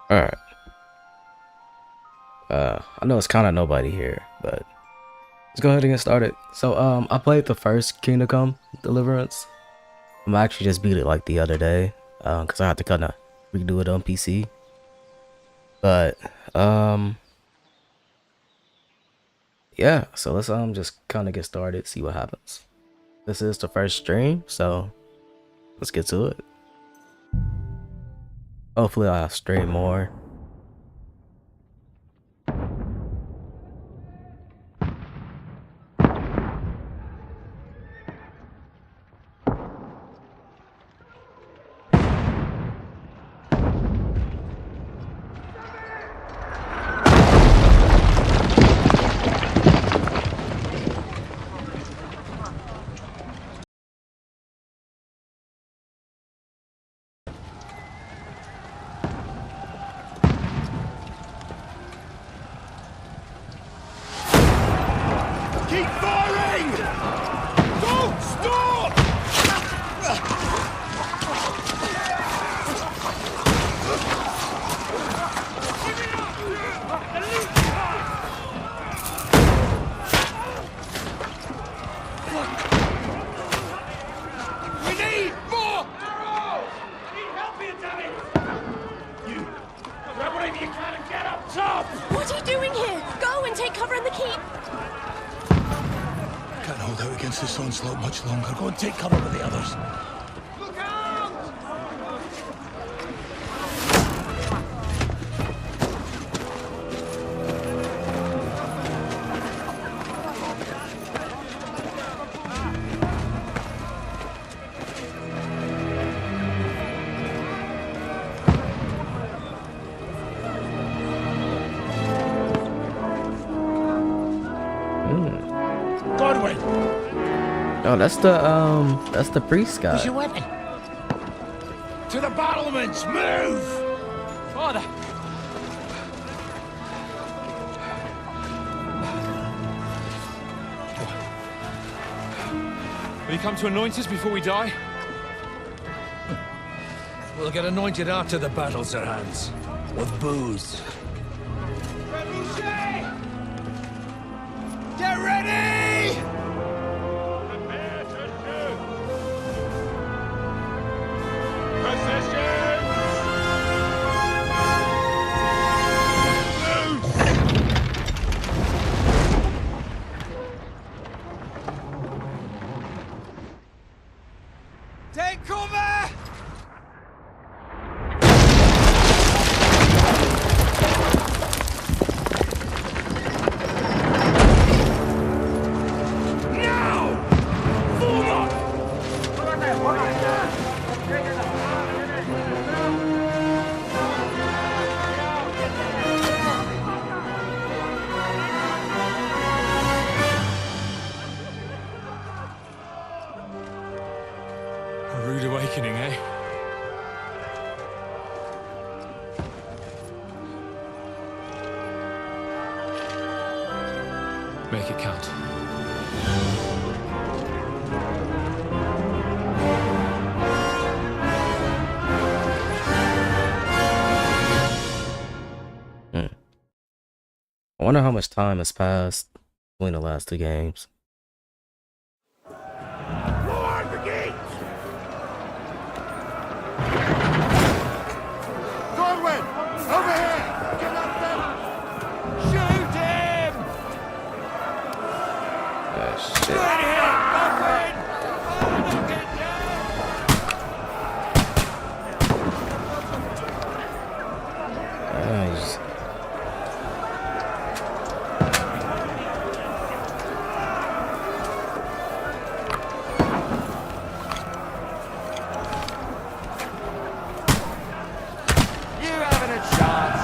All right. I know it's kind of nobody here, but let's go ahead and get started. So, I played the first Kingdom Come Deliverance. I actually just beat it like the other day, cause I had to kind of redo it on PC. But, yeah. So let's just kind of get started, see what happens. This is the first stream, so let's get to it. Hopefully, I'll stream more. Keep firing! Don't stop! We need more arrows! Need help here, damn it! You grab whatever you can and get up top! What are you doing here? Go and take cover in the keep. Can't hold out against this onslaught much longer. Go and take cover with the others. Look out! Godwin! Oh, that's the priest guy. Where's your weapon? To the battlements! Move! Father! Will you come to anoint us before we die? We'll get anointed after the battles are hands. With booze. Get ready! Prepare to shoot! Position! Take cover! Now! Form up! A rude awakening, eh? Make it count. I wonder how much time has passed between the last two games. Lord the gate! Godwin! Over here! Get up there! Shoot him! Shit. Right here! Godwin! Look at He's- you having a chance?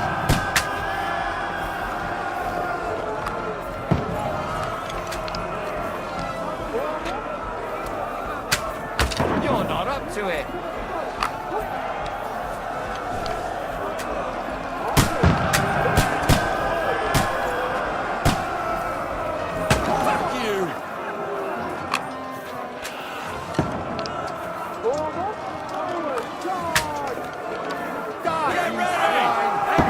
You're not up to it. Fuck you! Get ready!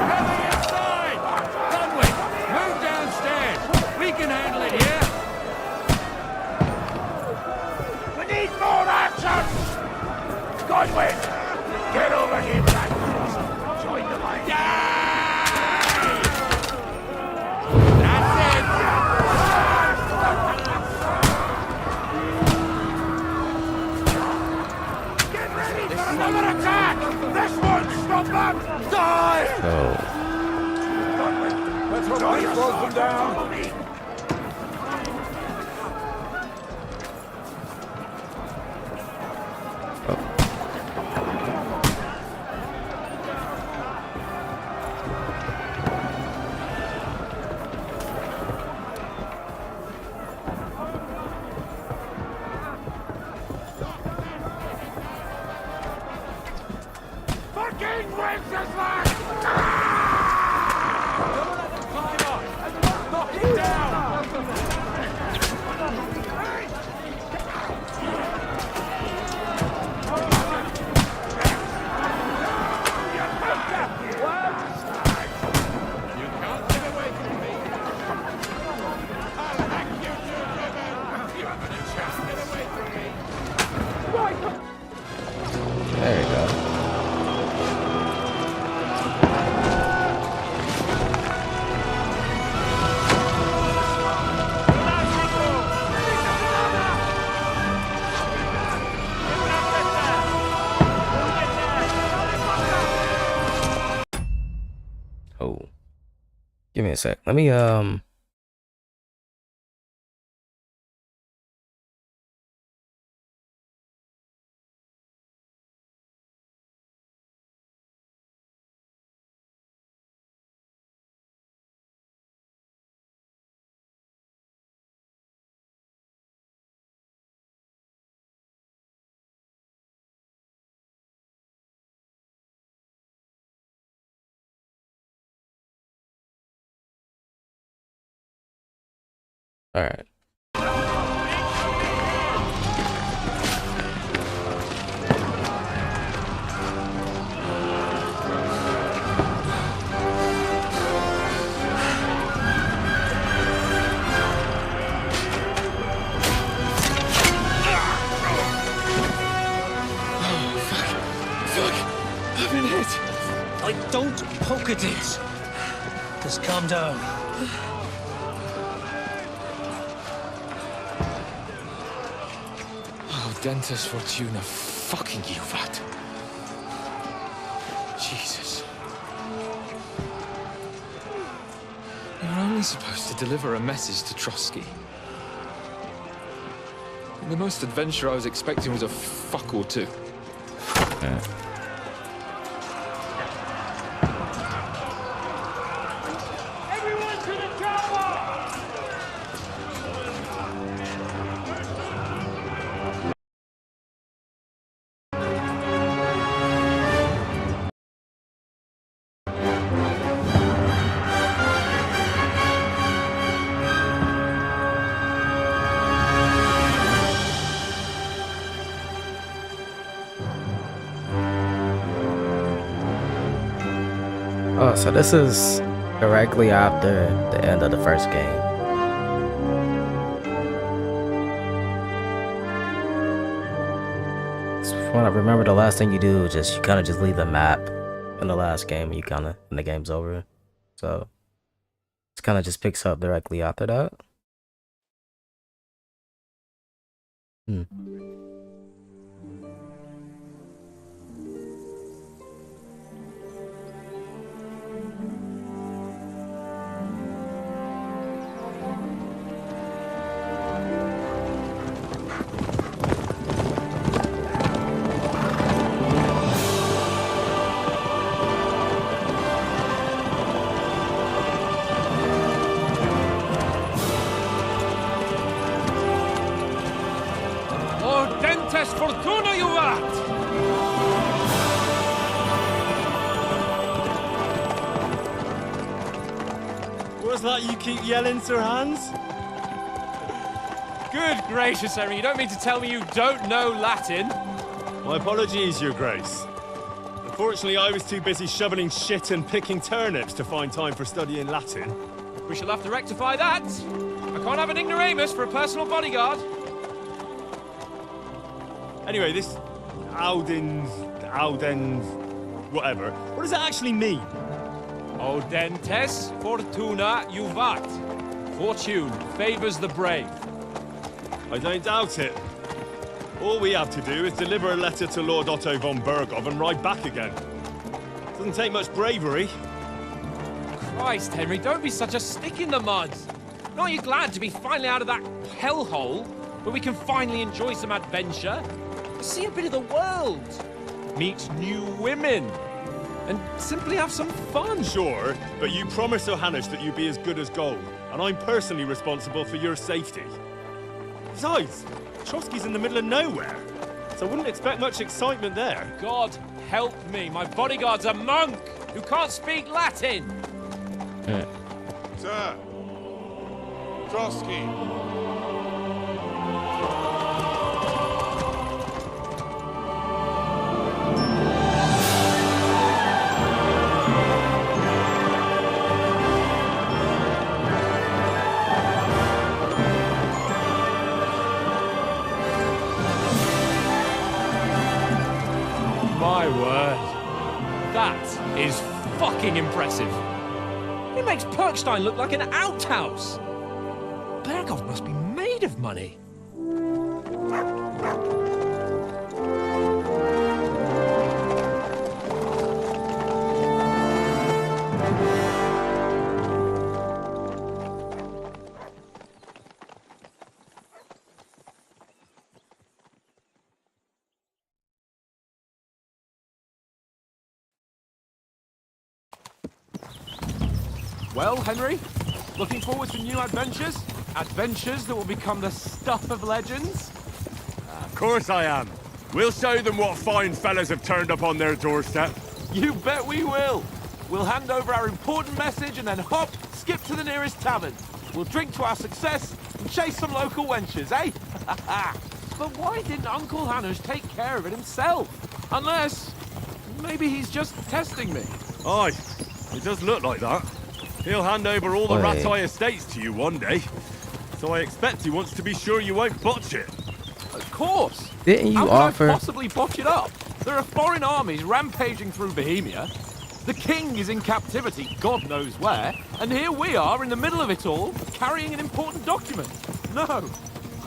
Give me a sec. Let me all right. Don't poke at it. Just calm down. Oh, Dentes Fortuna, fucking you, that. Jesus. You're only supposed to deliver a message to Trotsky. And the most adventure I was expecting was a fuck or two. Everyone to the chopper! Oh, so this is directly after the end of the first game. From what I remember, the last thing you do is you kind of just leave the map in the last game, and the game's over. So it kind of just picks up directly after that. Oh, Dentes Fortuna, you rat! What's that you keep yelling, Sir Hans? Good gracious, Henry, you don't mean to tell me you don't know Latin? My apologies, Your Grace. Unfortunately, I was too busy shoveling shit and picking turnips to find time for studying Latin. We shall have to rectify that. I can't have an ignoramus for a personal bodyguard. Anyway, this Audens, whatever. What does it actually mean? O Dentes Fortuna Juvat. Fortune favors the brave. I don't doubt it. All we have to do is deliver a letter to Lord Otto von Bergov and ride back again. Doesn't take much bravery. Christ, Henry, don't be such a stick in the mud. Aren't you glad to be finally out of that hellhole where we can finally enjoy some adventure? See a bit of the world, meet new women, and simply have some fun. Sure, but you promised Johannes that you'd be as good as gold, and I'm personally responsible for your safety. Besides, Trotsky's in the middle of nowhere, so I wouldn't expect much excitement there. God help me, my bodyguard's a monk who can't speak Latin. Sir! Trotsky! My word. That is fucking impressive. It makes Perkstein look like an outhouse. Bergov must be made of money. Well, Henry, looking forward to new adventures? Adventures that will become the stuff of legends? Of course I am. We'll show them what fine fellas have turned up on their doorstep. You bet we will. We'll hand over our important message and then hop, skip to the nearest tavern. We'll drink to our success and chase some local wenches, eh? But why didn't Uncle Hanush take care of it himself? Unless, maybe he's just testing me. Aye, it does look like that. He'll hand over all the Wait. Ratai estates to you one day. So I expect he wants to be sure you won't botch it. Of course. Didn't you How offer? could I possibly botch it up? There are foreign armies rampaging through Bohemia. The king is in captivity, God knows where. And here we are in the middle of it all, carrying an important document. No,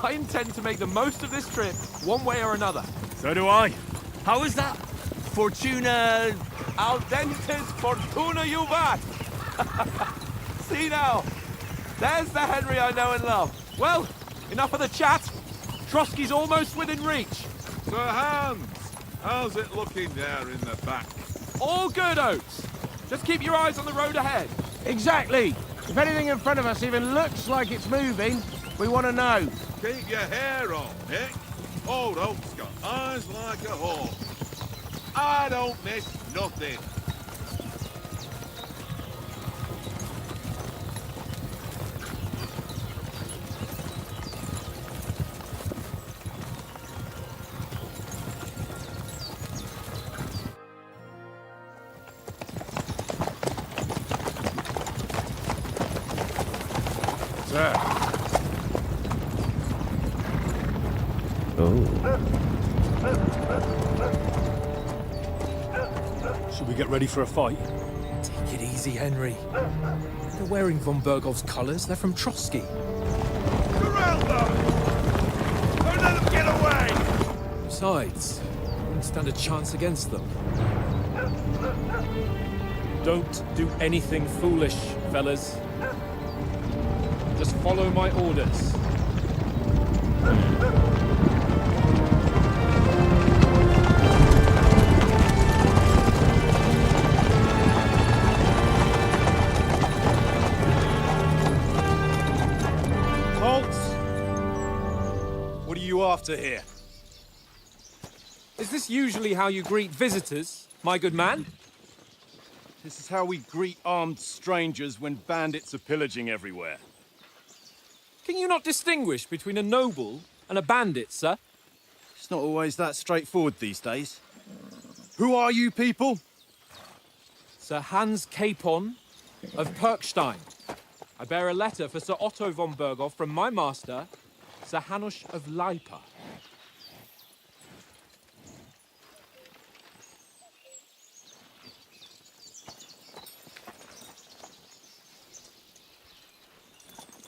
I intend to make the most of this trip, one way or another. So do I. How is that? Fortuna... Audentes fortuna juvat. See now, there's the Henry I know and love. Well, enough of the chat. Trotsky's almost within reach. Sir Hans, how's it looking there in the back? All good, Oates. Just keep your eyes on the road ahead. Exactly. If anything in front of us even looks like it's moving, we want to know. Keep your hair on, Nick. Old Oak's got eyes like a hawk. I don't miss nothing. Sir. Oh, Should we get ready for a fight? Take it easy, Henry. They're wearing von Bergov's colours. They're from Trotsky. Corral them! Don't let them get away! Besides, we wouldn't stand a chance against them. Don't do anything foolish, fellas. Just follow my orders. What are you after here? Is this usually how you greet visitors, my good man? This is how we greet armed strangers when bandits are pillaging everywhere. Can you not distinguish between a noble and a bandit, sir? It's not always that straightforward these days. Who are you people? Sir Hans Capon of Perkstein. I bear a letter for Sir Otto von Berghoff from my master, Sir Hanush of Lipa.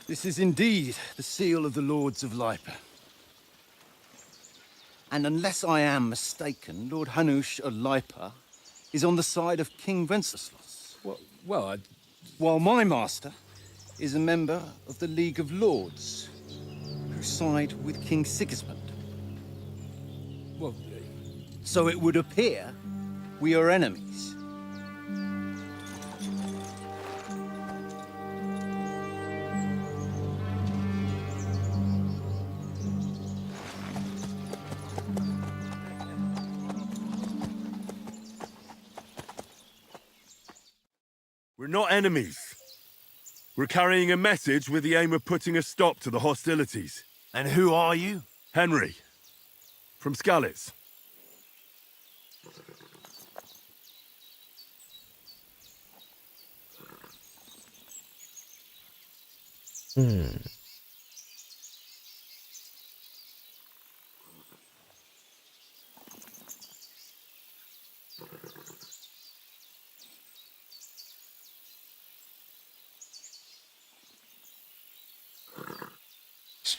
This is indeed the seal of the Lords of Lipa. And unless I am mistaken, Lord Hanush of Lipa is on the side of King Wenceslas. Well, While my master is a member of the League of Lords, who side with King Sigismund. well, So it would appear we are enemies. We're not enemies. We're carrying a message with the aim of putting a stop to the hostilities. And who are you? Henry, from Skalitz.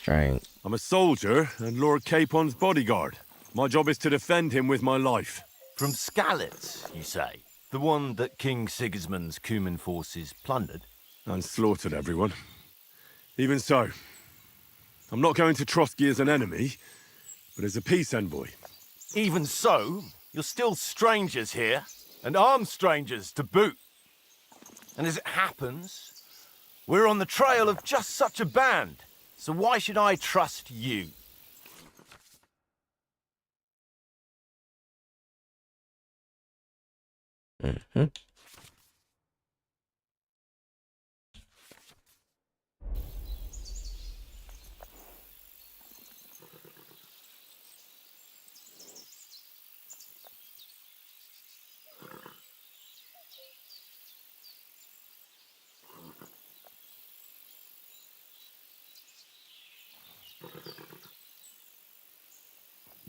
strength. I'm a soldier and Lord Capon's bodyguard. My job is to defend him with my life. From Skalitz, you say? The one that King Sigismund's Cuman forces plundered? And slaughtered everyone. Even so, I'm not going to Trotsky as an enemy, but as a peace envoy. Even so, you're still strangers here, and armed strangers to boot. And as it happens, we're on the trail of just such a band. So why should I trust you? Mm-hmm.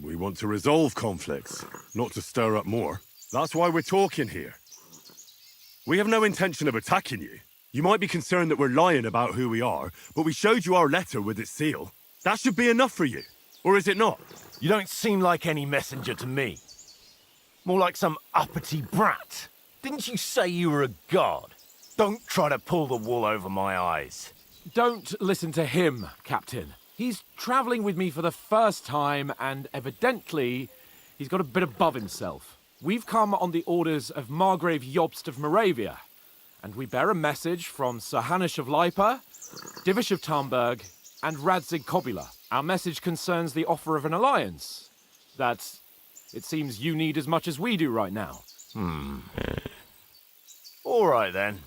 We want to resolve conflicts, not to stir up more. That's why we're talking here. We have no intention of attacking you. You might be concerned that we're lying about who we are, but we showed you our letter with its seal. That should be enough for you. Or is it not? You don't seem like any messenger to me. More like some uppity brat. Didn't you say you were a god? Don't try to pull the wool over my eyes. Don't listen to him, Captain. He's travelling with me for the first time, and evidently, he's got a bit above himself. We've come on the orders of Margrave Jobst of Moravia, and we bear a message from Sir Hanush of Lipa, Divish of Tarnberg, and Radzig Kobula. Our message concerns the offer of an alliance that it seems you need as much as we do right now. All right, then.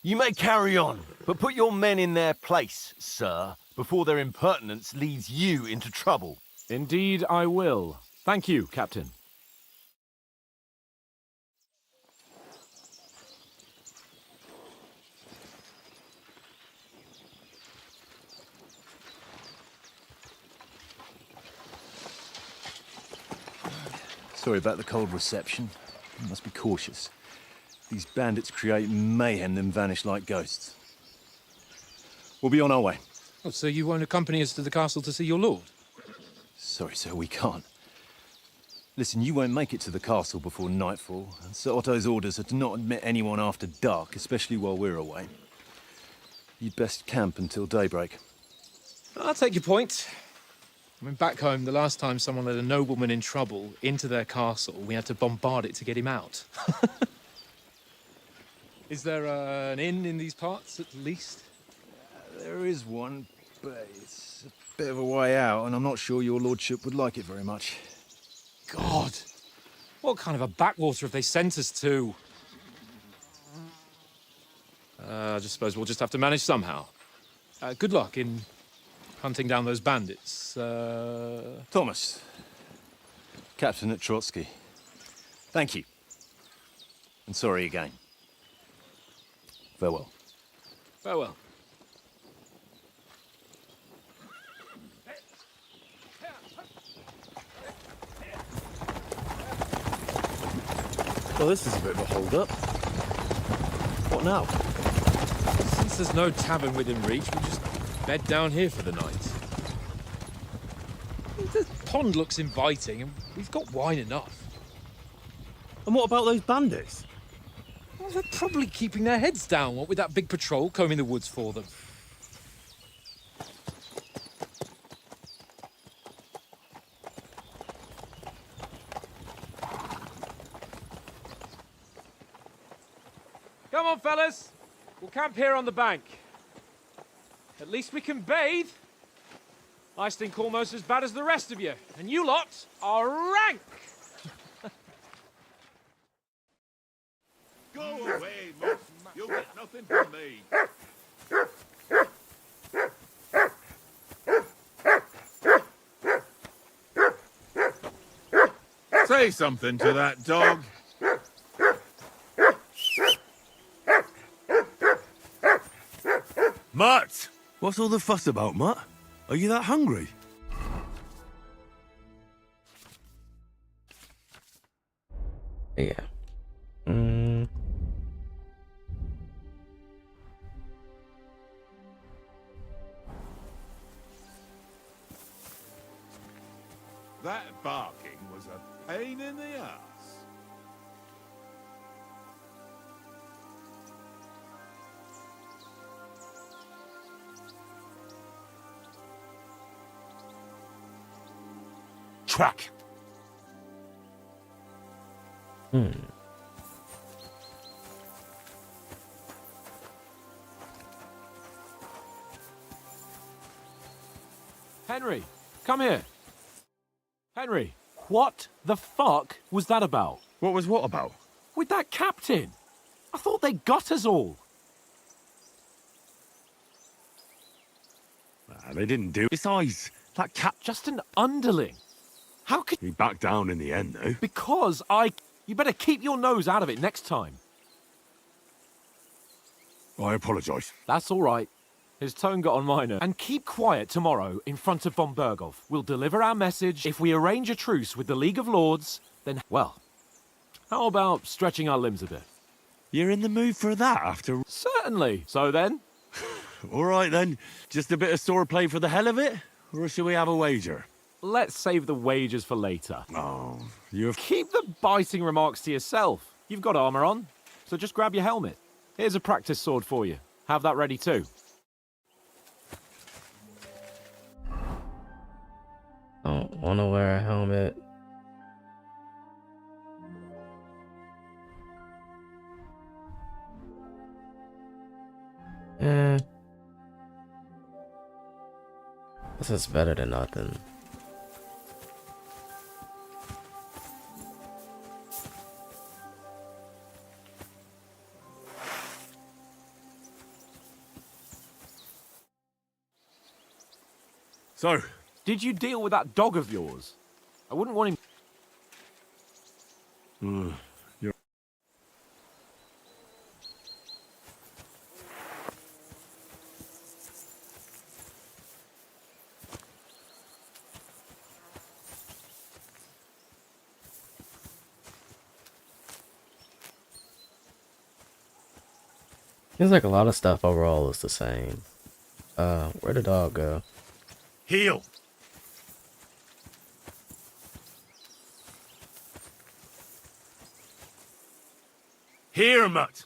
You may carry on, but put your men in their place, sir, before their impertinence leads you into trouble. Indeed, I will. Thank you, Captain. Sorry about the cold reception. You must be cautious. These bandits create mayhem, then vanish like ghosts. We'll be on our way. Oh, so you won't accompany us to the castle to see your lord? Sorry, sir, we can't. Listen, you won't make it to the castle before nightfall, and Sir Otto's orders are to not admit anyone after dark, especially while we're away. You'd best camp until daybreak. I'll take your point. I mean, back home, the last time someone let a nobleman in trouble into their castle, we had to bombard it to get him out. Is there an inn in these parts, at least? There is one, but it's a bit of a way out, and I'm not sure your lordship would like it very much. God! What kind of a backwater have they sent us to? I just suppose we'll just have to manage somehow. Good luck in hunting down those bandits. Thomas, Captain at Trotsky. Thank you. And sorry again. Farewell. Farewell. Well, this is a bit of a hold-up. What now? Since there's no tavern within reach, we'll just bed down here for the night. The pond looks inviting, and we've got wine enough. And what about those bandits? Well, they're probably keeping their heads down, what with that big patrol combing the woods for them. Come on, fellas. We'll camp here on the bank. At least we can bathe. I stink almost as bad as the rest of you, and you lot are rank. Go away, Mutt. You'll get nothing from me. Say something to that dog. Mutt! What's all the fuss about, Mutt? Are you that hungry? Yeah. That barking was a pain in the ass. Track. Henry, come here. Henry, what the fuck was that about? What was what about? With that captain? I thought they got us all. They didn't do. Besides, that cap. Just an underling. How could... He backed down in the end, though. Because I... You better keep your nose out of it next time. I apologise. That's all right. His tone got on my nerves. And keep quiet tomorrow in front of von Berghoff. We'll deliver our message. If we arrange a truce with the League of Lords, then... Well, how about stretching our limbs a bit? You're in the mood for that after... Certainly. So then? All right, then. Just a bit of swordplay for the hell of it? Or shall we have a wager? Let's save the wagers for later. Oh, you've... Keep the biting remarks to yourself. You've got armor on, so just grab your helmet. Here's a practice sword for you. Have that ready too. Don't want to wear a helmet. This is better than nothing. So, did you deal with that dog of yours? I wouldn't want him... you're... Seems like a lot of stuff overall is the same. Where'd the dog go? Heal. Here, mutt.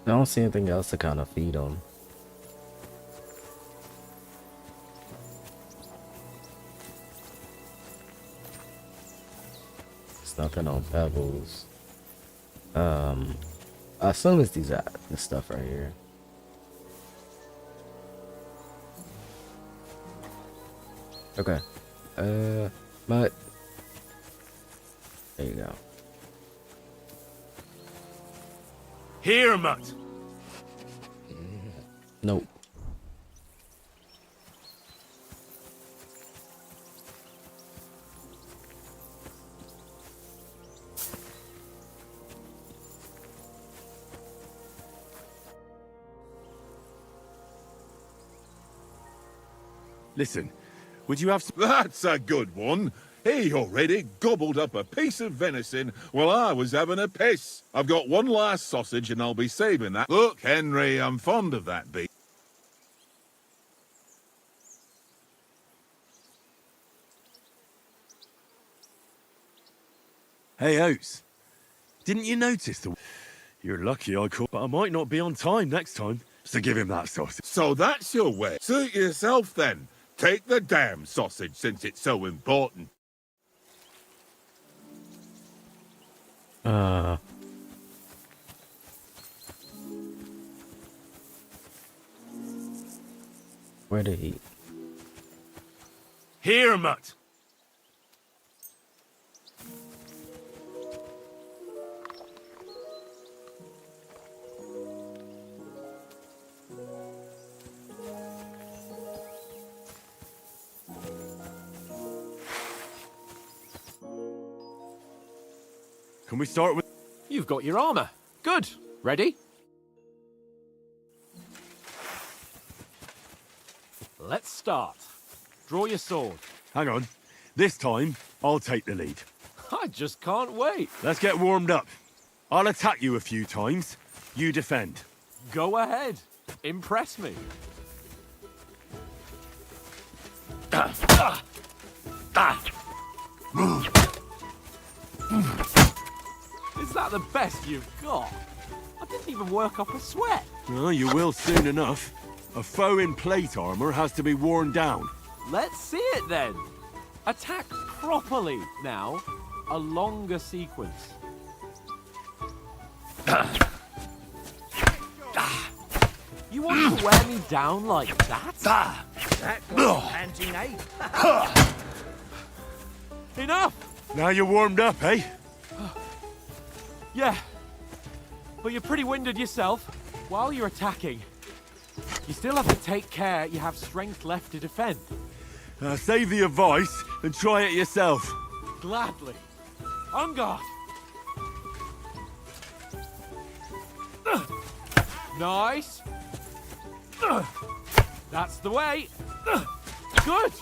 I don't see anything else to kind of feed them. There's nothing on pebbles. I assume it's this stuff right here. Okay. But there you go. Here, mutt. Nope. Listen, would you have some... That's a good one. He already gobbled up a piece of venison while I was having a piss. I've got one last sausage and I'll be saving that. Look, Henry, I'm fond of that beef. Hey, Oates. Didn't you notice the... You're lucky I caught, but I might not be on time next time. So give him that sausage. So that's your way. Suit yourself then. Take the damn sausage since it's so important. Where did he? Here, mutt. Can we start with... You've got your armor. Good. Ready? Let's start. Draw your sword. Hang on. This time, I'll take the lead. I just can't wait. Let's get warmed up. I'll attack you a few times. You defend. Go ahead. Impress me. Is that the best you've got? I didn't even work up a sweat. Well, you will soon enough. A foe in plate armor has to be worn down. Let's see it then. Attack properly now. A longer sequence. You want to wear me down like that? That got panting, eh? Enough! Now you're warmed up, eh? Yeah. But you're pretty winded yourself. While you're attacking, you still have to take care you have strength left to defend. Save the advice and try it yourself. Gladly. On guard. Nice. That's the way. Good.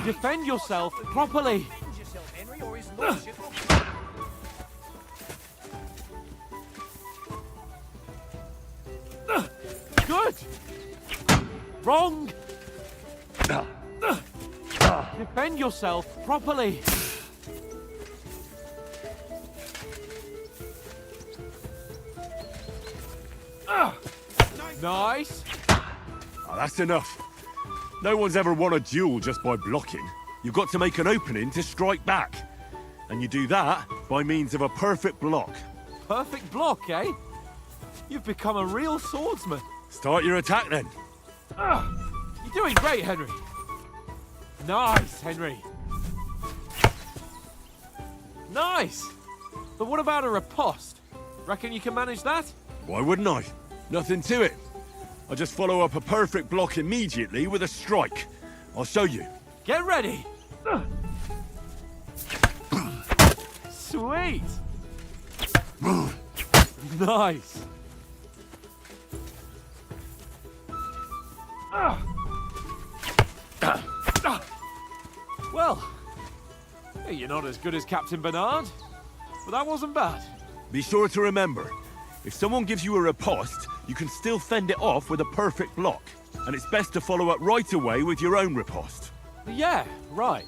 Defend yourself properly. Defend yourself, Henry, or his lordship will... Good. Wrong. Defend yourself properly. Nice. Oh, that's enough. No one's ever won a duel just by blocking. You've got to make an opening to strike back. And you do that by means of a perfect block. Perfect block, eh? You've become a real swordsman. Start your attack then. You're doing great, Henry. Nice, Henry. Nice. But what about a riposte? Reckon you can manage that? Why wouldn't I? Nothing to it. I just follow up a perfect block immediately with a strike. I'll show you. Get ready. Sweet. Nice. Well, you're not as good as Captain Bernard, but that wasn't bad. Be sure to remember, if someone gives you a riposte, you can still fend it off with a perfect block. And it's best to follow up right away with your own riposte. Yeah, right.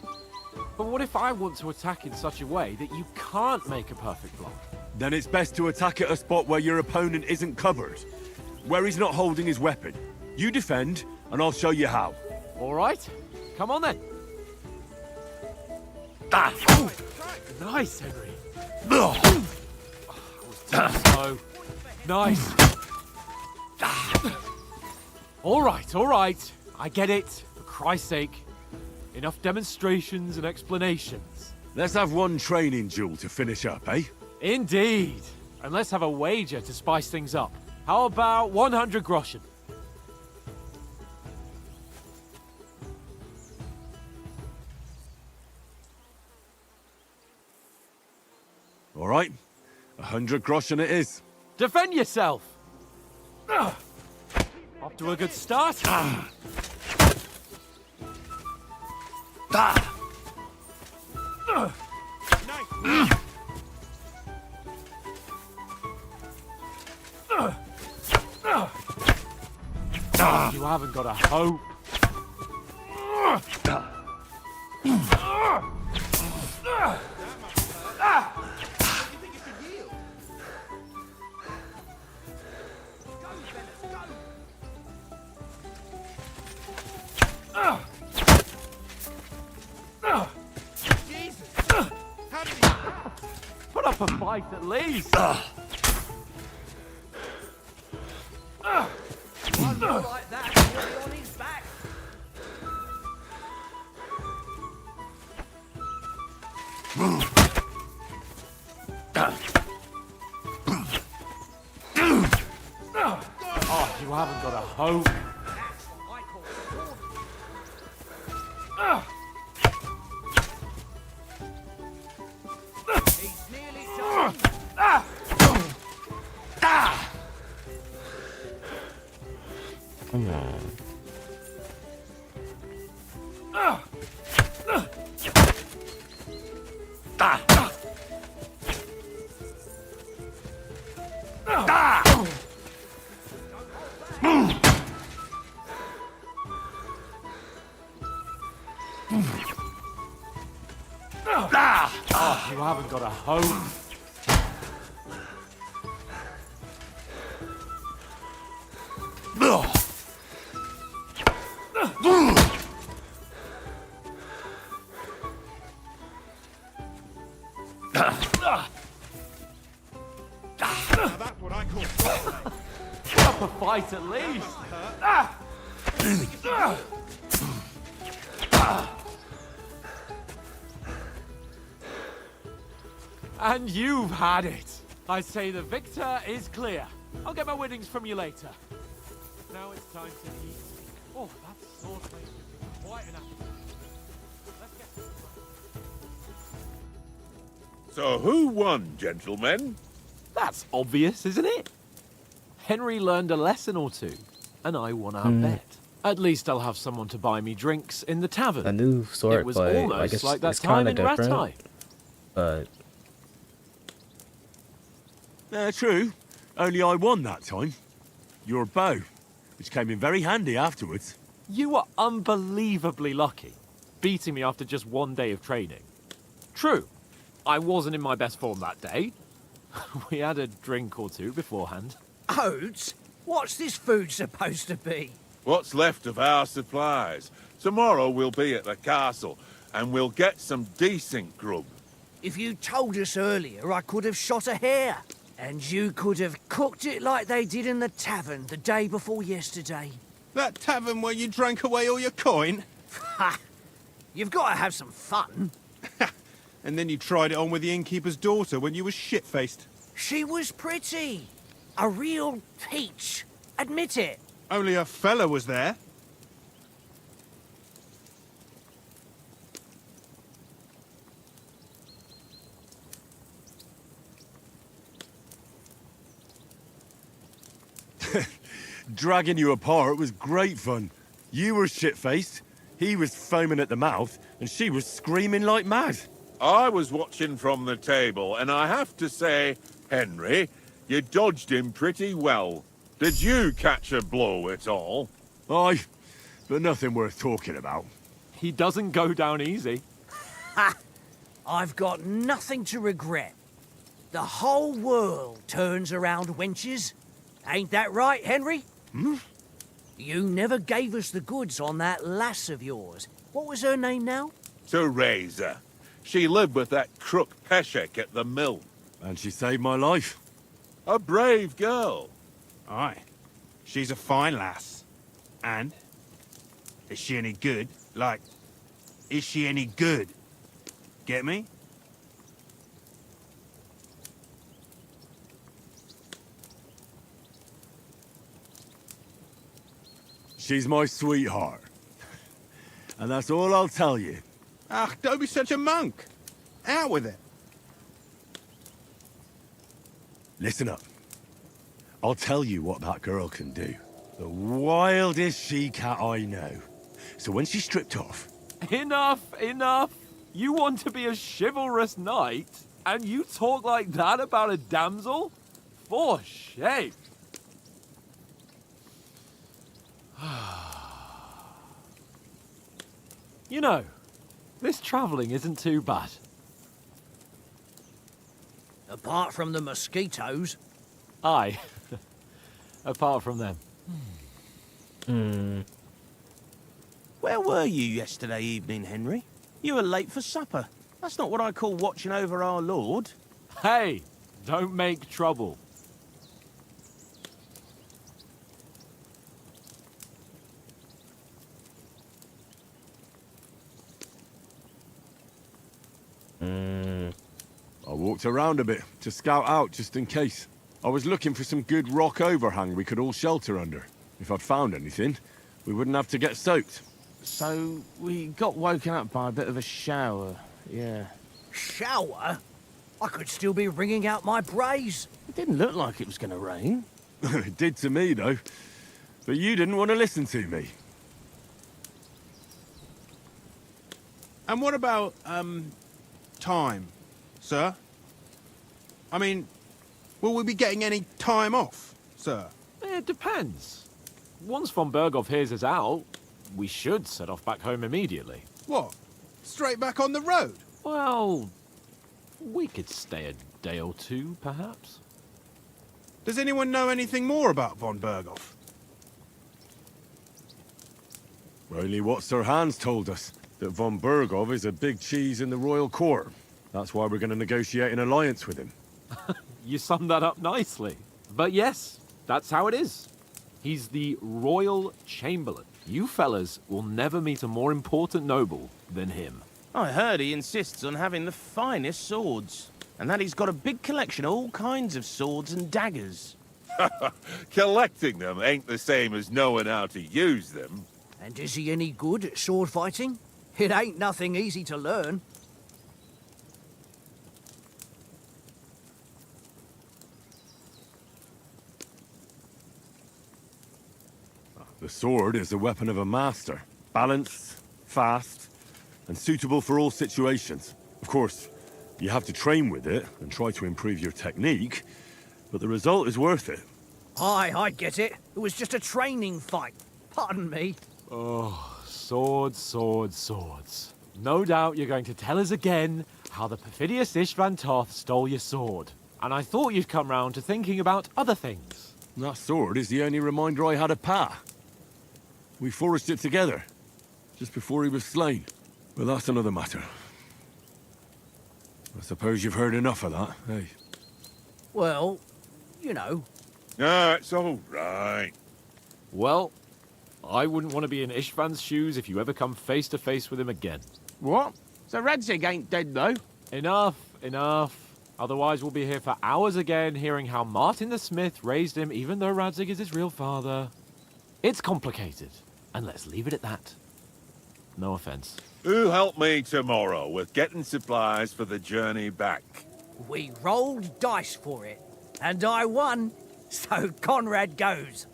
But what if I want to attack in such a way that you can't make a perfect block? Then it's best to attack at a spot where your opponent isn't covered, where he's not holding his weapon. You defend, and I'll show you how. All right, come on then. Oh, nice, Henry. Oh, that was too slow. Nice. All right. I get it. For Christ's sake. Enough demonstrations and explanations. Let's have one training duel to finish up, eh? Indeed. And let's have a wager to spice things up. How about 100 groschen? All right. 100 groschen it is. Defend yourself! Off to a good start. You haven't got a hope. Put up a fight at least. One more like that, and he'll be on his back. Oh, you haven't got a hope. That's what I call sword. He's nearly done. Come on. Oh, you haven't got a hope. That's what I call Proper fight at least. And you've had it. I say the victor is clear. I'll get my winnings from you later. Now it's time to eat. Oh, that sauce makes me quite an appetite. Let's get to it. So who won, gentlemen? That's obvious, isn't it? Henry learned a lesson or two, and I won our bet. At least I'll have someone to buy me drinks in the tavern. A new sword It was play. almost Like like that it's time kind in of different, Ratai. but true. Only I won that time. Your bow, which came in very handy afterwards. You were unbelievably lucky, beating me after just one day of training. True, I wasn't in my best form that day. We had a drink or two beforehand. Oats? What's this food supposed to be? What's left of our supplies. Tomorrow we'll be at the castle, and we'll get some decent grub. If you told us earlier, I could have shot a hare. And you could have cooked it like they did in the tavern the day before yesterday. That tavern where you drank away all your coin? Ha! You've got to have some fun. And then you tried it on with the innkeeper's daughter when you were shit-faced. She was pretty. A real peach. Admit it. Only a fella was there. Dragging you apart was great fun. You were shit-faced, he was foaming at the mouth, and she was screaming like mad. I was watching from the table, and I have to say, Henry, you dodged him pretty well. Did you catch a blow at all? Aye, but nothing worth talking about. He doesn't go down easy. Ha! I've got nothing to regret. The whole world turns around wenches. Ain't that right, Henry? Hmm? You never gave us the goods on that lass of yours. What was her name now? Teresa. She lived with that crook Peshek at the mill. And she saved my life. A brave girl. Aye. She's a fine lass. And? Is she any good? Like, is she any good? Get me? She's my sweetheart. And that's all I'll tell you. Ah, don't be such a monk. Out with it. Listen up. I'll tell you what that girl can do. The wildest she-cat I know. So when she's stripped off... Enough, enough. You want to be a chivalrous knight, and you talk like that about a damsel? For shame. You know, this travelling isn't too bad. Apart from the mosquitoes. Aye. Apart from them. Where were you yesterday evening, Henry? You were late for supper. That's not what I call watching over our Lord. Hey, don't make trouble. I walked around a bit to scout out just in case. I was looking for some good rock overhang we could all shelter under. If I'd found anything, we wouldn't have to get soaked. So, we got woken up by a bit of a shower, yeah. Shower? I could still be wringing out my brace. It didn't look like it was going to rain. It did to me, though. But you didn't want to listen to me. And what about, time, sir? I mean, will we be getting any time off, sir? It depends. Once von Berghoff hears us out, we should set off back home immediately. What? Straight back on the road? Well, we could stay a day or two, perhaps. Does anyone know anything more about von Berghoff? Only what Sir Hans told us, that von Bergov is a big cheese in the royal court. That's why we're going to negotiate an alliance with him. You summed that up nicely. But yes, that's how it is. He's the Royal Chamberlain. You fellas will never meet a more important noble than him. I heard he insists on having the finest swords, and that he's got a big collection of all kinds of swords and daggers. Collecting them ain't the same as knowing how to use them. And is he any good at sword fighting? It ain't nothing easy to learn. The sword is the weapon of a master. Balanced, fast, and suitable for all situations. Of course, you have to train with it and try to improve your technique, but the result is worth it. Aye, I get it. It was just a training fight. Pardon me. Oh, swords, swords, swords. No doubt you're going to tell us again how the perfidious Istvan Toth stole your sword. And I thought you'd come round to thinking about other things. That sword is the only reminder I had of Pa. We forged it together, just before he was slain. But that's another matter. I suppose you've heard enough of that, eh? Well, you know. Ah, it's all right. Well, I wouldn't want to be in Istvan's shoes if you ever come face to face with him again. What? So Radzig ain't dead, though? Enough, enough. Otherwise we'll be here for hours again hearing how Martin the Smith raised him even though Radzig is his real father. It's complicated, and let's leave it at that. No offense. Who'll help me tomorrow with getting supplies for the journey back? We rolled dice for it, and I won, so Conrad goes.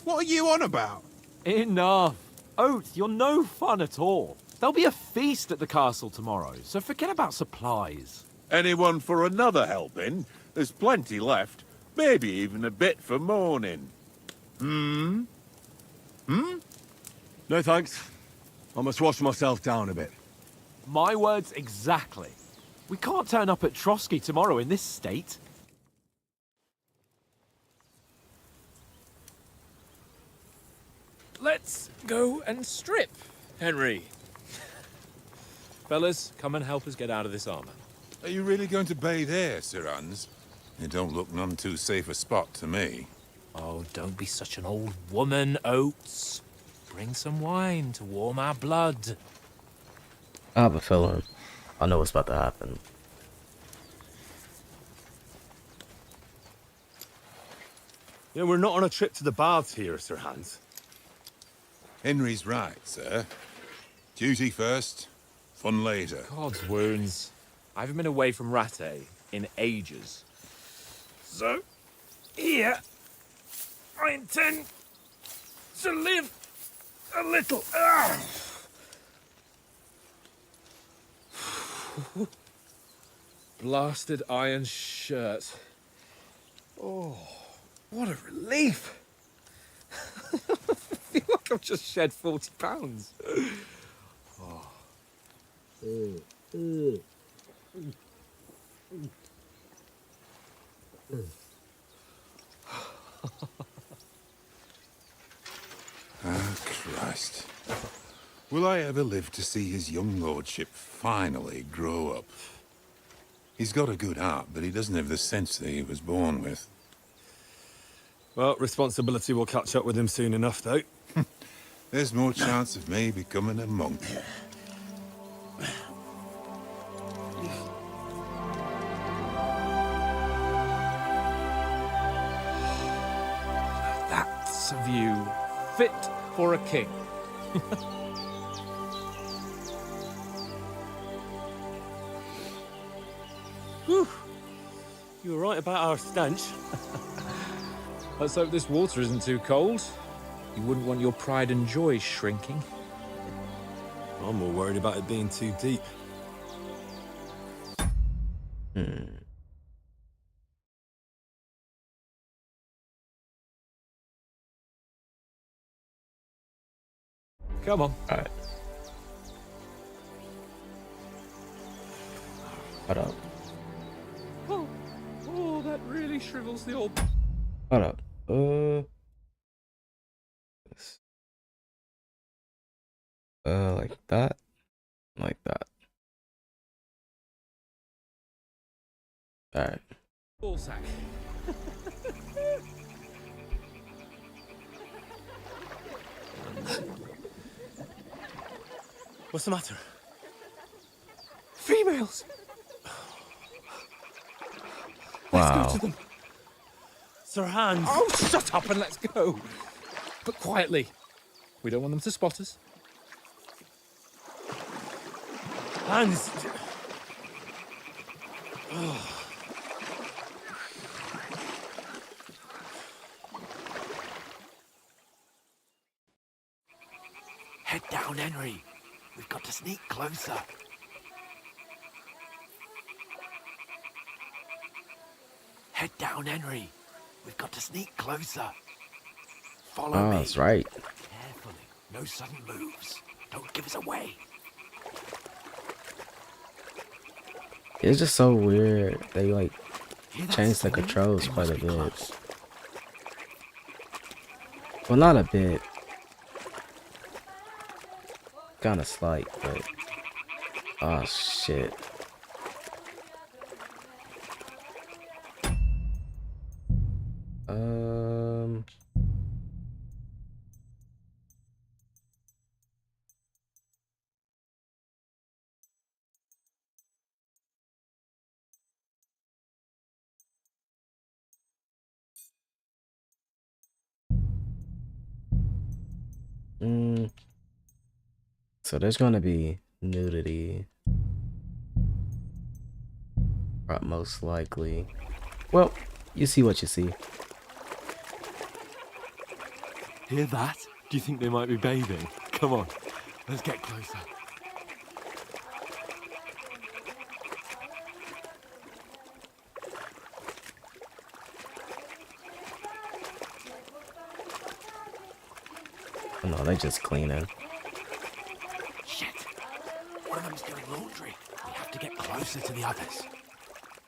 What are you on about? Enough. Oath, you're no fun at all. There'll be a feast at the castle tomorrow, so forget about supplies. Anyone for another helping? There's plenty left. Maybe even a bit for morning. Hmm? No thanks. I must wash myself down a bit. My words exactly. We can't turn up at Trotsky tomorrow in this state. Let's go and strip, Henry. Fellas, come and help us get out of this armor. Are you really going to bathe here, Sir Hans? It don't look none too safe a spot to me. Oh, don't be such an old woman, Oates. Bring some wine to warm our blood. I have a feeling I know what's about to happen. Yeah, we're not on a trip to the baths here, Sir Hans. Henry's right, sir. Duty first, fun later. God's wounds. I haven't been away from Rattay in ages. So, here, I intend to live a little. Blasted iron shirt. Oh, what a relief. I feel like I've just shed 40 pounds. Ah, Christ. Will I ever live to see his young lordship finally grow up? He's got a good heart, but he doesn't have the sense that he was born with. Well, responsibility will catch up with him soon enough, though. There's more chance of me becoming a monk. That's a view fit for a king. Whew. You were right about our stench. Let's hope this water isn't too cold. You wouldn't want your pride and joy shrinking. I'm more worried about it being too deep. Come on. Alright. Hold up. Oh, that really shrivels the old... Hold up. This. Like that. Like that. Alright. Ballsack. What's the matter? Females! Wow. Let's go to them. Sir Hans! Oh, shut up and let's go. But quietly. We don't want them to spot us. Hans! Head down, Henry. We've got to sneak closer. Head down, Henry. We've got to sneak closer. Follow Oh, me. that's right. Carefully. No sudden moves. Don't give us away. It's just so weird. They like Hear that changed the singing? controls They quite must a be bit. close. Well, not a bit. Kinda slight, but oh shit. Um. So there's gonna be nudity. Most likely. Well, you see what you see. Hear that? Do you think they might be bathing? Come on, let's get closer. Oh, no, they just cleaning. Shit! One of them's doing laundry. We have to get closer to the others.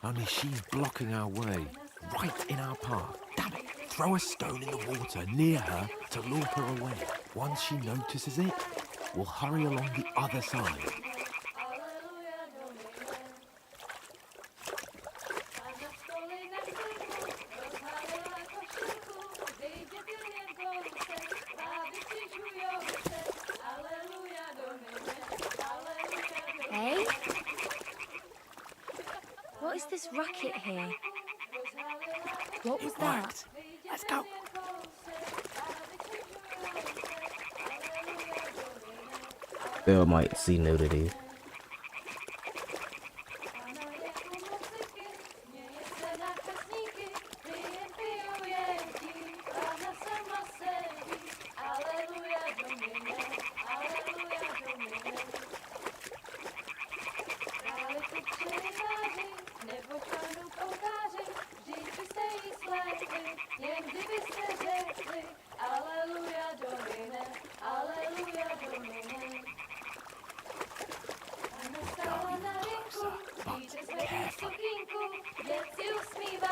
Only she's blocking our way, right in our path. Damn it! Throw a stone in the water near her to lure her away. Once she notices it, we'll hurry along the other side. Hey? What is this racket here? What was that? Worked. Let's go. Bill might see nudity.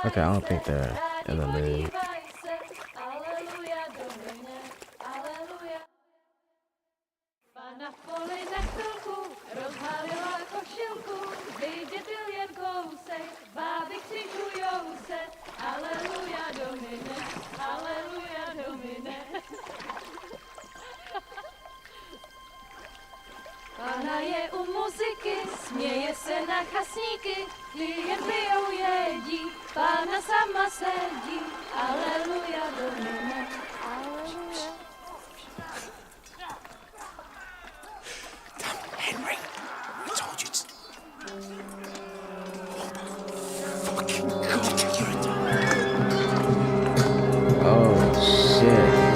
Okay, I don't think they're in the mood. Pana je u muzyky, směje se na chasníky, ty jen pijou jedí, Pána sama sedí, aleluja, domine, aleluja. Damn, Henry! I told you to... Fucking God, you're a dog. Oh shit.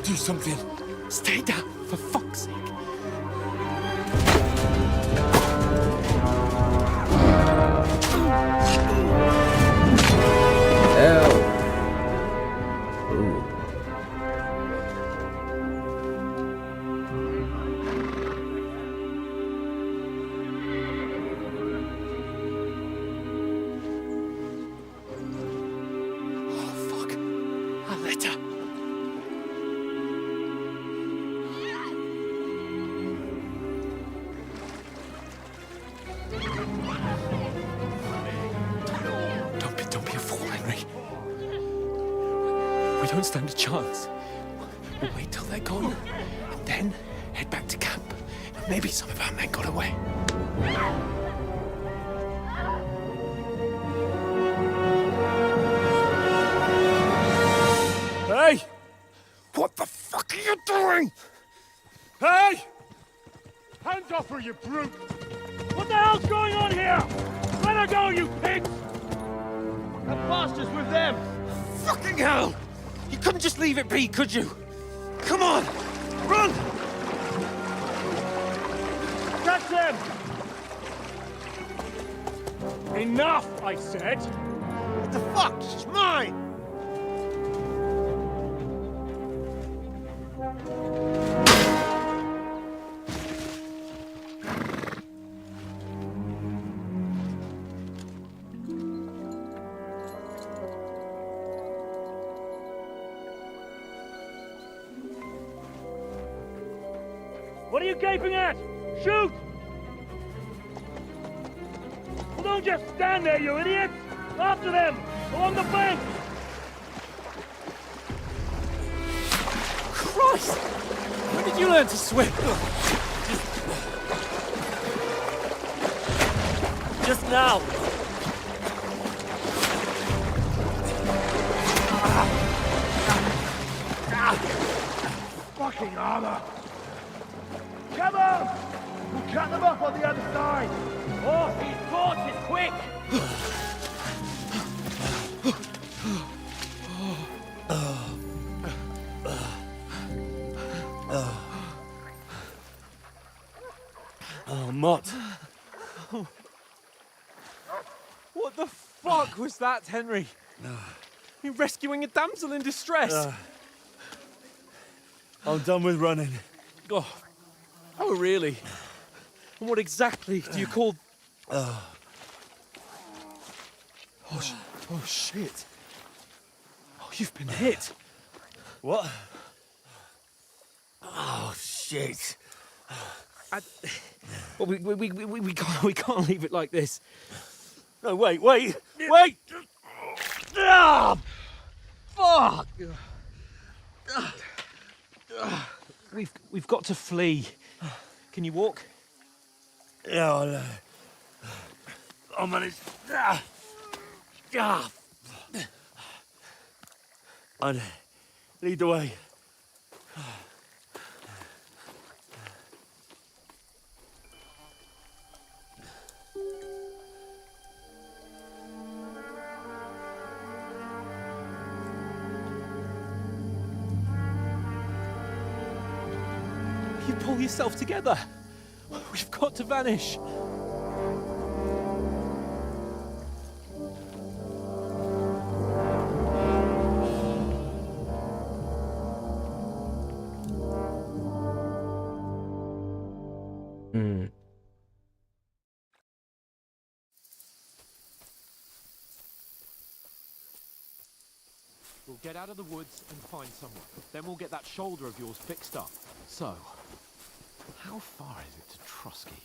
Do We don't stand a chance. We'll wait till they're gone, and then head back to camp. Maybe some of our men got away. Hey! What the fuck are you doing? Hey! Hands off her, you brute! What the hell's going on here? Let her go, you pigs! The bastards with them! Fucking hell! You couldn't just leave it be, could you? Come on! Run! Catch them! Enough, I said! What the fuck? She's mine! What are you gaping at? Shoot! Well, don't just stand there, you idiots! After them! Along the bank! Christ! When did you learn to swim? Just now! Fucking armor! Come on! We'll cut them off on the other side! Oh, these torches, quick! Oh, Mott. What the fuck was that, Henry? You're rescuing a damsel in distress. I'm done with running. Oh, really? And what exactly do you call... Oh, shit. Oh, you've been hit. What? Oh, shit. Well, we can't leave it like this. No, wait! Ah! Fuck! We've got to flee. Can you walk? Yeah, I'll manage. And lead the way. You pull yourself together. We've got to vanish. We'll get out of the woods and find someone. Then we'll get that shoulder of yours fixed up. So, how far is it to Trusky?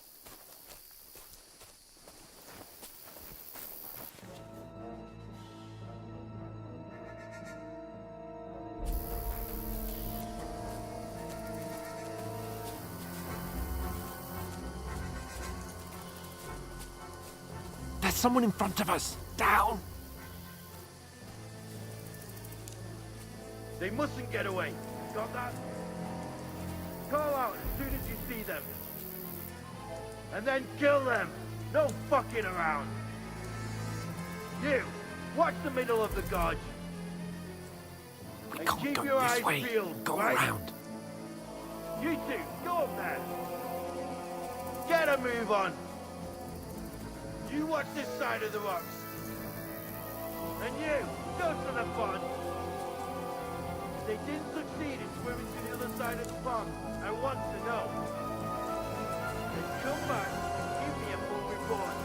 There's someone in front of us! Down! They mustn't get away. Got that? Call out as soon as you see them. And then kill them. No fucking around. You, watch the middle of the gorge. And keep your eyes peeled, Go right? around. You two, go up there. Get a move on. You watch this side of the rocks. And you, go to the pond. If they didn't succeed in swimming to the other side of the pond, I want to know. Then come back and give me a full report.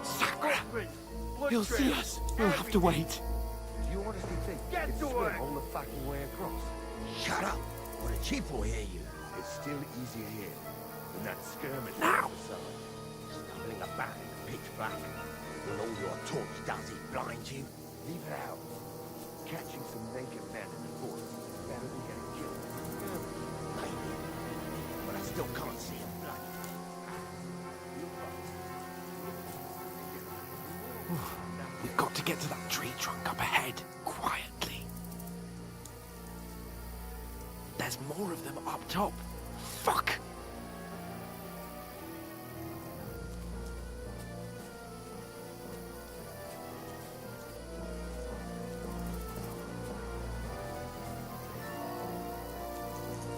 Sakra! He'll see us. We'll have to wait. Do you honestly think Get you to can swim work. all the fucking way across? Shut up, or the chief will hear you. It's still easier here than that skirmish Now. on the side. Stumbling about in the pitch black. When all your torch does is blind you. Leave it out. catching some naked men in the forest better than getting killed in the skirmish. Maybe. But I still can't see him bloody. We've got to get to that tree trunk up ahead, quietly. There's more of them up top. Fuck!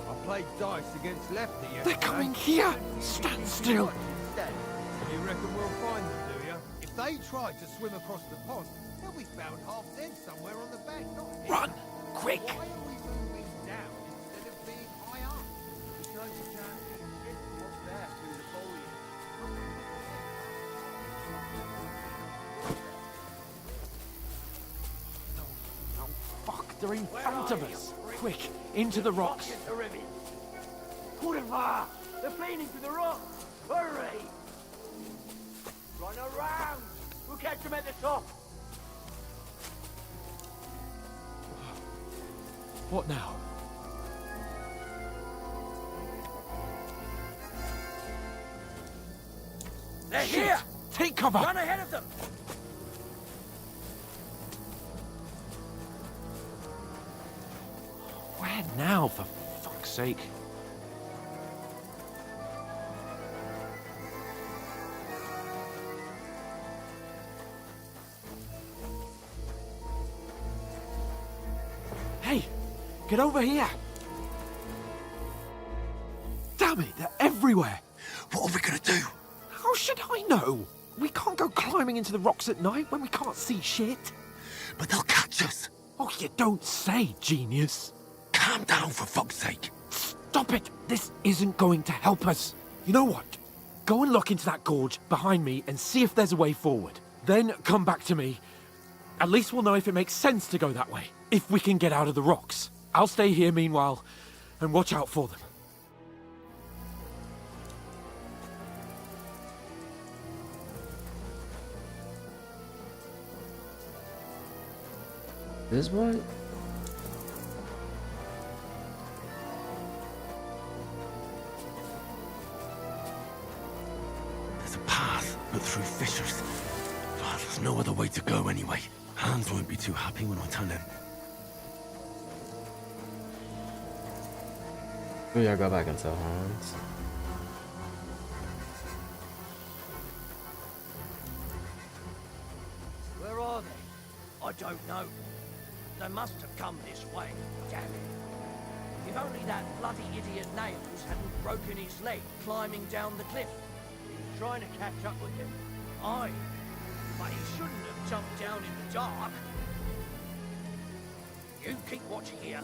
I played dice against Lefty yesterday. They're coming here! Stand still! You reckon we'll find them, do you? If they try to swim across the pond, they'll be found half dead somewhere on the bank, not here. Run! Quick! Why are we moving down instead of being high up? Because you can't see shit what's there through the foliage. Oh, fuck! They're in front of us! Quick! Into the rocks! Kurva! They're fleeing into the rocks! Hurry! Run around! We'll catch them at the top! What now? They're Shit. here! Take cover! Run ahead of them! Where now, for fuck's sake? Hey! Get over here! Damn it, they're everywhere! What are we gonna do? How should I know? We can't go climbing into the rocks at night when we can't see shit. But they'll catch us! Oh, you don't say, genius! Calm down, for fuck's sake! Stop it! This isn't going to help us! You know what? Go and look into that gorge behind me and see if there's a way forward. Then come back to me. At least we'll know if it makes sense to go that way. If we can get out of the rocks. I'll stay here meanwhile and watch out for them. This one? There's a path, but through fissures. Oh, there's no other way to go anyway. Hans won't be too happy when I tell him. Maybe I'll go back and tell Hans. Where are they? I don't know. They must have come this way. Damn it. If only that bloody idiot Nails hadn't broken his leg climbing down the cliff. He was trying to catch up with him. Aye. But he shouldn't have jumped down in the dark. You keep watching here,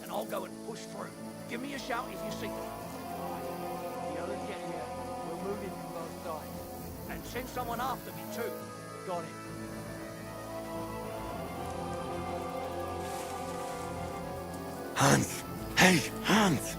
and I'll go and push through. Give me a shout if you see them. The others get here. We're moving from both sides. And send someone after me too. Got it. Hans! Hey, Hans!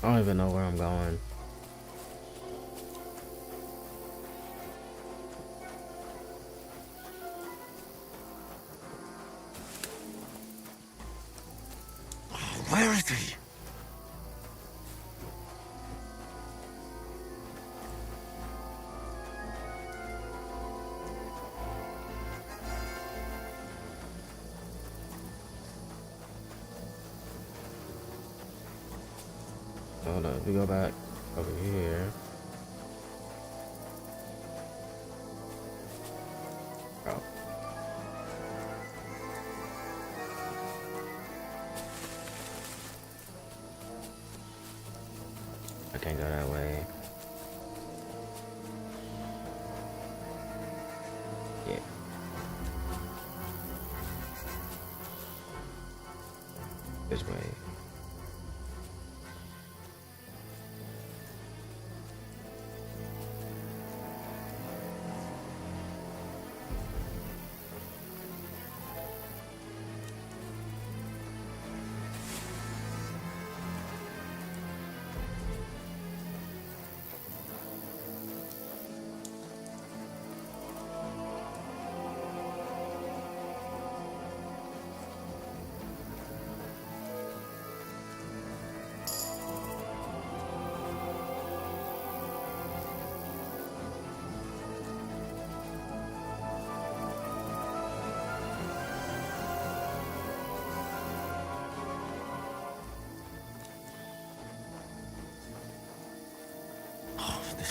I don't even know where I'm going. Where is he? Hold on, we go back over here. Oh. I can't go that way. Yeah. This way.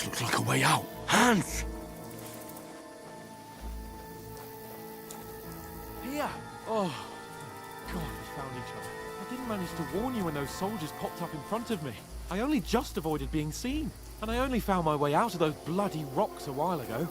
This looks like a way out. Hans! Here! Oh, God, we found each other. I didn't manage to warn you when those soldiers popped up in front of me. I only just avoided being seen. And I only found my way out of those bloody rocks a while ago.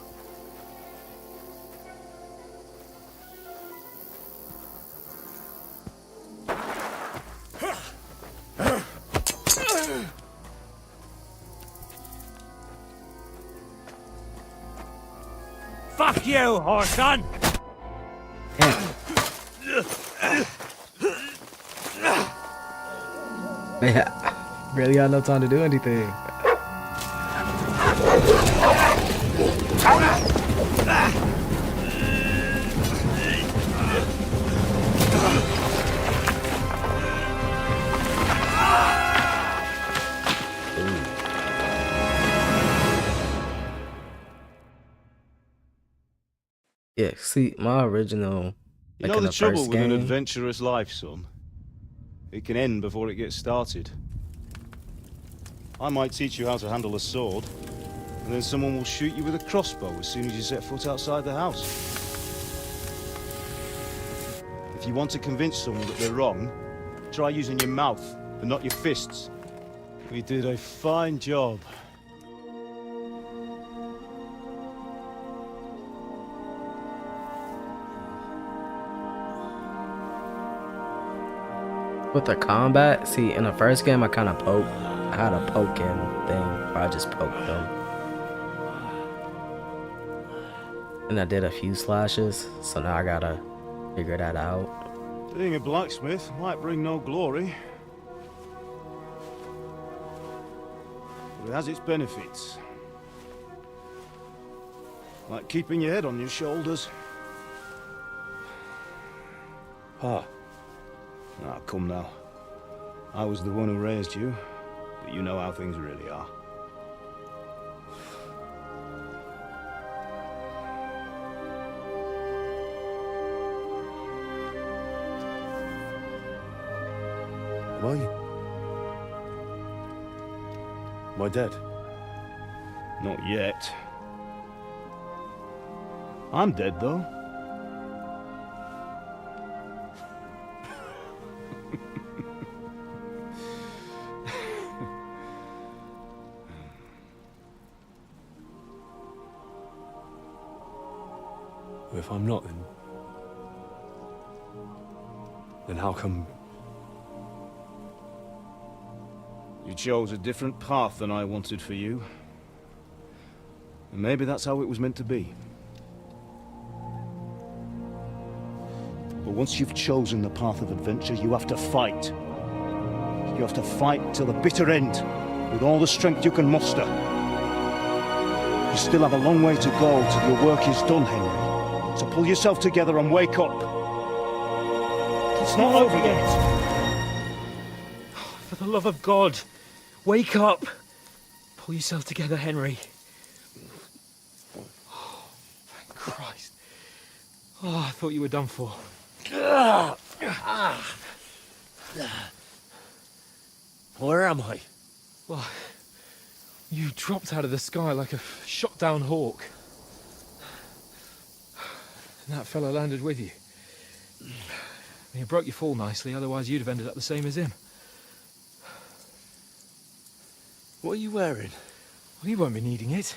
Fuck you, whoreson! Man, really got no time to do anything. Yeah, see, my original, You like know in the the trouble first with an game, adventurous life, son? It can end before it gets started. I might teach you how to handle a sword, and then someone will shoot you with a crossbow as soon as you set foot outside the house. If you want to convince someone that they're wrong, try using your mouth and not your fists. We did a fine job. with the combat, see, in the first game, I kind of I had a poking thing where I just poked them. And I did a few slashes, so now I gotta figure that out. Being a blacksmith might bring no glory, but it has its benefits. Like keeping your head on your shoulders. Pa. Ah, come now. I was the one who raised you, but you know how things really are. Am I dead? Not yet. I'm dead, though. If I'm not, then how come... You chose a different path than I wanted for you. And maybe that's how it was meant to be. But once you've chosen the path of adventure, you have to fight. You have to fight till the bitter end, with all the strength you can muster. You still have a long way to go till your work is done, Henry. So pull yourself together and wake up. It's not over yet. For the love of God, wake up. Pull yourself together, Henry. Oh, thank Christ. Oh, I thought you were done for. Where am I? Well, you dropped out of the sky like a shot-down hawk. And that fella landed with you. You broke your fall nicely, otherwise you'd have ended up the same as him. What are you wearing? Well, you won't be needing it.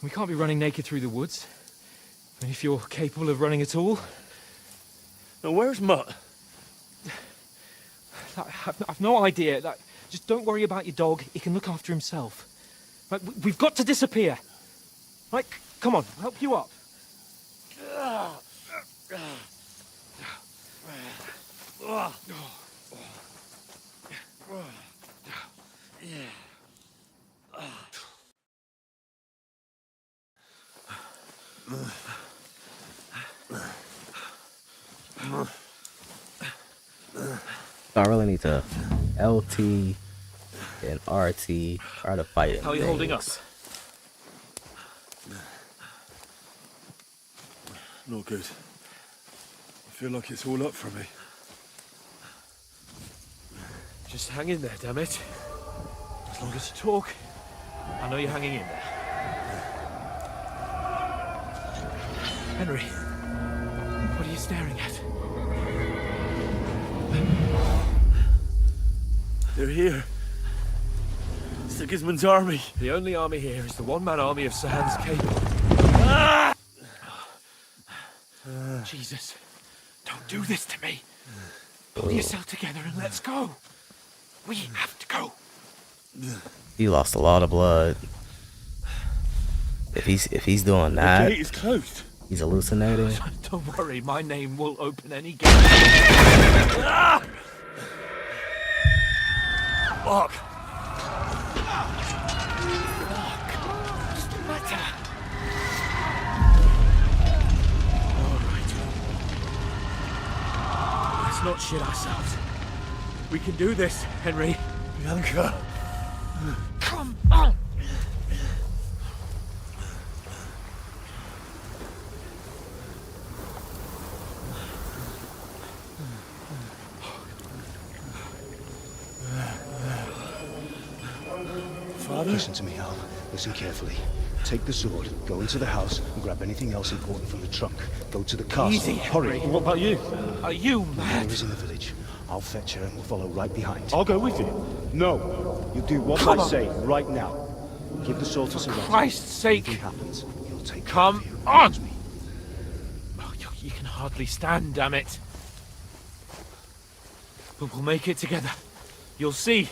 We can't be running naked through the woods. I mean, if you're capable of running at all. Now, where's Mutt? I've no idea. Just don't worry about your dog. He can look after himself. Right, we've got to disappear. Right, come on, I'll help you up. I really need to LT and RT try to fight it. How are you holding up? Not good. I feel like it's all up for me. Just hang in there, damn it. As long as you talk, I know you're hanging in there. Henry, what are you staring at? They're here. Sigismund's army. The only army here is the one-man army of Sir Hans Cable. Ah! Jesus, don't do this to me. Pull yourself together and let's go. We have to go. He lost a lot of blood. If he's doing that, The gate is closed. he's hallucinating. Don't worry, my name will open any gate. Ah! Fuck. What's the matter? All right. Let's not shit ourselves. We can do this, Henry. Bianca. Come on. Father? Listen to me, Al. Listen carefully. Take the sword, go into the house, and grab anything else important from the trunk. Go to the castle. Easy, Hurry. Henry. What about you? Are you Mother mad? is in the village. I'll fetch her and we'll follow right behind. I'll go with you. No. You do what Come I on. say right now. Give the sword to Sir Ransom. Christ's sake. If anything happens, he'll take Come care of you. on. Trust me. Oh, you can hardly stand, damn it. But we'll make it together. You'll see.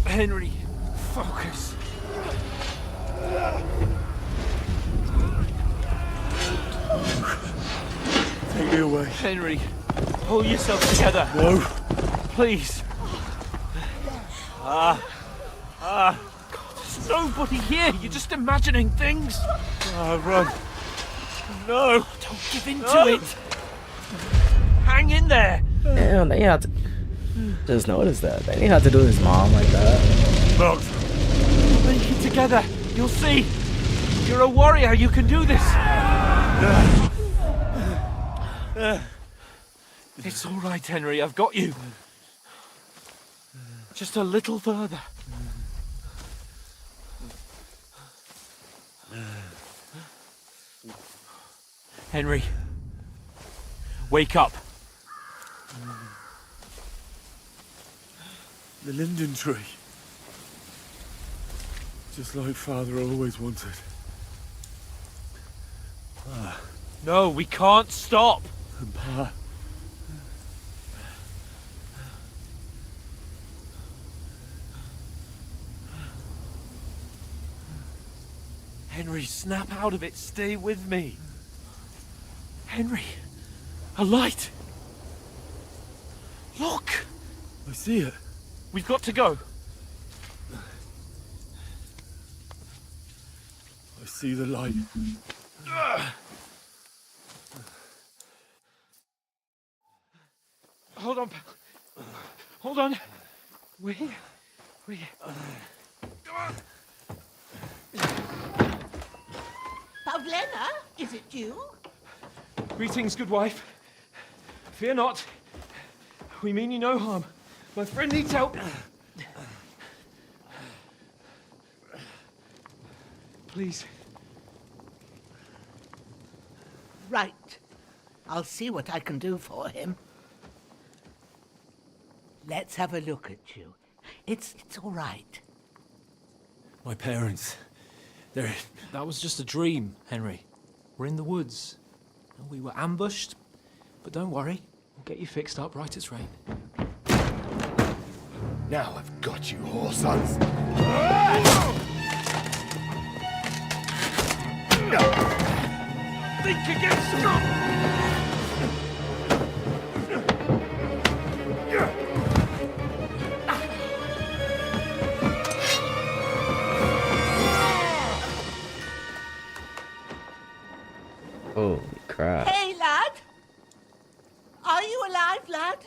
Henry, focus. Take me away. Henry, pull yourself together. No. Please. God, there's nobody here. You're just imagining things. Run. No. Don't give in to it. Hang in there. Damn, they had to just notice that. They didn't have to do his mom like that. Look. Make it together. You'll see. You're a warrior. You can do this. It's all right, Henry. I've got you. Just a little further. Henry, wake up. The linden tree. Just like Father always wanted. No, we can't stop. And Pa. Henry, snap out of it. Stay with me. Henry, a light. Look. I see it. We've got to go. I see the light. Hold on. Hold on. We're here. Come on. Pavlena, is it you? Greetings, good wife. Fear not. We mean you no harm. My friend needs help. Please. Right. I'll see what I can do for him. Let's have a look at you. It's all right. My parents. They're... That was just a dream, Henry. We're in the woods. We were ambushed, but don't worry. We'll get you fixed up right as rain. Now I've got you, whore sons. Think again, stop! Holy crap. Hey, lad! Are you alive, lad?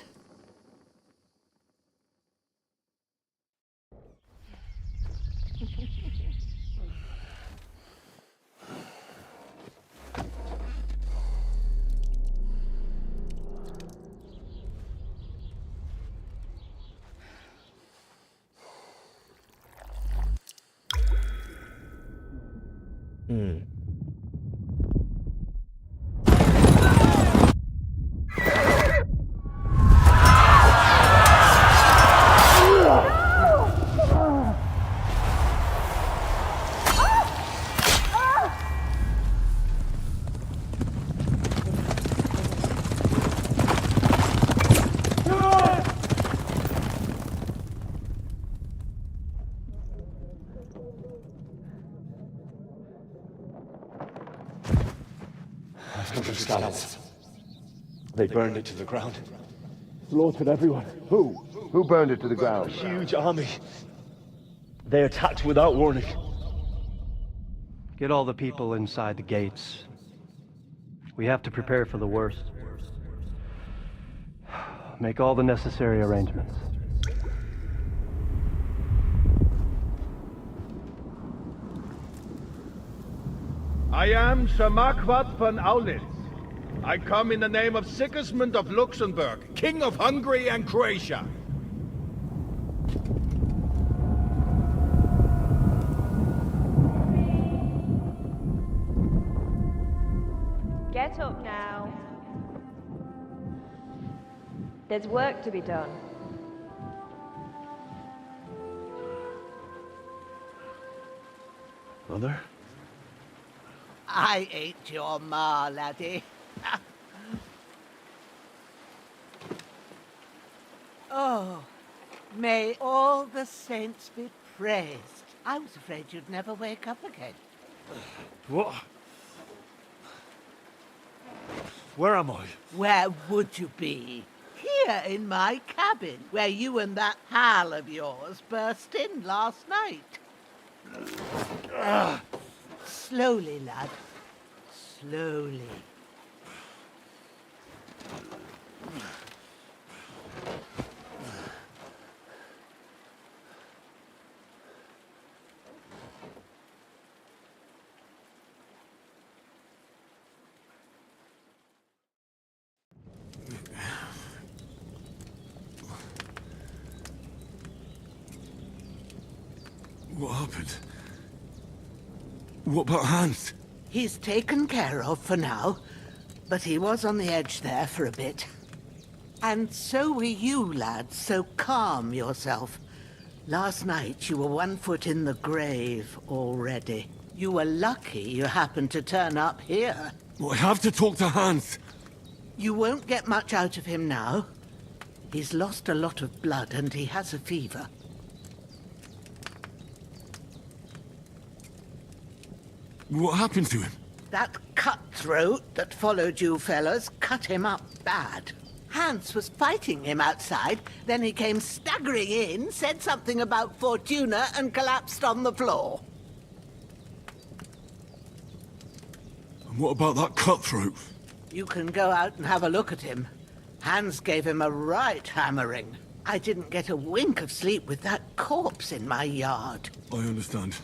Henry of Skalitz. They burned it to the ground. Slaughtered everyone. Who? Who burned it to the ground? A huge army. They attacked without warning. Get all the people inside the gates. We have to prepare for the worst. Make all the necessary arrangements. I am Sir Marquardt von Aulitz. I come in the name of Sigismund of Luxembourg, King of Hungary and Croatia. Get up now. There's work to be done. Mother? I ain't your ma, laddie. Oh, may all the saints be praised. I was afraid you'd never wake up again. What? Where am I? Where would you be? Here in my cabin, where you and that pal of yours burst in last night. Slowly, lad. Slowly. What happened? What about Hans? He's taken care of for now, but he was on the edge there for a bit. And so were you, lad, so calm yourself. Last night you were 1 foot in the grave already. You were lucky you happened to turn up here. Well, I have to talk to Hans. You won't get much out of him now. He's lost a lot of blood and he has a fever. What happened to him? That cutthroat that followed you fellas cut him up bad. Hans was fighting him outside, then he came staggering in, said something about Fortuna, and collapsed on the floor. And what about that cutthroat? You can go out and have a look at him. Hans gave him a right hammering. I didn't get a wink of sleep with that corpse in my yard. I understand.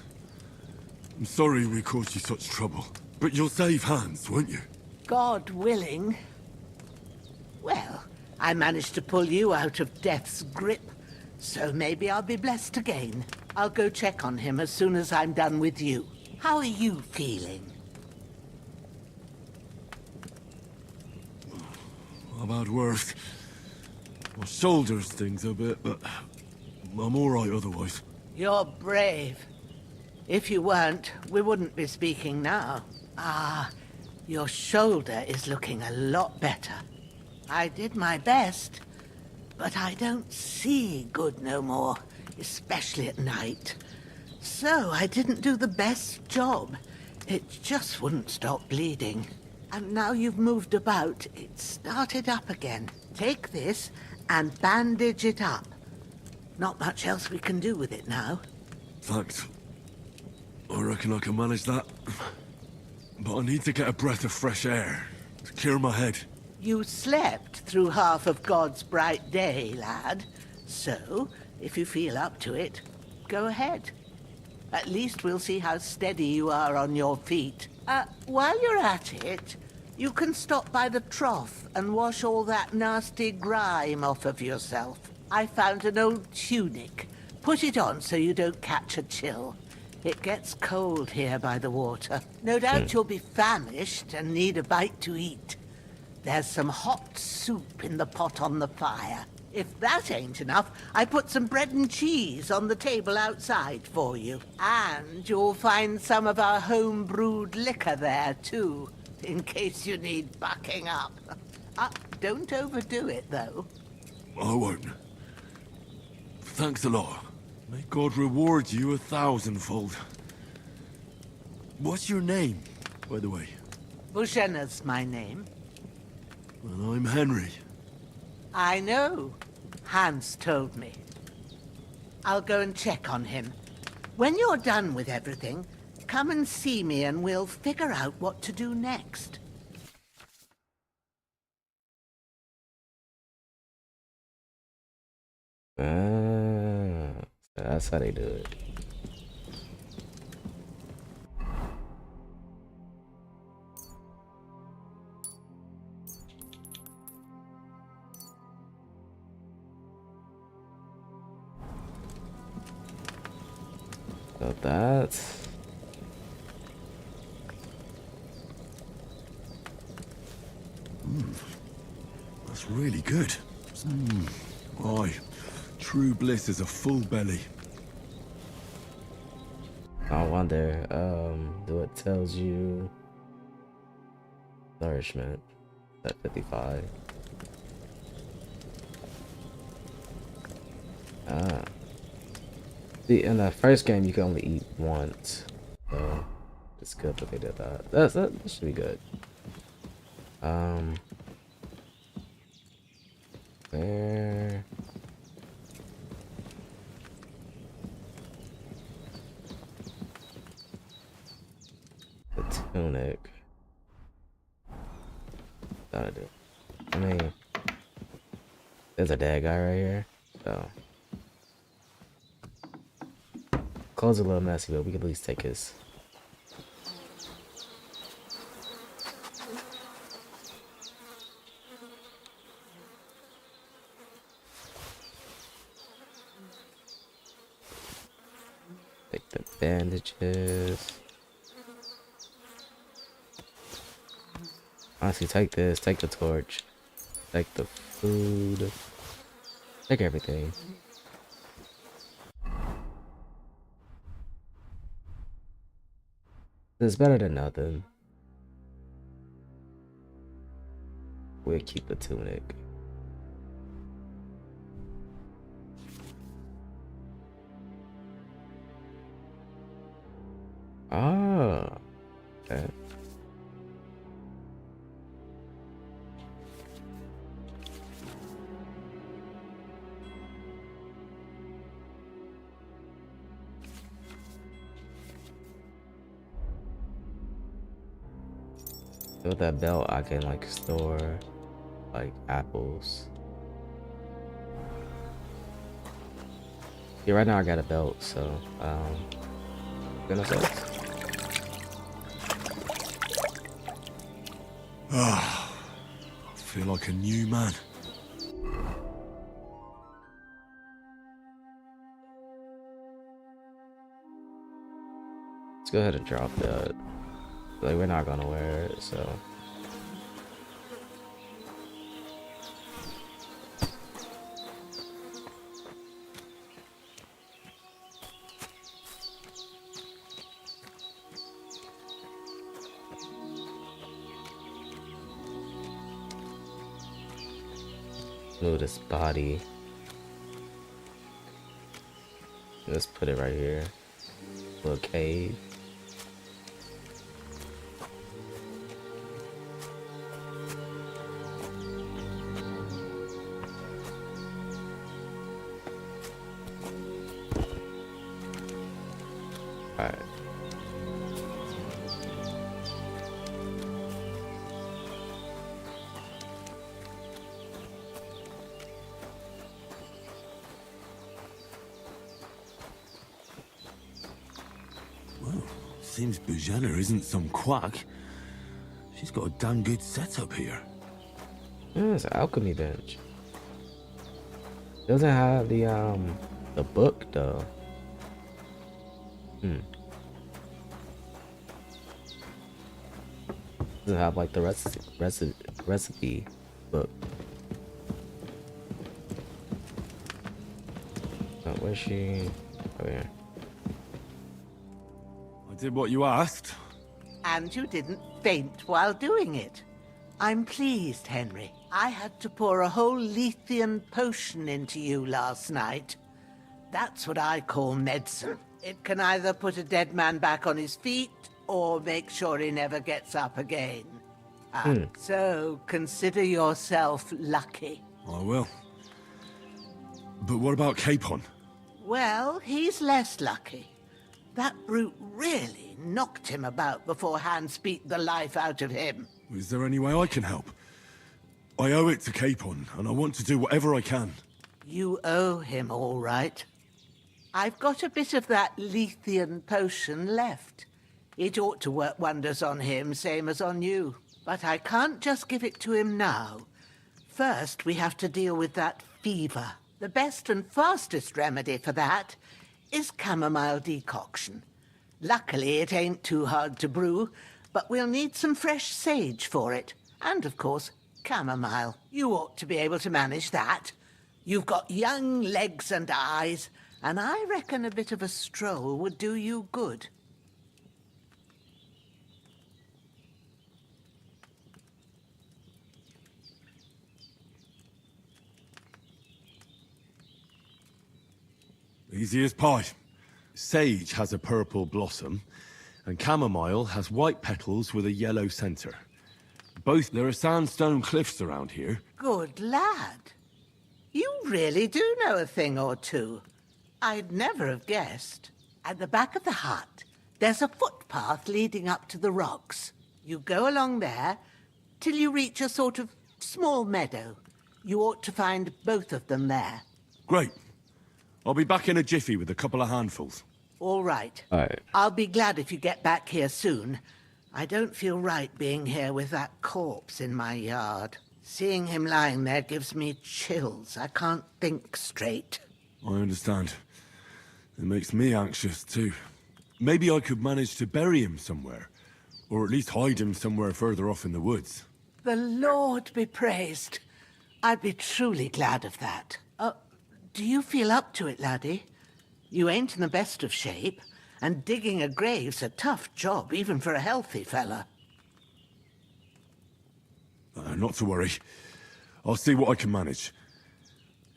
I'm sorry we caused you such trouble. But you'll save Hans, won't you? God willing. Well, I managed to pull you out of death's grip, so maybe I'll be blessed again. I'll go check on him as soon as I'm done with you. How are you feeling? I've had worse. My shoulder stings a bit, but I'm all right otherwise. You're brave. If you weren't, we wouldn't be speaking now. Ah, your shoulder is looking a lot better. I did my best, but I don't see good no more, especially at night. So I didn't do the best job. It just wouldn't stop bleeding. And now you've moved about, it started up again. Take this and bandage it up. Not much else we can do with it now. Thanks. I reckon I can manage that. But I need to get a breath of fresh air to clear my head. You slept through half of God's bright day, lad. So, if you feel up to it, go ahead. At least we'll see how steady you are on your feet. While you're at it, you can stop by the trough and wash all that nasty grime off of yourself. I found an old tunic. Put it on so you don't catch a chill. It gets cold here by the water. No doubt you'll be famished and need a bite to eat. There's some hot soup in the pot on the fire. If that ain't enough, I put some bread and cheese on the table outside for you. And you'll find some of our home-brewed liquor there, too, in case you need bucking up. Don't overdo it, though. I won't. Thanks a lot. May God reward you 1,000-fold. What's your name, by the way? Bushenna's my name. Well, I'm Henry. I know. Hans told me. I'll go and check on him. When you're done with everything, come and see me and we'll figure out what to do next. That's how they do it. So that's That's really good. Aye, true bliss is a full belly. I wonder, do it tells you nourishment at 55. See, in the first game you can only eat once, so it's good that they did that. That should be good. There. The tunic. Gotta do. I mean, there's a dead guy right here, so clothes are a little messy, but we can at least take his. Take the bandages. Honestly, take this, take the torch, take the food, take everything. It's better than nothing. We'll keep the tunic. Ah, okay. With that belt, I can like store like apples. Yeah, right now I got a belt, so gonna say. I feel like a new man. Let's go ahead and drop that. Like, we're not gonna wear it, so. Move this body. Let's put it right here. Little cave. Alright. Well, seems Bujanna isn't some quack. She's got a damn good setup here. Yeah, it's an alchemy bench. Doesn't have the book though. Doesn't have like the recipe book. Oh, where's she? Oh yeah. I did what you asked. And you didn't faint while doing it. I'm pleased, Henry. I had to pour a whole Lethean potion into you last night. That's what I call medicine. It can either put a dead man back on his feet or make sure he never gets up again. So consider yourself lucky. I will. But what about Capon? Well, he's less lucky. That brute really knocked him about before Hans beat the life out of him. Is there any way I can help? I owe it to Capon, and I want to do whatever I can. You owe him all right. I've got a bit of that Lethean potion left. It ought to work wonders on him, same as on you. But I can't just give it to him now. First, we have to deal with that fever. The best and fastest remedy for that is chamomile decoction. Luckily, it ain't too hard to brew, but we'll need some fresh sage for it. And, of course, chamomile. You ought to be able to manage that. You've got young legs and eyes, and I reckon a bit of a stroll would do you good. Easy as pie. Sage has a purple blossom, and chamomile has white petals with a yellow center. There are sandstone cliffs around here. Good lad. You really do know a thing or two. I'd never have guessed. At the back of the hut, there's a footpath leading up to the rocks. You go along there till you reach a sort of small meadow. You ought to find both of them there. Great. I'll be back in a jiffy with a couple of handfuls. All right. All right. I'll be glad if you get back here soon. I don't feel right being here with that corpse in my yard. Seeing him lying there gives me chills. I can't think straight. I understand. It makes me anxious, too. Maybe I could manage to bury him somewhere. Or at least hide him somewhere further off in the woods. The Lord be praised. I'd be truly glad of that. Do you feel up to it, laddie? You ain't in the best of shape, and digging a grave's a tough job, even for a healthy fella. Not to worry. I'll see what I can manage.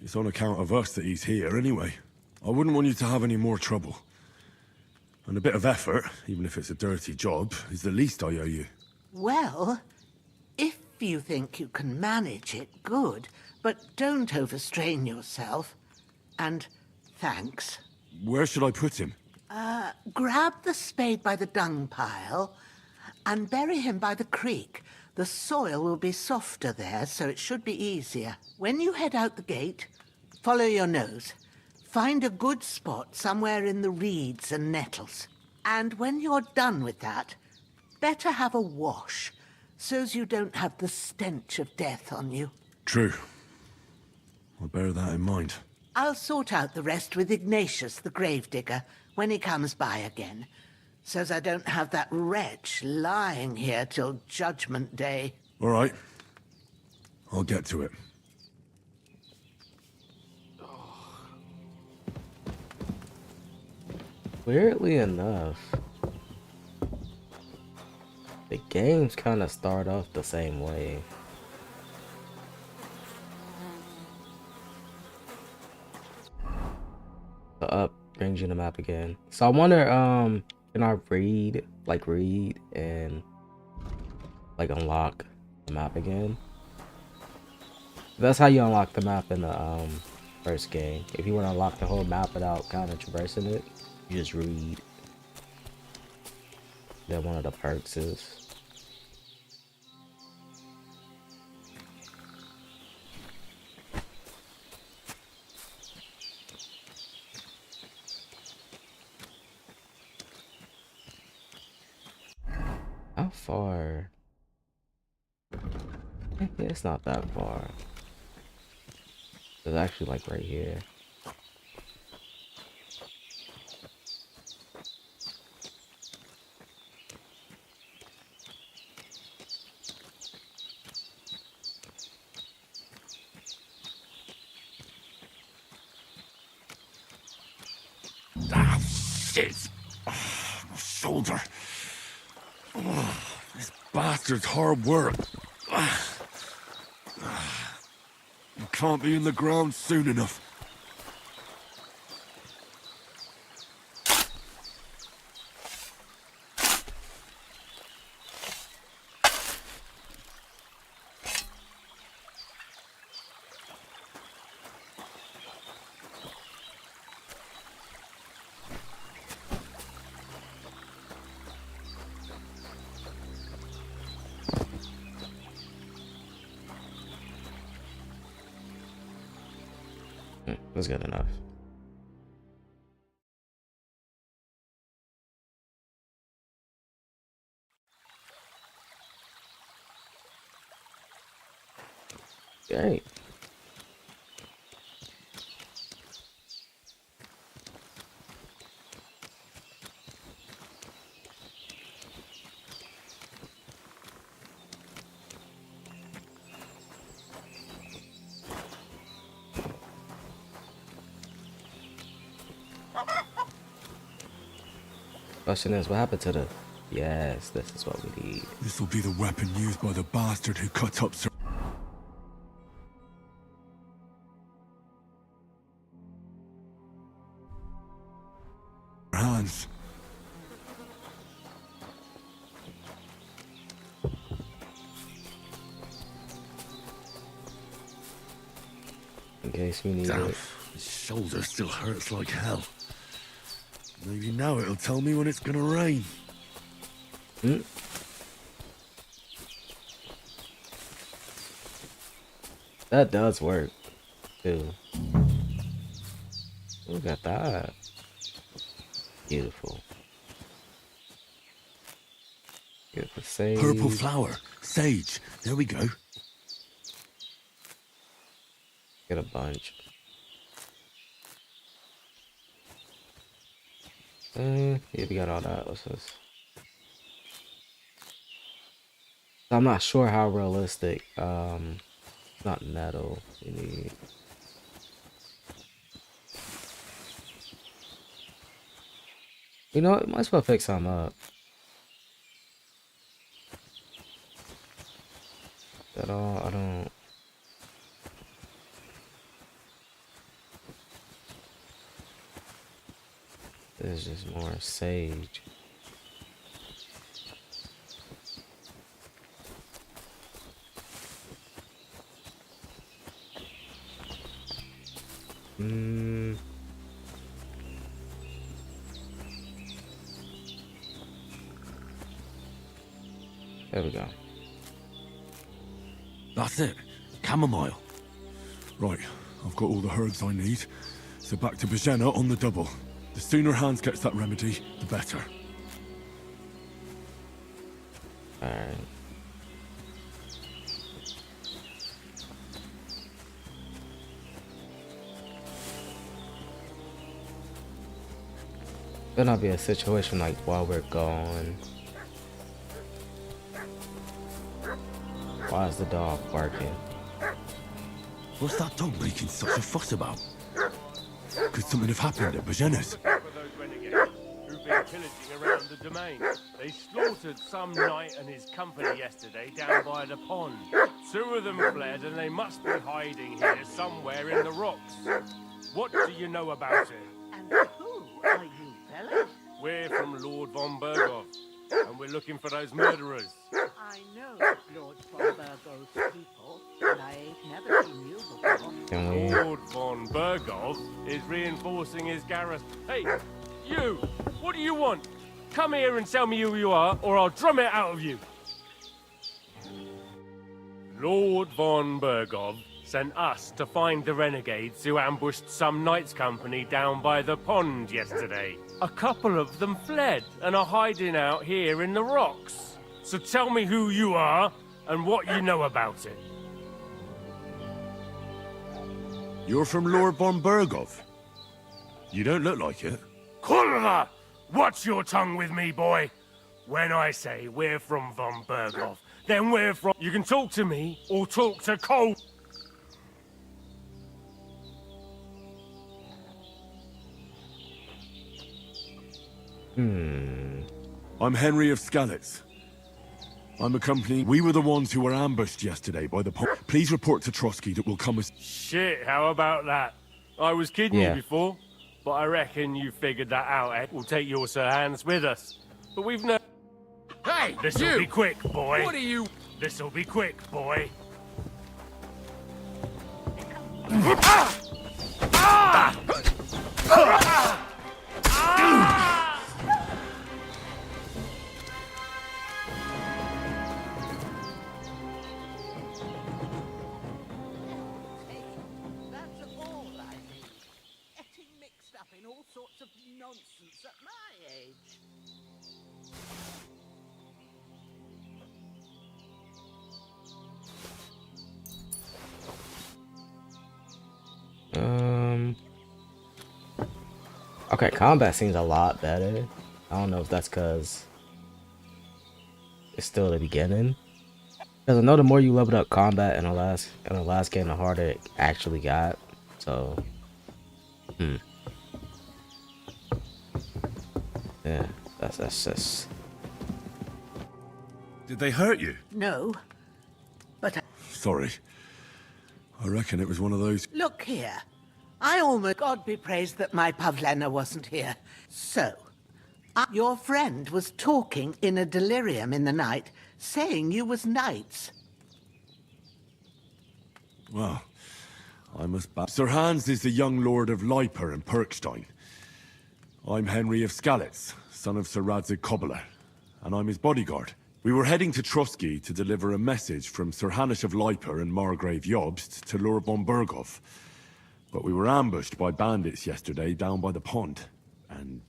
It's on account of us that he's here, anyway. I wouldn't want you to have any more trouble. And a bit of effort, even if it's a dirty job, is the least I owe you. Well, if you think you can manage it, good, but don't overstrain yourself. And thanks. Where should I put him? Grab the spade by the dung pile and bury him by the creek. The soil will be softer there, so it should be easier. When you head out the gate, follow your nose. Find a good spot somewhere in the reeds and nettles. And when you're done with that, better have a wash, so's you don't have the stench of death on you. True. I'll bear that in mind. I'll sort out the rest with Ignatius, the gravedigger, when he comes by again, so's I don't have that wretch lying here till Judgment Day. All right. I'll get to it. Weirdly enough, the games kind of start off the same way. So up brings you the map again. So I wonder, can I read and like unlock the map again? That's how you unlock the map in the first game. If you want to unlock the whole map without kind of traversing it, you just read. Then one of the perks is how far? It's not that far. It's actually like right here. Shit! My shoulder. This bastard's hard work. You can't be in the ground soon enough. That's good enough. Great. Question is, what happened to the... Yes, this is what we need. This will be the weapon used by the bastard who cut up Sir... Hands. In case we need Damn, it. his shoulder still hurts like hell. Maybe now it'll tell me when it's gonna rain. That does work, too. Look at that. Beautiful. Get the sage. Purple flower. Sage. There we go. Get a bunch. Yeah, we got all that. What's this? I'm not sure how realistic. Not nettle. We need. You know what? Might as well pick some up. At all? I don't. This is just more sage. There we go. That's it. Chamomile. Right, I've got all the herbs I need. So back to Bajena on the double. The sooner Hans gets that remedy, the better. Alright. Better not be a situation like while we're gone. Why is the dog barking? What's that dog making such a fuss about? Could something have happened at Bajena's? For those renegades who've been pillaging around the domain. They slaughtered some knight and his company yesterday down by the pond. 2 of them fled and they must be hiding here somewhere in the rocks. What do you know about it? And who are you, fellas? We're from Lord von Berghoff, and we're looking for those murderers. I know Lord von Bergo's people, and I ain't never seen you before. Lord von Berghoff is reinforcing his garrison. Hey, you! What do you want? Come here and tell me who you are, or I'll drum it out of you. Lord von Berghoff sent us to find the renegades who ambushed some knights' company down by the pond yesterday. A couple of them fled and are hiding out here in the rocks. So tell me who you are and what you know about it. You're from Lord von Berghoff? You don't look like it. Kulva! Watch your tongue with me, boy. When I say we're from von Berghoff, then we're from... You can talk to me or talk to Cole. I'm Henry of Skalitz. I'm accompanying... We were the ones who were ambushed yesterday by the... Please report to Trotsky that we'll come as... Shit, how about that? I was kidding Yeah. you before, but I reckon you figured that out, eh? We'll take your Sir Hans with us. But we've no... Hey, This'll be quick, boy. What are you... This'll be quick, boy. That's all I need. Getting mixed up in all sorts of nonsense at my age. Okay, combat seems a lot better. I don't know if that's because it's still the beginning. Because I know the more you leveled up combat in the last game, the harder it actually got. So, yeah, that's just. Did they hurt you? No, but Sorry. I reckon it was one of those... look here. I almost... God be praised that my Pavlena wasn't here. So, your friend was talking in a delirium in the night, saying you was knights. Well, I must... Sir Hans is the young lord of Leiper and Perkstein. I'm Henry of Skalitz, son of Sir Radzig Cobbler, and I'm his bodyguard. We were heading to Trotsky to deliver a message from Sir Hanush of Leiper and Margrave Jobst to Lord von Berghoff. But we were ambushed by bandits yesterday down by the pond. And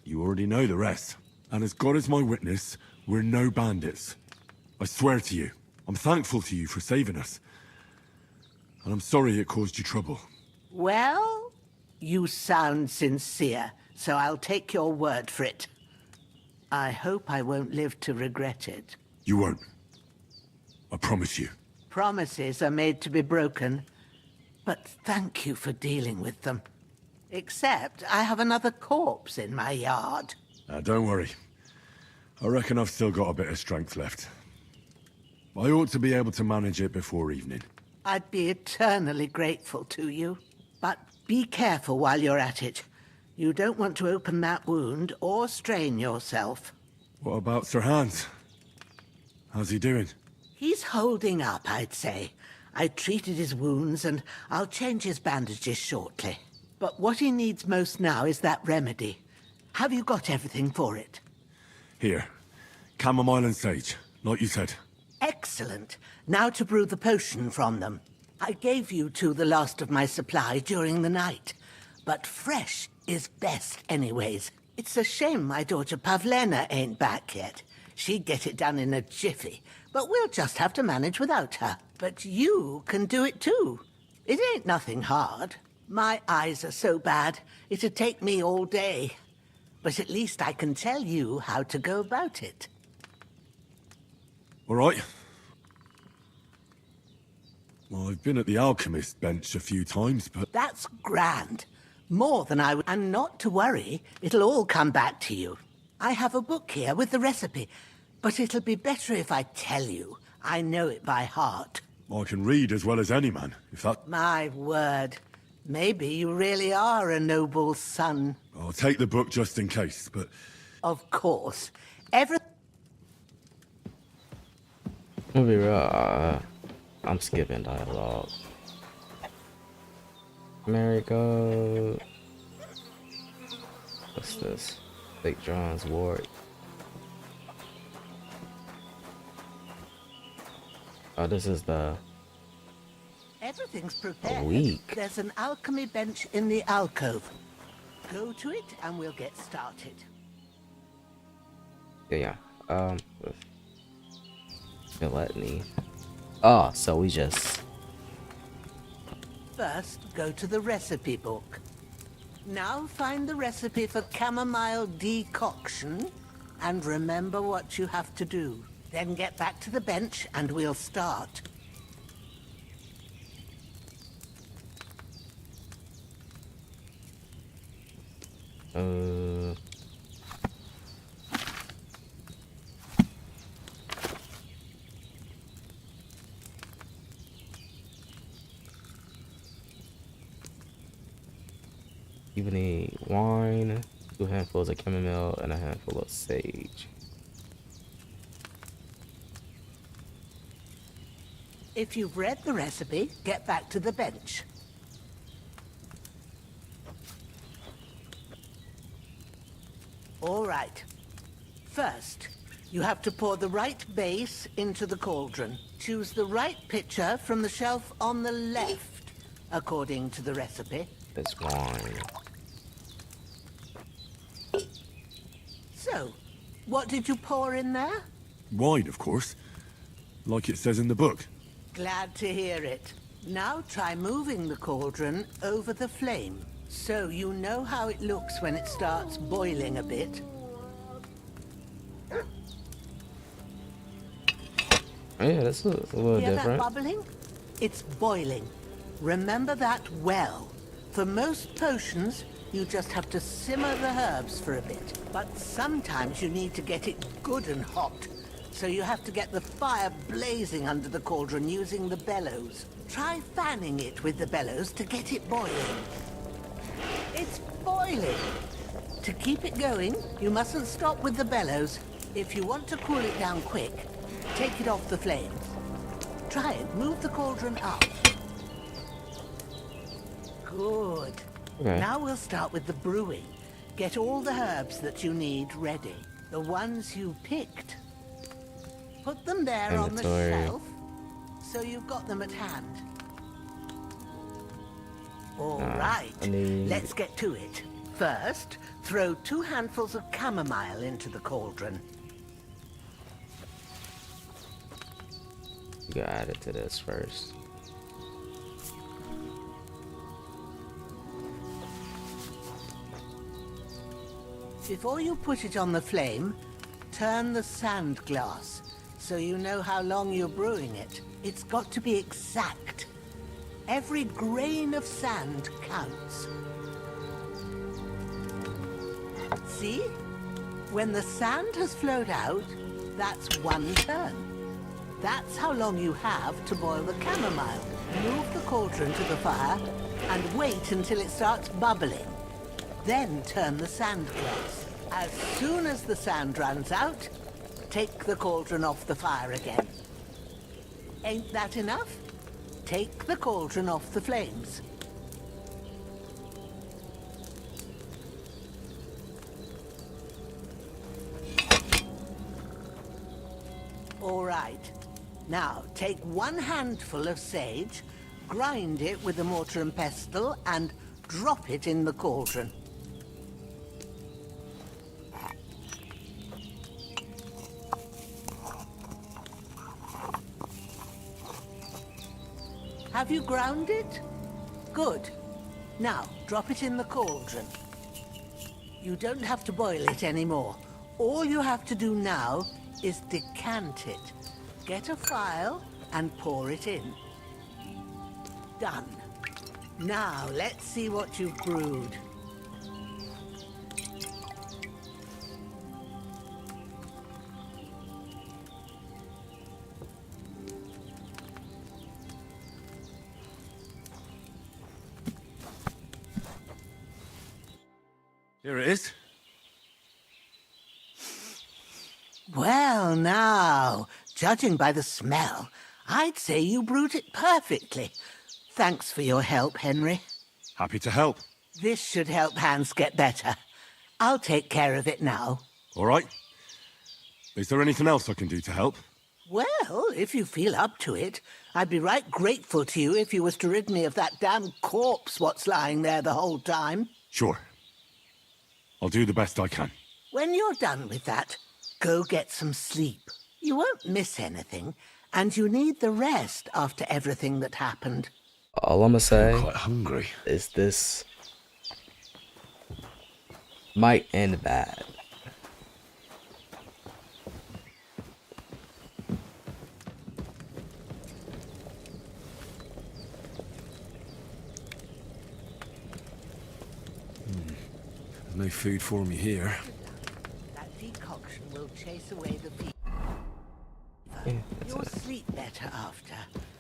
you already know the rest. And as God is my witness, we're no bandits. I swear to you, I'm thankful to you for saving us. And I'm sorry it caused you trouble. Well, you sound sincere, so I'll take your word for it. I hope I won't live to regret it. You won't. I promise you. Promises are made to be broken, but thank you for dealing with them. Except I have another corpse in my yard. Don't worry. I reckon I've still got a bit of strength left. I ought to be able to manage it before evening. I'd be eternally grateful to you. But be careful while you're at it. You don't want to open that wound or strain yourself. What about Sir Hans? How's he doing? He's holding up, I'd say. I treated his wounds and I'll change his bandages shortly. But what he needs most now is that remedy. Have you got everything for it? Here. Chamomile and sage, like you said. Excellent. Now to brew the potion from them. I gave you two the last of my supply during the night. But fresh is best anyways. It's a shame my daughter Pavlena ain't back yet. She'd get it done in a jiffy, but we'll just have to manage without her. But you can do it too. It ain't nothing hard. My eyes are so bad, it'd take me all day. But at least I can tell you how to go about it. All right. Well, I've been at the alchemist bench a few times, but... That's grand. More than I would... And not to worry, it'll all come back to you. I have a book here with the recipe, but it'll be better if I tell you. I know it by heart. I can read as well as any man, if that... My word. Maybe you really are a noble son. I'll take the book just in case, but... Of course. I'll be real, I'm skipping dialogue. Marigold. What's this? Big John's Ward. Oh, this is the... Everything's prepared. week. There's an alchemy bench in the alcove. Go to it and we'll get started. Yeah. Let me. Oh, so we just... First, go to the recipe book. Now find the recipe for chamomile decoction and remember what you have to do. Then get back to the bench and we'll start. You need wine, 2 handfuls of chamomile, and a handful of sage. If you've read the recipe, get back to the bench. All right. First, you have to pour the right base into the cauldron. Choose the right pitcher from the shelf on the left, according to the recipe. It's wine. So, what did you pour in there? Wine, of course. Like it says in the book. Glad to hear it. Now try moving the cauldron over the flame, so you know how it looks when it starts boiling a bit. Yeah, that's a little Hear different. that bubbling? It's boiling. Remember that well. For most potions, you just have to simmer the herbs for a bit. But sometimes you need to get it good and hot. So you have to get the fire blazing under the cauldron using the bellows. Try fanning it with the bellows to get it boiling. It's boiling. To keep it going, you mustn't stop with the bellows. If you want to cool it down quick, take it off the flames. Try it. Move the cauldron up. Good. Okay. Now we'll start with the brewing. Get all the herbs that you need ready. The ones you picked. Put them there on the Inventory. shelf, so you've got them at hand. All right, I need- let's get to it. First, throw 2 handfuls of chamomile into the cauldron. You gotta add it to this first. Before you put it on the flame, turn the sand glass, so you know how long you're brewing it. It's got to be exact. Every grain of sand counts. See? When the sand has flowed out, that's 1 turn. That's how long you have to boil the chamomile. Move the cauldron to the fire and wait until it starts bubbling. Then turn the sand glass. As soon as the sand runs out, take the cauldron off the fire again. Ain't that enough? Take the cauldron off the flames. All right. Now, take 1 handful of sage, grind it with a mortar and pestle, and drop it in the cauldron. Have you ground it? Good. Now, drop it in the cauldron. You don't have to boil it anymore. All you have to do now is decant it. Get a phial and pour it in. Done. Now, let's see what you've brewed. Here it is. Well, now, judging by the smell, I'd say you brewed it perfectly. Thanks for your help, Henry. Happy to help. This should help Hans get better. I'll take care of it now. All right. Is there anything else I can do to help? Well, if you feel up to it, I'd be right grateful to you if you was to rid me of that damn corpse what's lying there the whole time. Sure. I'll do the best I can. When you're done with that, go get some sleep. You won't miss anything, and you need the rest after everything that happened. All I'm gonna say I'm quite hungry. is this might end bad. No food for me here. That decoction will chase away the fever. Yeah, You'll sleep better after,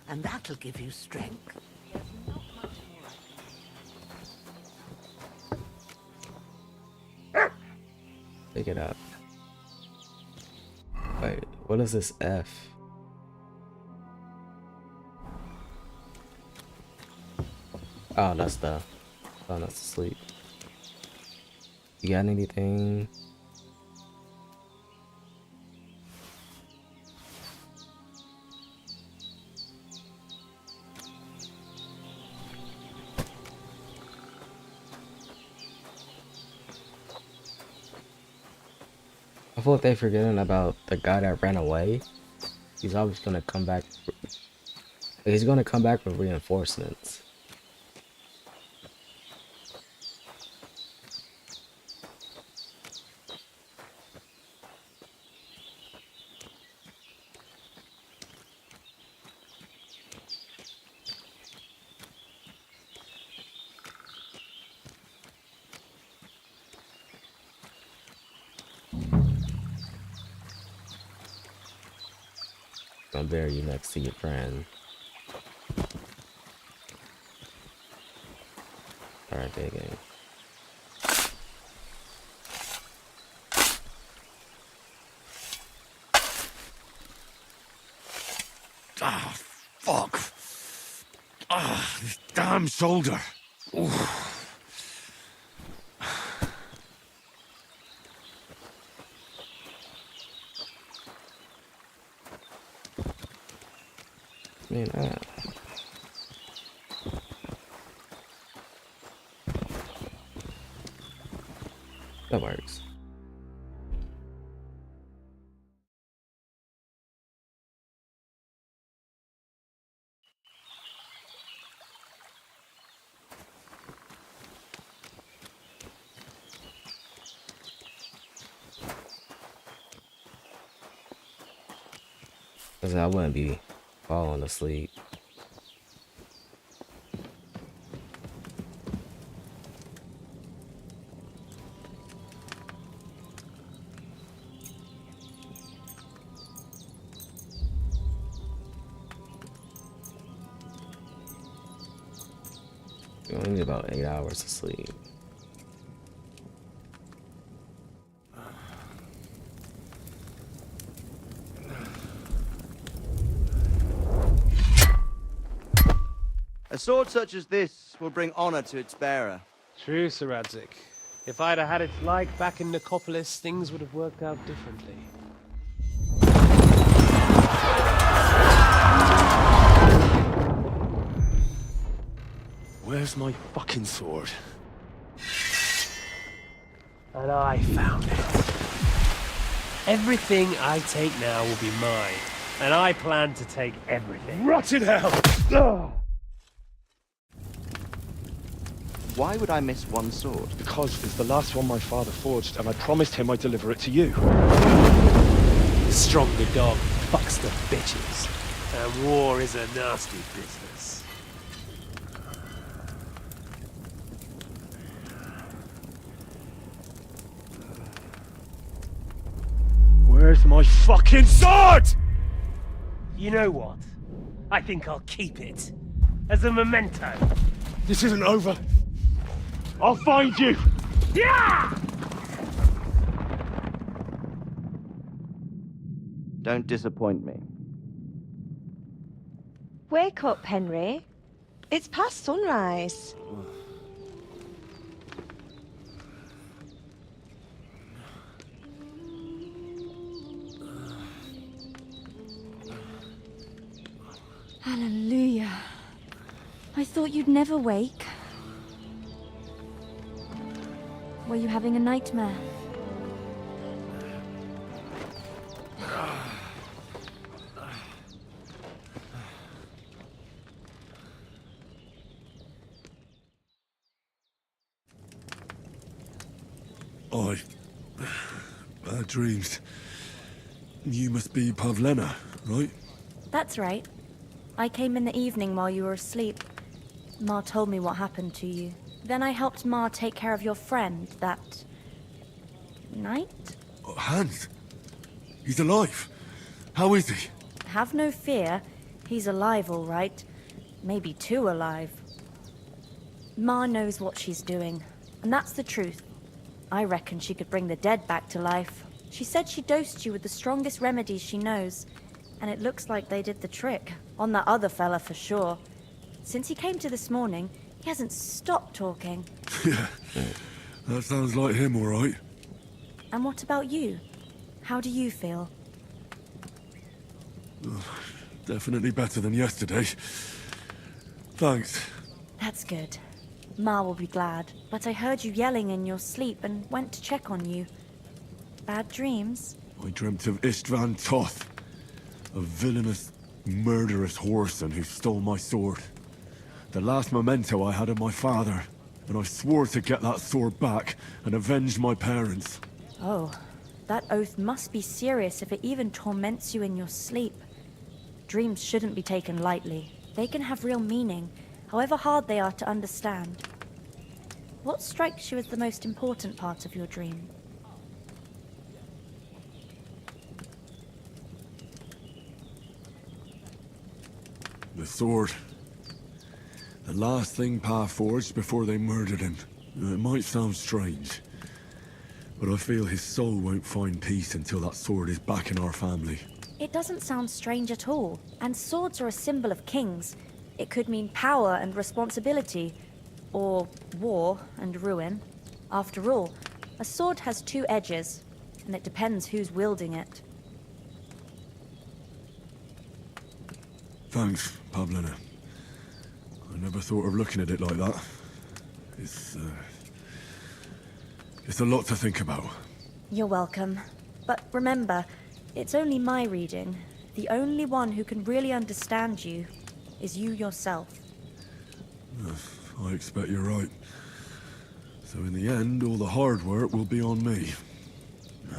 and that'll give you strength. There's not much more I can take it out. Wait, what is this F? Oh, that's the sleep. You got anything? I feel like they're forgetting about the guy that ran away. He's always gonna come back. He's gonna come back with reinforcements. I'll bury you next to your friend. Alright, digging. Ah, fuck. Ah, this damn shoulder. Oof. Man, that works. Cause I wouldn't be falling asleep. You only need about 8 hours of sleep. A sword such as this will bring honor to its bearer. True, Sir Radzik. If I'd have had its like back in Nicopolis, things would have worked out differently. Where's my fucking sword? And I found it. Everything I take now will be mine, and I plan to take everything. Rotted hell! Ugh. Why would I miss one sword? Because it's the last one my father forged, and I promised him I'd deliver it to you. The stronger dog fucks the bitches, and war is a nasty business. Where's my fucking sword? You know what? I think I'll keep it. As a memento. This isn't over. I'll find you! Yeah! Don't disappoint me. Wake up, Henry. It's past sunrise. Hallelujah. I thought you'd never wake. Were you having a nightmare? Bad dreams. You must be Pavlena, right? That's right. I came in the evening while you were asleep. Ma told me what happened to you. Then I helped Ma take care of your friend that night? Hans? He's alive. How is he? Have no fear. He's alive, all right. Maybe too alive. Ma knows what she's doing, and that's the truth. I reckon she could bring the dead back to life. She said she dosed you with the strongest remedies she knows, and it looks like they did the trick. On that other fella for sure. Since he came to this morning, he hasn't stopped talking. Yeah, that sounds like him, all right. And what about you? How do you feel? Definitely better than yesterday. Thanks. That's good. Ma will be glad, but I heard you yelling in your sleep and went to check on you. Bad dreams? I dreamt of Istvan Toth, a villainous, murderous whoreson who stole my sword. The last memento I had of my father, and I swore to get that sword back and avenge my parents. Oh, that oath must be serious if it even torments you in your sleep. Dreams shouldn't be taken lightly. They can have real meaning, however hard they are to understand. What strikes you as the most important part of your dream? The sword. The last thing Pa forged before they murdered him. It might sound strange, but I feel his soul won't find peace until that sword is back in our family. It doesn't sound strange at all, and swords are a symbol of kings. It could mean power and responsibility, or war and ruin. After all, a sword has two edges, and it depends who's wielding it. Thanks, Pavlina. I never thought of looking at it like that. It's a lot to think about. You're welcome. But remember, it's only my reading. The only one who can really understand you is you yourself. I expect you're right. So in the end, all the hard work will be on me.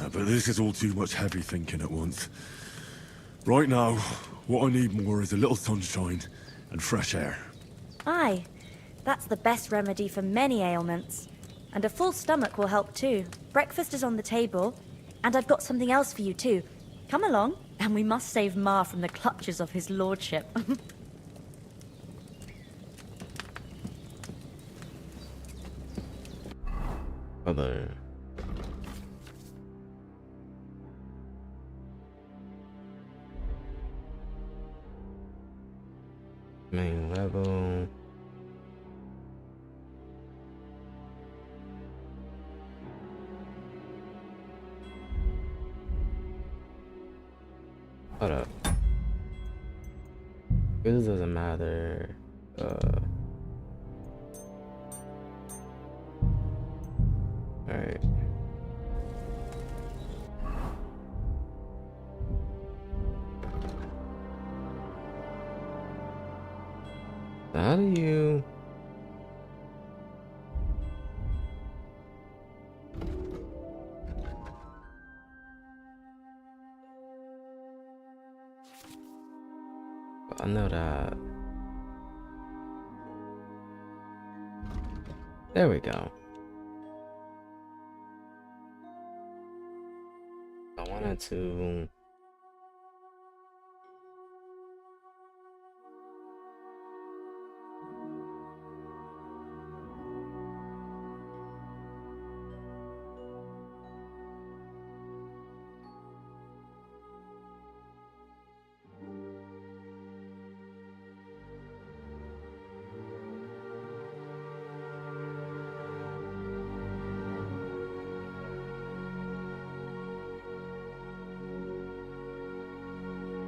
But this is all too much heavy thinking at once. Right now, what I need more is a little sunshine and fresh air. Aye, that's the best remedy for many ailments. And a full stomach will help too. Breakfast is on the table, and I've got something else for you too. Come along, and we must save Ma from the clutches of his lordship. Other. Main level. Hold up. This doesn't matter. Alright. How do you... I know that. There we go. I wanted to...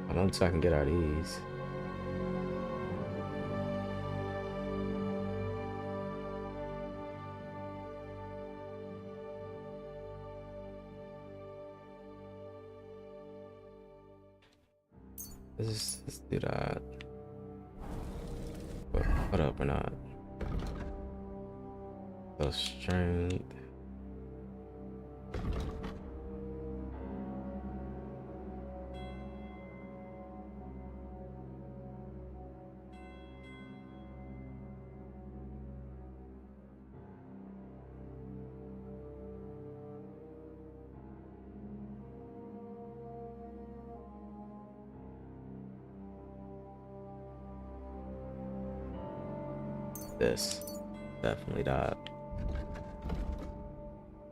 I don't know if I can get out of these. Let's do that. What up or not? So strength. This definitely that.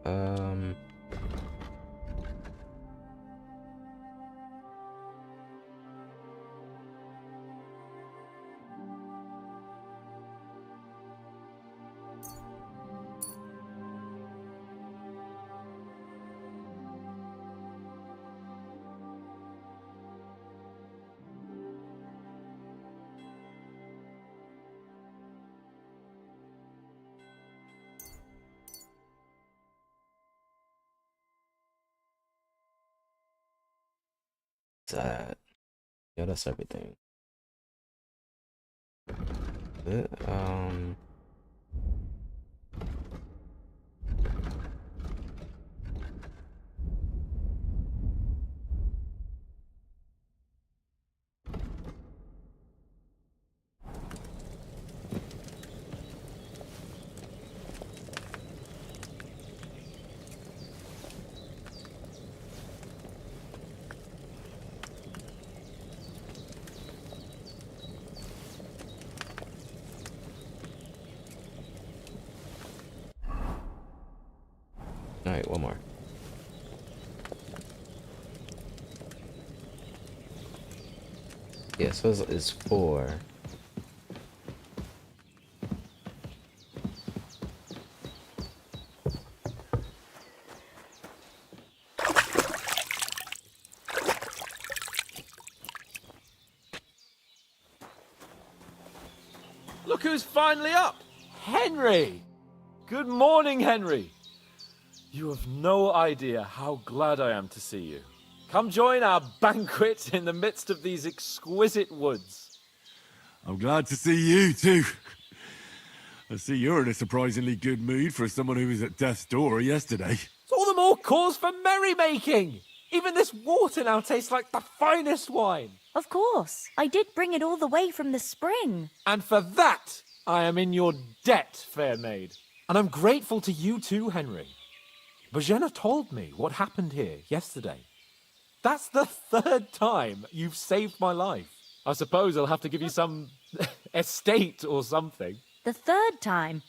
Um. That. Yeah, that's everything. Um. All right, one more. Yeah, so it's 4. Look who's finally up! Henry! Good morning, Henry. You have no idea how glad I am to see you. Come join our banquet in the midst of these exquisite woods. I'm glad to see you too. I see you're in a surprisingly good mood for someone who was at death's door yesterday. It's all the more cause for merrymaking. Even this water now tastes like the finest wine. Of course. I did bring it all the way from the spring. And for that, I am in your debt, fair maid. And I'm grateful to you too, Henry. Bojena told me what happened here yesterday. That's the 3rd time you've saved my life. I suppose I'll have to give you some estate or something. The 3rd time?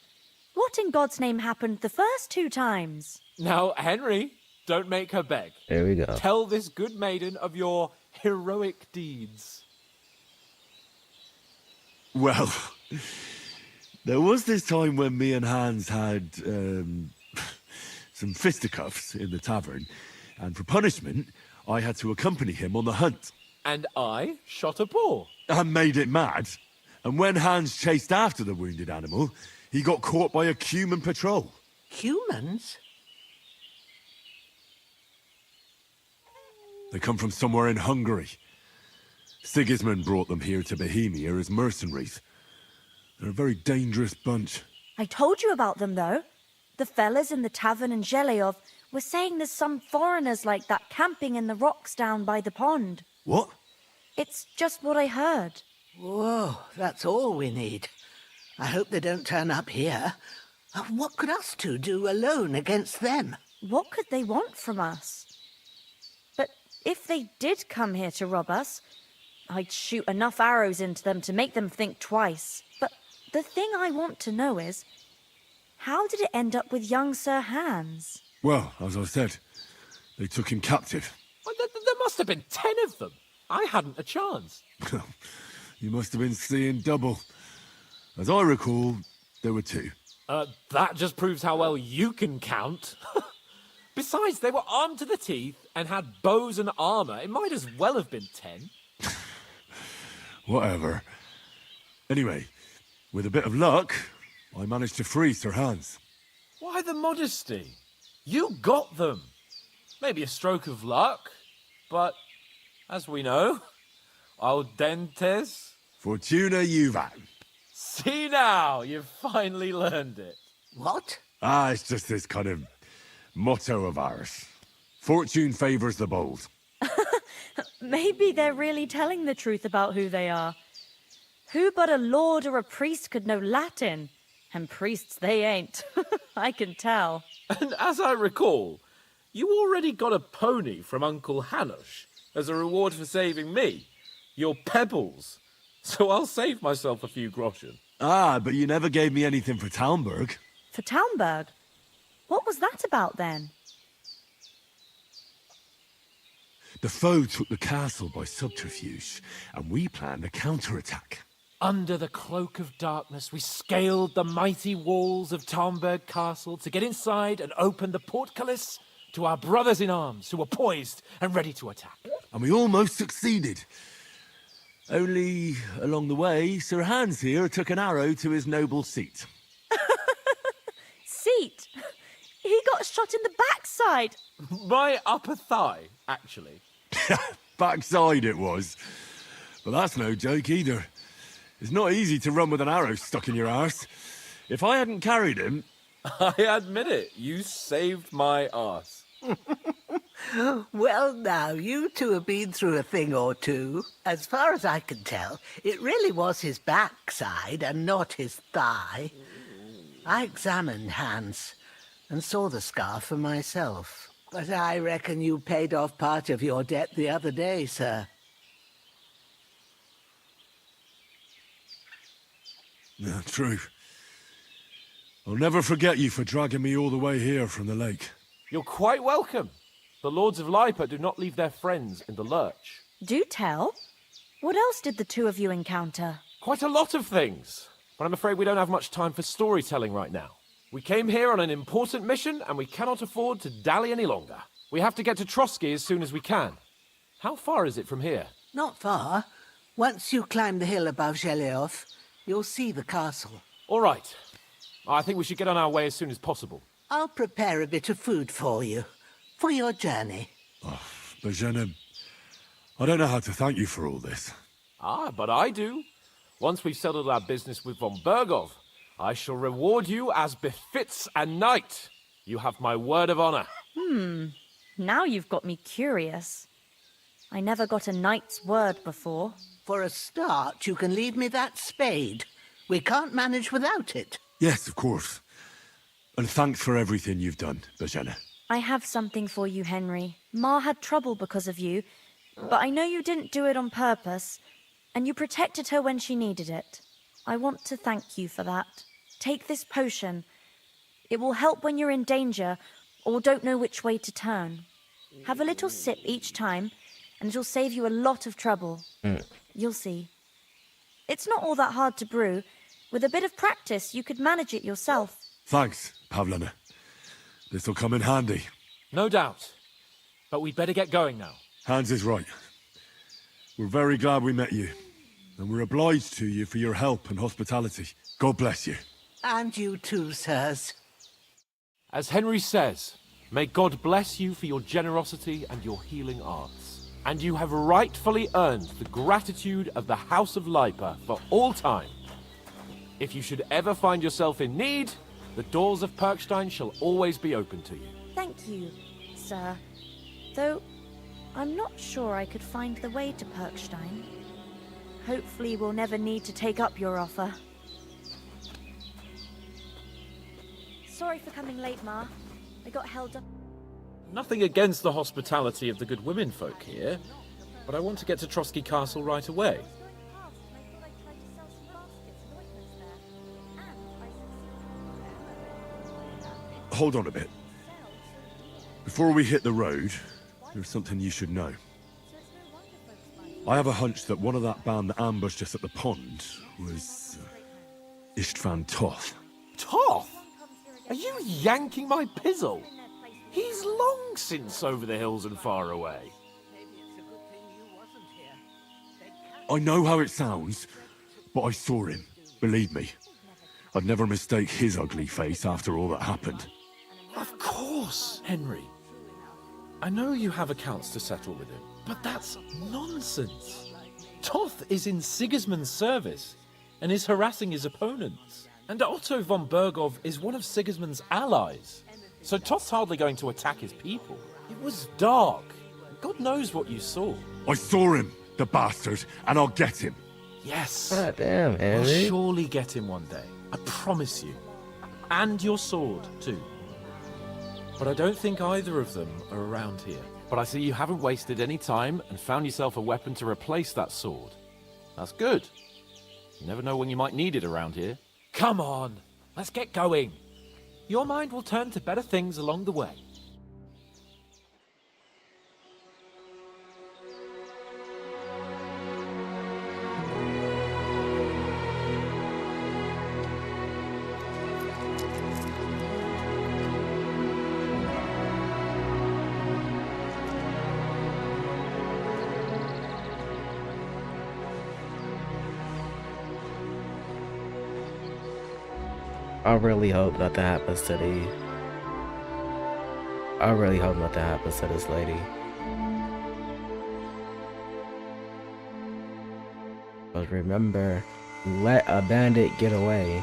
What in God's name happened the first 2 times? Now, Henry, don't make her beg. There we go. Tell this good maiden of your heroic deeds. Well, there was this time when me and Hans had some fisticuffs in the tavern, and for punishment, I had to accompany him on the hunt. And I shot a boar. And made it mad. And when Hans chased after the wounded animal, he got caught by a human patrol. Humans? They come from somewhere in Hungary. Sigismund brought them here to Bohemia as mercenaries. They're a very dangerous bunch. I told you about them, though. The fellas in the tavern in Zheleyov were saying there's some foreigners like that camping in the rocks down by the pond. What? It's just what I heard. Whoa, that's all we need. I hope they don't turn up here. What could us two do alone against them? What could they want from us? But if they did come here to rob us, I'd shoot enough arrows into them to make them think twice. But the thing I want to know is, how did it end up with young Sir Hans? Well, as I said, they took him captive. Well, there must have been 10 of them. I hadn't a chance. You must have been seeing double. As I recall, there were 2. That just proves how well you can count. Besides, they were armed to the teeth and had bows and armor. It might as well have been 10. Whatever. Anyway, with a bit of luck, I managed to free Sir Hans. Why the modesty? You got them. Maybe a stroke of luck, but as we know, al dentes. Fortuna juvat. See now, you've finally learned it. What? It's just this kind of motto of ours. Fortune favors the bold. Maybe they're really telling the truth about who they are. Who but a lord or a priest could know Latin? And priests they ain't. I can tell. And as I recall, you already got a pony from Uncle Hanush as a reward for saving me. Your pebbles. So I'll save myself a few groschen. But you never gave me anything for Talmberg. For Talmberg? What was that about then? The foe took the castle by subterfuge, and we planned a counterattack. Under the cloak of darkness, we scaled the mighty walls of Tarnberg Castle to get inside and open the portcullis to our brothers in arms who were poised and ready to attack. And we almost succeeded. Only, along the way, Sir Hans here took an arrow to his noble seat. Seat? He got shot in the backside. My upper thigh, actually. Backside it was. But that's no joke either. It's not easy to run with an arrow stuck in your arse. If I hadn't carried him... I admit it, you saved my arse. Well, now, you two have been through a thing or two. As far as I can tell, it really was his backside and not his thigh. I examined Hans and saw the scar for myself. But I reckon you paid off part of your debt the other day, sir. Yeah, true. I'll never forget you for dragging me all the way here from the lake. You're quite welcome. The Lords of Lipa do not leave their friends in the lurch. Do tell. What else did the two of you encounter? Quite a lot of things. But I'm afraid we don't have much time for storytelling right now. We came here on an important mission, and we cannot afford to dally any longer. We have to get to Trotsky as soon as we can. How far is it from here? Not far. Once you climb the hill above Zheleov, you'll see the castle. All right. I think we should get on our way as soon as possible. I'll prepare a bit of food for you, for your journey. Oh, Bozhena, I don't know how to thank you for all this. Ah, but I do. Once we've settled our business with von Bergov, I shall reward you as befits a knight. You have my word of honor. Now you've got me curious. I never got a knight's word before. For a start, you can leave me that spade. We can't manage without it. Yes, of course. And thanks for everything you've done, Bozhena. I have something for you, Henry. Ma had trouble because of you, but I know you didn't do it on purpose, and you protected her when she needed it. I want to thank you for that. Take this potion. It will help when you're in danger or don't know which way to turn. Have a little sip each time, and it'll save you a lot of trouble. You'll see. It's not all that hard to brew. With a bit of practice, you could manage it yourself. Thanks, Pavlana. This'll come in handy. No doubt. But we'd better get going now. Hans is right. We're very glad we met you. And we're obliged to you for your help and hospitality. God bless you. And you too, sirs. As Henry says, may God bless you for your generosity and your healing arts. And you have rightfully earned the gratitude of the House of Lipa for all time. If you should ever find yourself in need, the doors of Perkstein shall always be open to you. Thank you, sir. Though, I'm not sure I could find the way to Perkstein. Hopefully we'll never need to take up your offer. Sorry for coming late, Ma. I got held up. Nothing against the hospitality of the good women folk here, but I want to get to Trotsky Castle right away. Hold on a bit. Before we hit the road, there's something you should know. I have a hunch that one of that band that ambushed us at the pond was Istvan Toth. Toth? Are you yanking my pizzle? He's long since over the hills and far away. I know how it sounds, but I saw him. Believe me. I'd never mistake his ugly face after all that happened. Of course, Henry. I know you have accounts to settle with him, but that's nonsense. Toth is in Sigismund's service and is harassing his opponents. And Otto von Bergov is one of Sigismund's allies. So Toth's hardly going to attack his people. It was dark. God knows what you saw. I saw him, the bastard, and I'll get him. Yes. God damn, We'll Henry. surely get him one day. I promise you. And your sword, too. But I don't think either of them are around here. But I see you haven't wasted any time and found yourself a weapon to replace that sword. That's good. You never know when you might need it around here. Come on, let's get going. Your mind will turn to better things along the way. I really hope nothing happens to the... I really hope nothing happens to this lady. But remember, let a bandit get away.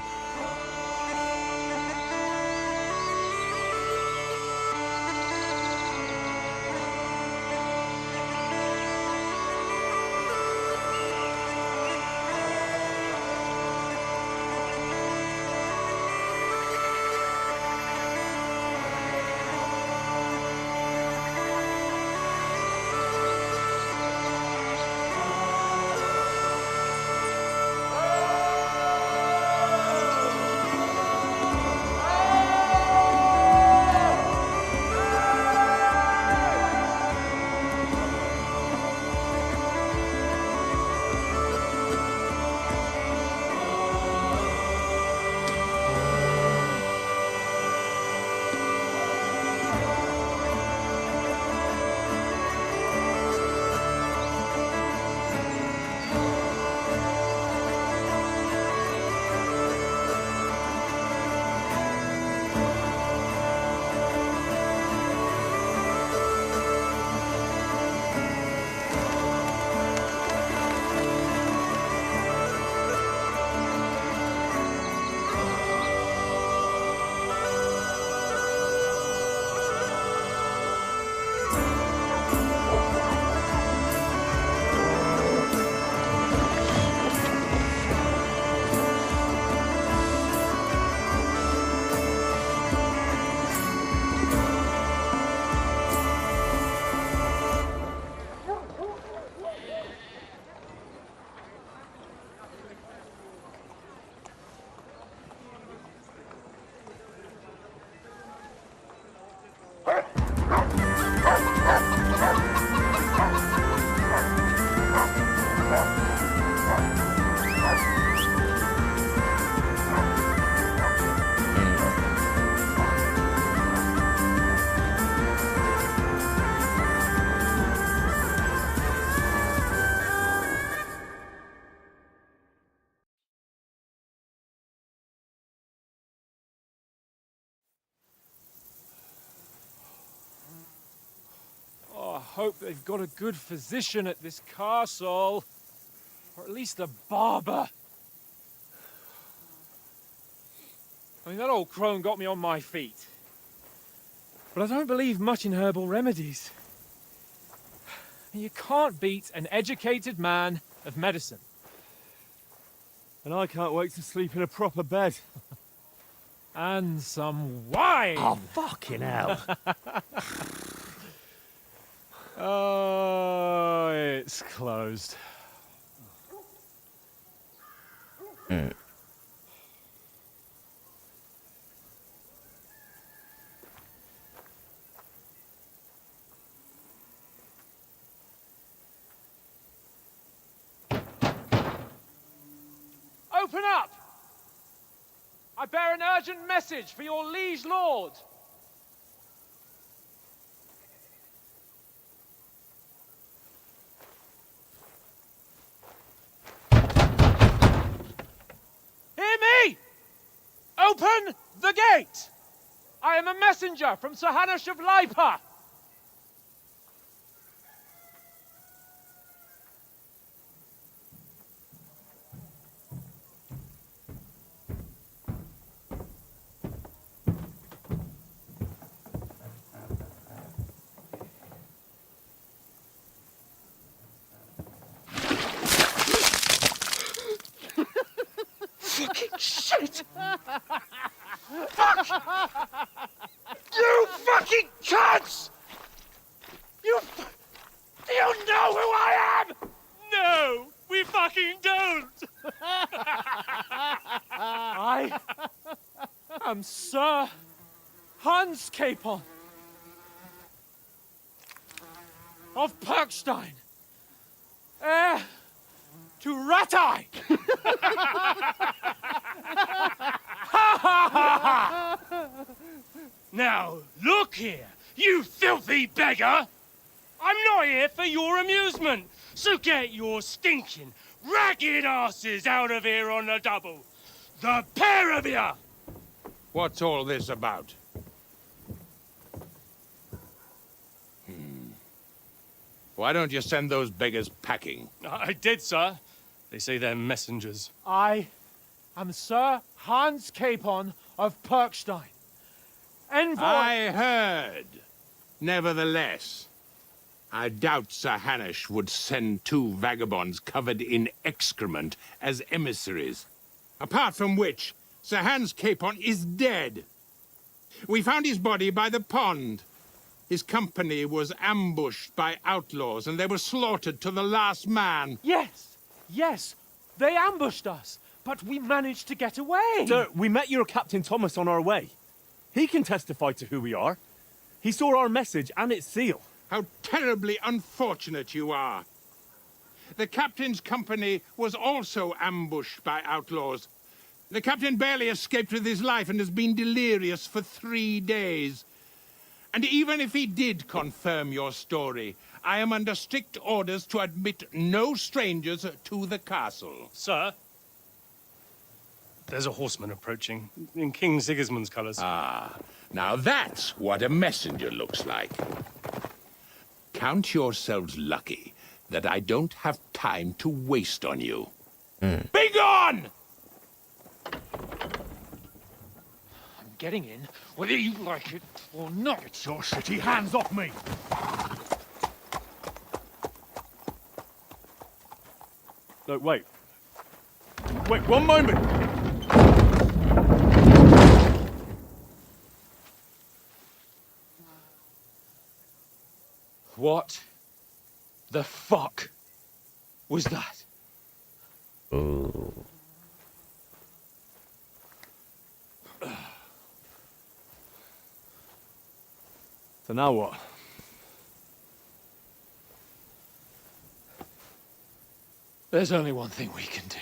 Oh, I hope they've got a good physician at this castle. Or at least a barber. I mean, that old crone got me on my feet. But I don't believe much in herbal remedies. You can't beat an educated man of medicine. And I can't wait to sleep in a proper bed. And some wine! Oh, fucking hell. Oh, it's closed. Open up! I bear an urgent message for your liege lord. Hear me! Open the gate! I am a messenger from Sir Hanush of Lipa. Fucking shit! Fuck! You fucking cunts! Do you know who I am? No, we fucking don't. I am Sir Hans Capon of Perkstein, heir to Ratai. Now, look here, you filthy beggar! I'm not here for your amusement, so get your stinking, ragged asses out of here on the double. The pair of you! What's all this about? Why don't you send those beggars packing? I did, sir. They say they're messengers. I am Sir Hans Capon of Perkstein, envoy. I heard. Nevertheless, I doubt Sir Hanush would send two vagabonds covered in excrement as emissaries. Apart from which, Sir Hans Capon is dead. We found his body by the pond. His company was ambushed by outlaws, and they were slaughtered to the last man. Yes, yes, they ambushed us, but we managed to get away. Sir, we met your Captain Thomas on our way. He can testify to who we are. He saw our message and its seal. How terribly unfortunate you are. The captain's company was also ambushed by outlaws. The captain barely escaped with his life and has been delirious for 3 days. And even if he did confirm your story, I am under strict orders to admit no strangers to the castle. Sir, there's a horseman approaching, in King Sigismund's colours. Ah, now that's what a messenger looks like. Count yourselves lucky that I don't have time to waste on you. Be gone! I'm getting in, whether you like it or not. Get your shitty hands off me! No, wait. Wait, one moment! What the fuck was that? Ooh. So now what? There's only one thing we can do.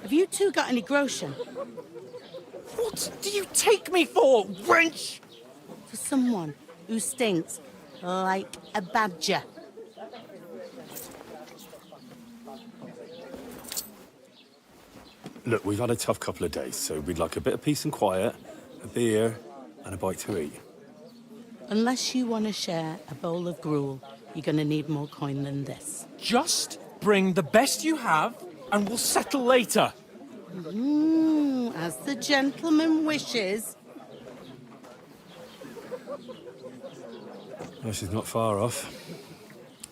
Have you two got any groschen? What do you take me for, wench? For someone who stinks like a badger. Look, we've had a tough couple of days, so we'd like a bit of peace and quiet, a beer, and a bite to eat. Unless you want to share a bowl of gruel, you're going to need more coin than this. Just bring the best you have, and we'll settle later. As the gentleman wishes. Well, she's not far off.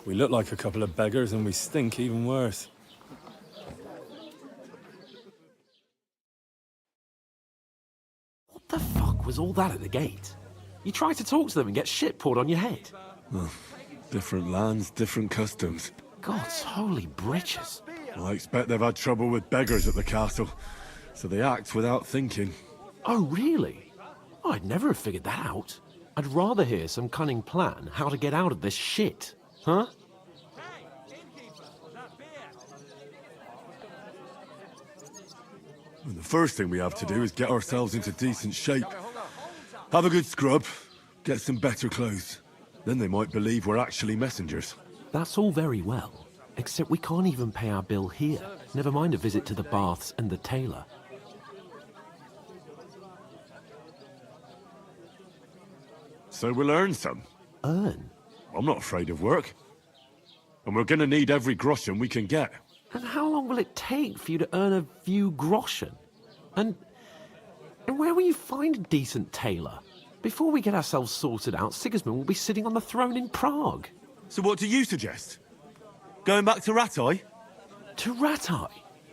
We look like a couple of beggars, and we stink even worse. What the fuck was all that at the gate? You try to talk to them and get shit poured on your head. Well, different lands, different customs. God's holy britches. I expect they've had trouble with beggars at the castle, so they act without thinking. Oh, really? I'd never have figured that out. I'd rather hear some cunning plan how to get out of this shit. Huh? And the first thing we have to do is get ourselves into decent shape. Have a good scrub, get some better clothes. Then they might believe we're actually messengers. That's all very well, except we can't even pay our bill here. Never mind a visit to the baths and the tailor. So we'll earn some. Earn? I'm not afraid of work. And we're gonna need every groschen we can get. And how long will it take for you to earn a few groschen? And where will you find a decent tailor? Before we get ourselves sorted out, Sigismund will be sitting on the throne in Prague. So what do you suggest? Going back to Ratai? To Ratai?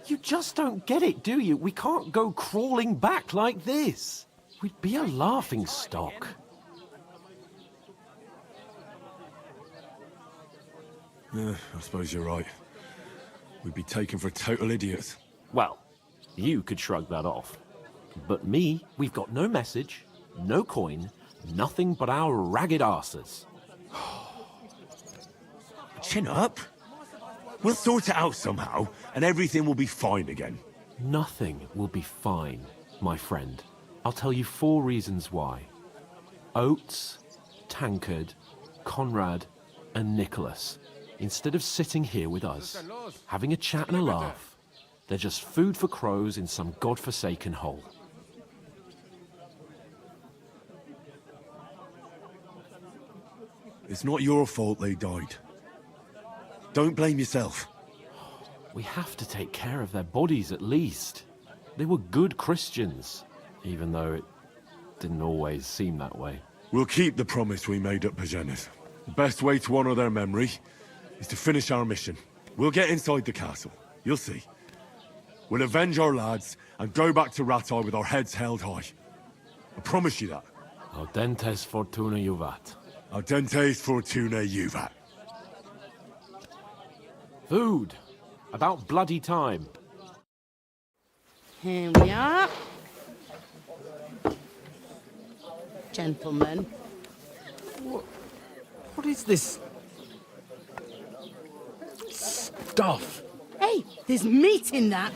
You just don't get it, do you? We can't go crawling back like this. We'd be a laughing stock. I suppose you're right. We'd be taken for total idiots. Well, you could shrug that off. But me, we've got no message, no coin, nothing but our ragged arses. Chin up. We'll sort it out somehow, and everything will be fine again. Nothing will be fine, my friend. I'll tell you 4 reasons why. Oates, Tankard, Conrad, and Nicholas, instead of sitting here with us, having a chat and a laugh, they're just food for crows in some godforsaken hole. It's not your fault they died. Don't blame yourself. We have to take care of their bodies at least. They were good Christians, even though it didn't always seem that way. We'll keep the promise we made at Pagenes. The best way to honor their memory is to finish our mission. We'll get inside the castle. You'll see. We'll avenge our lads and go back to Ratai with our heads held high. I promise you that. Audentes fortuna juvat. Audentes fortuna juvat. Food. About bloody time. Here we are. Gentlemen. What is this stuff? Hey, there's meat in that.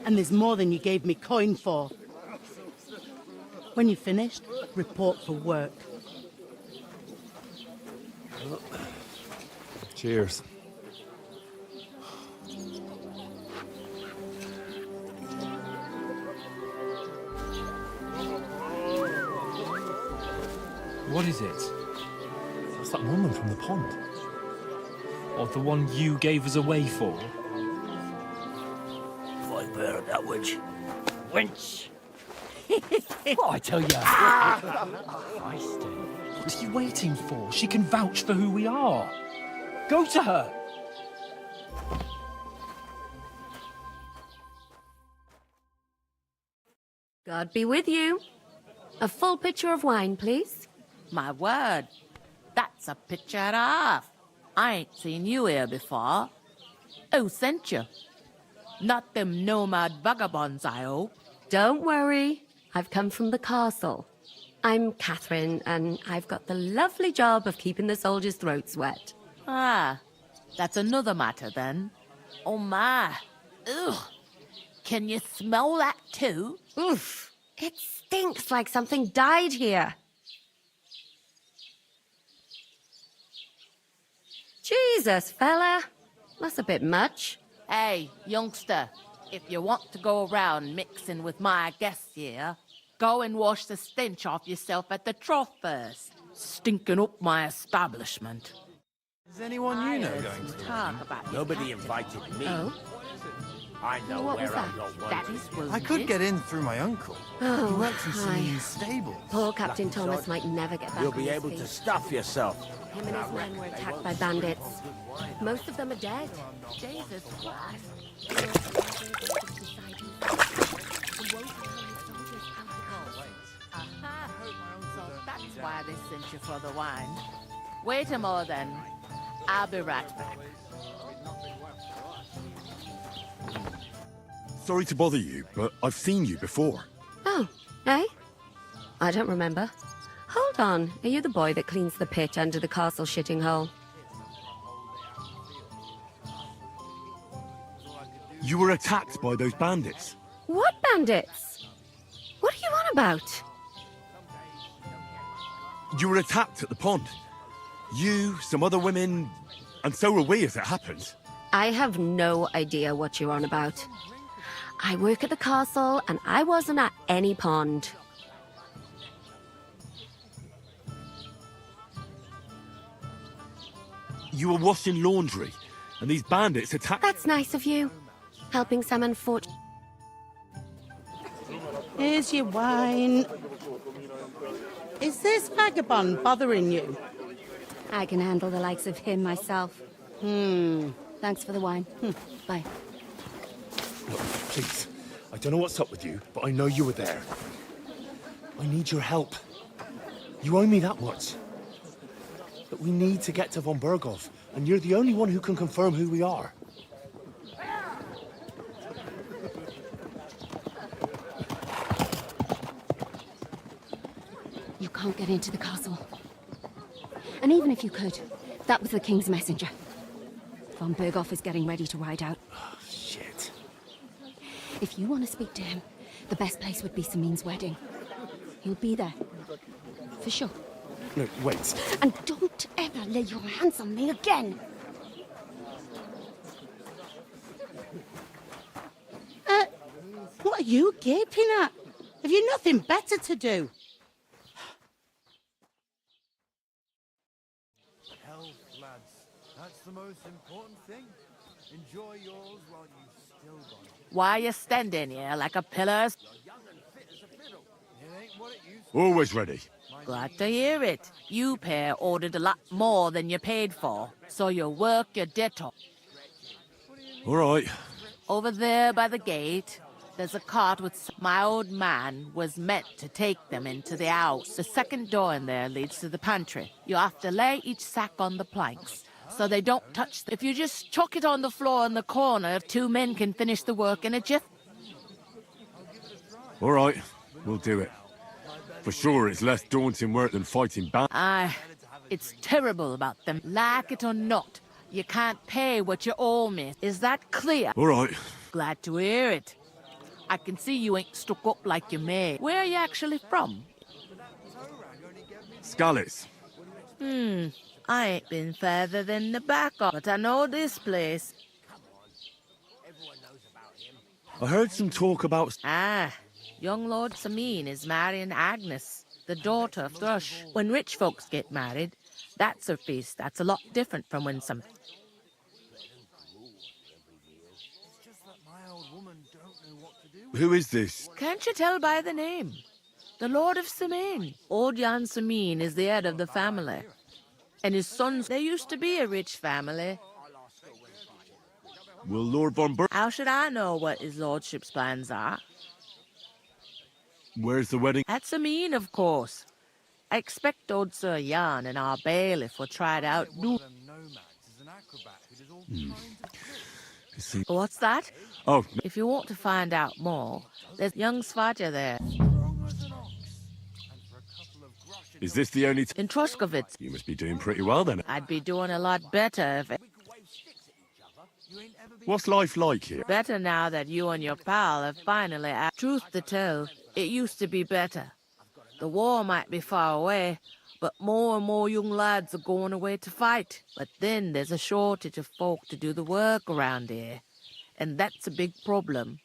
And there's more than you gave me coin for. When you're finished, report for work. Cheers. What is it? It's that woman from the pond. Or the one you gave us away for? If I bear that witch. Wench! What I tell you? What are you waiting for? She can vouch for who we are. Go to her. God be with you. A full pitcher of wine, please. My word, that's a picture and a half. I ain't seen you here before. Who sent you? Not them nomad vagabonds, I hope. Don't worry. I've come from the castle. I'm Catherine, and I've got the lovely job of keeping the soldiers' throats wet. Ah, that's another matter then. Oh my. Ugh. Can you smell that too? Oof. It stinks like something died here. Jesus, fella. That's a bit much. Hey, youngster, if you want to go around mixing with my guests here, go and wash the stench off yourself at the trough first. Stinking up my establishment. Is anyone you know going to talk about Nobody invited me. Oh? I know What where was I'm that? not That wanted. is was I could get in through my uncle. Oh, He works in hi. some stables. Poor Captain Lucky Thomas sod. might never get back You'll on be his able feet. to stuff yourself. Him and his men were attacked by bandits. Most of them are dead. Jesus Christ. Aha. So that's why they sent you for the wine. Wait a moment then. I'll be right back. Sorry to bother you, but I've seen you before. Oh, eh? I don't remember. Hold on. Are you the boy that cleans the pit under the castle shitting hole? You were attacked by those bandits. What bandits? What are you on about? You were attacked at the pond. You, some other women, and so were we as it happened. I have no idea what you're on about. I work at the castle, and I wasn't at any pond. You were washing laundry, and these bandits attacked... That's nice of you. Helping some unfortunate... Here's your wine. Is this vagabond bothering you? I can handle the likes of him myself. Thanks for the wine. Bye. Look, please. I don't know what's up with you, but I know you were there. I need your help. You owe me that much. But we need to get to von Berghoff, and you're the only one who can confirm who we are. You can't get into the castle. And even if you could, that was the King's messenger. Von Berghoff is getting ready to ride out. Oh, shit. If you want to speak to him, the best place would be Samin's wedding. He'll be there. For sure. No, wait. And don't ever lay your hands on me again! What are you gaping at? Have you nothing better to do? Health, lads. That's the most important thing. Enjoy yours while you've still got it. Why are you standing here like a pillar? It ain't what it used Always ready. Glad to hear it. You pair ordered a lot more than you paid for, so you work your ditto. All right. Over there by the gate, there's a cart with... My old man was meant to take them into the house. The second door in there leads to the pantry. You have to lay each sack on the planks, so they don't touch them. If you just chuck it on the floor in the corner, 2 men can finish the work in a jiff. All right. We'll do it. For sure, it's less daunting work than fighting back. Aye, it's terrible about them. Like it or not, you can't pay what you owe me. Is that clear? All right. Glad to hear it. I can see you ain't stuck up like you may. Where are you actually from? Skalitz. I ain't been further than the back of, but I know this place. I heard some talk about... Young Lord Samin is marrying Agnes, the daughter of Thrush. When rich folks get married, that's a feast that's a lot different from when some... Who is this? Can't you tell by the name? The Lord of Samin. Old Jan Samin is the head of the family. And his sons, they used to be a rich family. Will Lord von Berg... How should I know what his lordship's plans are? Where's the wedding? At Samin, of course. I expect old Sir Jan and our bailiff will try it out. What's that? Oh. If you want to find out more, there's young Svaja there. Is this the only... In Troshkovitz. You must be doing pretty well then. I'd be doing a lot better if... What's life like here? Better now that you and your pal have finally... Truth to tell, it used to be better. The war might be far away, but more and more young lads are going away to fight. But then there's a shortage of folk to do the work around here. And that's a big problem.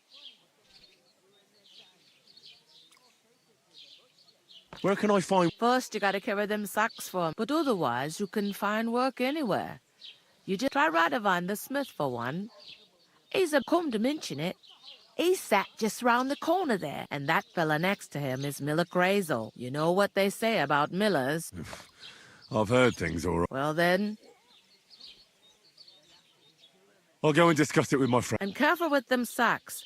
Where can I find... First, you gotta carry them sacks for 'em. But otherwise, you can find work anywhere. You just try Radovan the smith for one. He's a come to mention it. He sat just round the corner there. And that fella next to him is Miller Crazel. You know what they say about millers. I've heard things, all right. Well then... I'll go and discuss it with my friend. And careful with them sacks.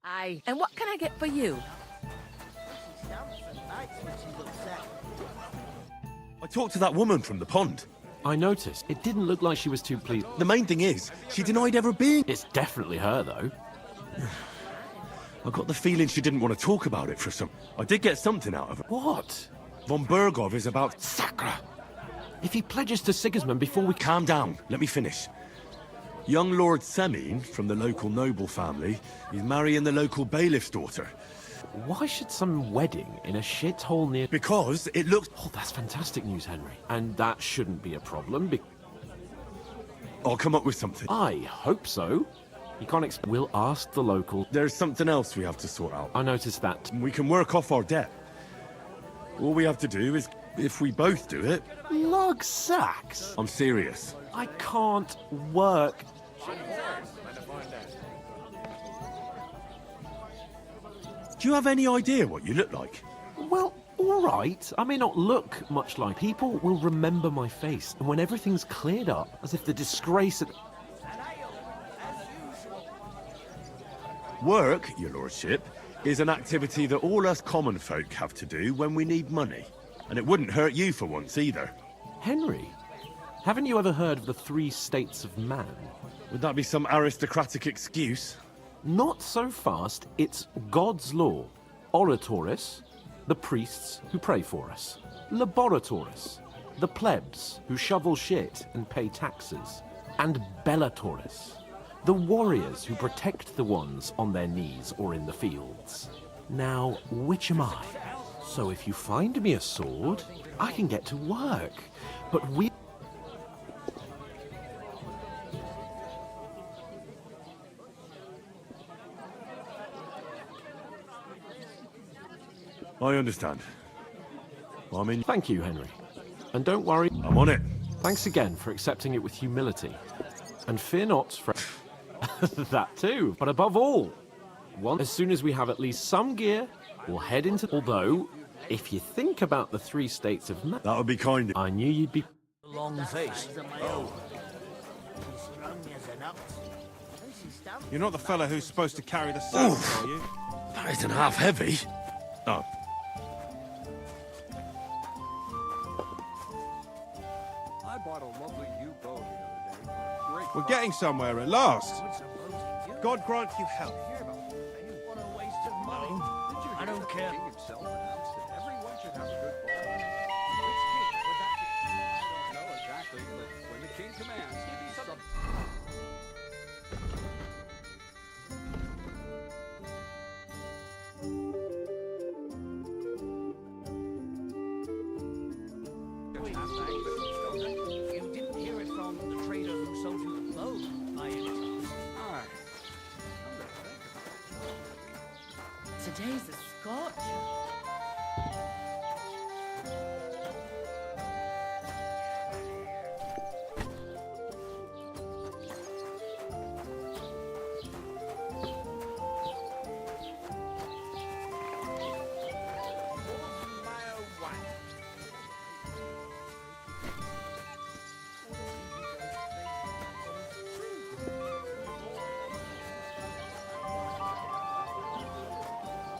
Aye. And what can I get for you? I talked to that woman from the pond. I noticed. It didn't look like she was too pleased. The main thing is, she denied ever being... It's definitely her, though. I got the feeling she didn't want to talk about it for some... I did get something out of her. What? Von Berghoff is about... Sacra! If he pledges to Sigismund before we... Calm down. Let me finish. Young Lord Semin, from the local noble family, is marrying the local bailiff's daughter. Why should some wedding in a shithole near... Because it looks... Oh, that's fantastic news, Henry. And that shouldn't be a problem, I'll come up with something. I hope so. You can't expect... We'll ask the local... There's something else we have to sort out. I noticed that. We can work off our debt. All we have to do is, if we both do it... Lug sacks? I'm serious. I can't work... Do you have any idea what you look like? Well, All right, I may not look much like people will remember my face, and when everything's cleared up, as if the disgrace had... Work, your lordship, is an activity that all us common folk have to do when we need money. And it wouldn't hurt you for once either. Henry, haven't you ever heard of the 3 states of man? Would that be some aristocratic excuse? Not so fast. It's God's law. Oratoris, the priests who pray for us. Laboratoris, the plebs who shovel shit and pay taxes. And Bellatoris, the warriors who protect the ones on their knees or in the fields. Now, which am I? So if you find me a sword, I can get to work. But we... I understand. I mean... Thank you, Henry. And don't worry... I'm on it. Thanks again for accepting it with humility. And fear not for... that too, but above all, as soon as we have at least some gear, we'll head into... Although, if you think about the 3 states of man... That would be kind. I knew you'd be... Long face. Oh. You're not the fella who's supposed to carry the sack, are you? That isn't half heavy. Oh. I bought a lovely new bow the other day. We're getting somewhere at last. God grant you health. I don't care. Everyone should have a good bow. Which king would that be? I don't know exactly, but when the king commands, give me some. You didn't hear it from the trader who sold you the bow, by any chance? Today's a scorcher.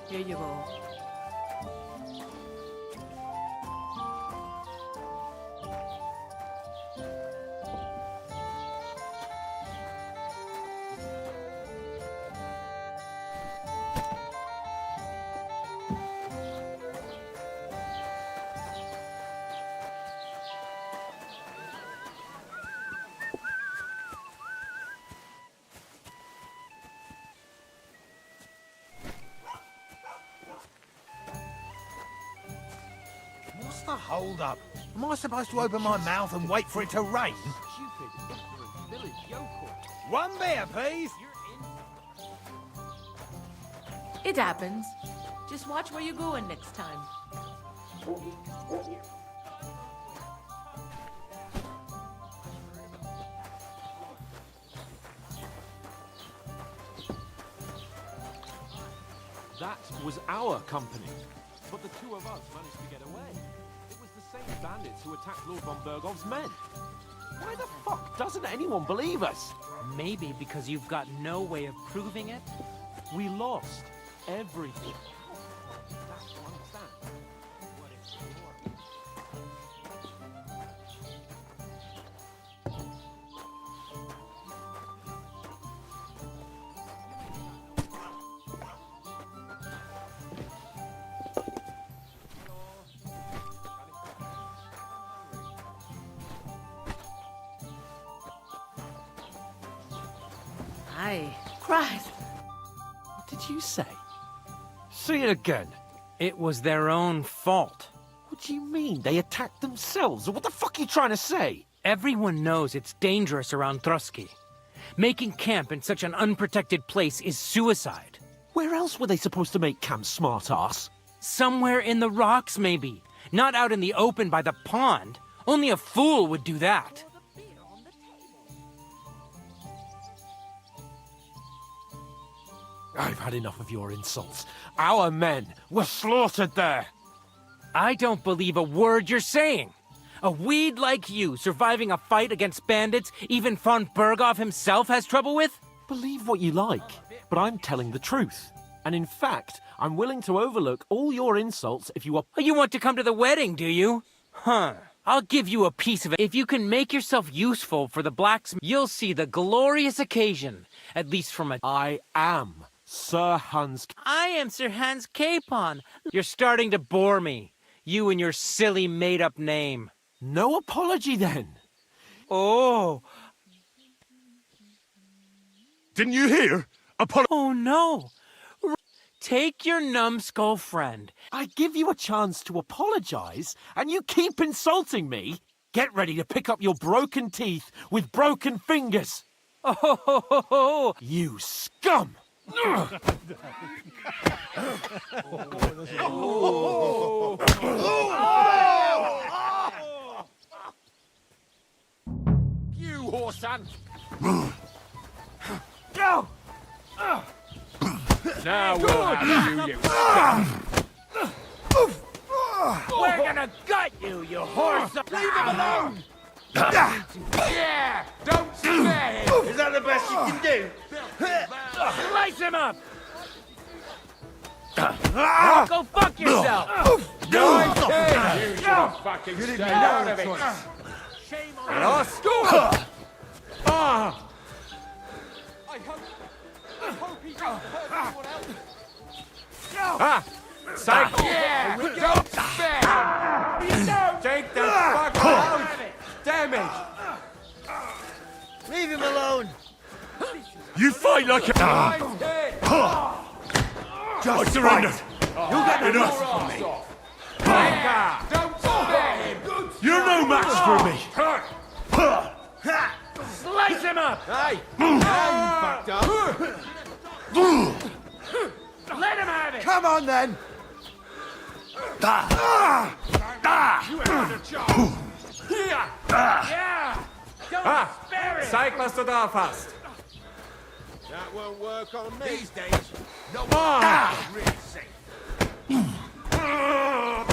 Here you go. What's the hold up? Am I supposed to open my mouth and wait for it to rain? One beer, please. It happens. Just watch where you're going next time. That was our company. But the 2 of us managed to get away. It was the same bandits who attacked Lord von Bergov's men. Why the fuck doesn't anyone believe us? Maybe because you've got no way of proving it? We lost everything. That's to understand. Aye. Christ. What did you say? Say it again. It was their own fault. What do you mean? They attacked themselves? What the fuck are you trying to say? Everyone knows it's dangerous around Trotsky. Making camp in such an unprotected place is suicide. Where else were they supposed to make camp, smart-ass? Somewhere in the rocks, maybe. Not out in the open by the pond. Only a fool would do that. I've had enough of your insults. Our men were slaughtered there. I don't believe a word you're saying. A weed like you surviving a fight against bandits even von Berghoff himself has trouble with? Believe what you like, but I'm telling the truth. And in fact, I'm willing to overlook all your insults if you are... You want to come to the wedding, do you? Huh. I'll give you a piece of it. If you can make yourself useful for the blacksmith, you'll see the glorious occasion. At least from a... I am Sir Hans... I am Sir Hans Capon. You're starting to bore me. You and your silly made-up name. No apology, then. Oh. Didn't you hear? Oh, no. Take your numbskull friend. I give you a chance to apologize, and you keep insulting me? Get ready to pick up your broken teeth with broken fingers. Oh, you scum! You whoreson! Go! Now we'll have you scum! We're gonna gut you, you horse! Leave him alone! Yeah! Don't spare him! Is that the best you can do? Slice him up! Go fuck yourself! You should have fucking stayed out of it! Shame on Lost! I hope he doesn't hurt anyone else! Psych! Yeah! Don't spare him! Take the fuck out! Damage! Leave him alone. You fight like a... I surrender. You'll get enough from me. Don't spare him! You're no match for me. Slice him up! Hey! Now you fucked up! Let him have it! Come on, then. You had a job! Here! Yeah! Don't spare it! Zeig, was du da hast! That won't work on me. These days, no Ah! one's really safe.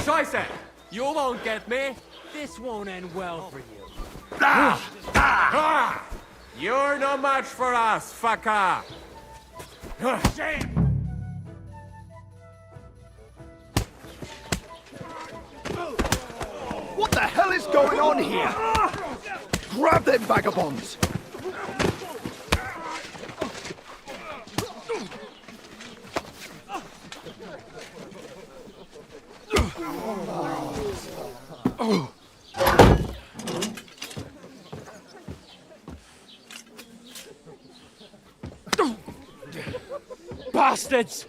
Scheiße! You won't get me! This won't end well for you. Ah! You're no match for us, fucker! Shame! What the hell is going on here? Grab them vagabonds! Bastards!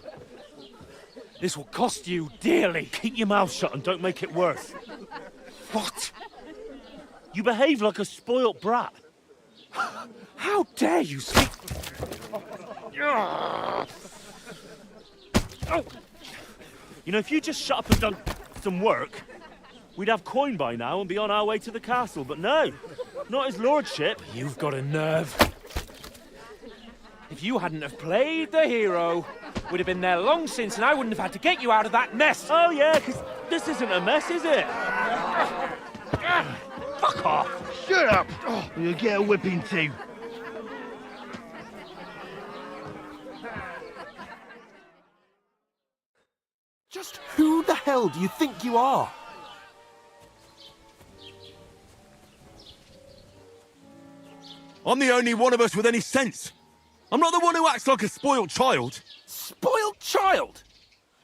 This will cost you dearly. Keep your mouth shut and don't make it worse. What? You behave like a spoilt brat. How dare you speak... You know, if you just shut up and done some work, we'd have coin by now and be on our way to the castle. But no, not his lordship. You've got a nerve. If you hadn't have played the hero, we'd have been there long since and I wouldn't have had to get you out of that mess. Oh yeah, because this isn't a mess, is it? Fuck off! Shut up! You'll get a whipping too. Just who the hell do you think you are? I'm the only one of us with any sense. I'm not the one who acts like a spoiled child. Spoiled child?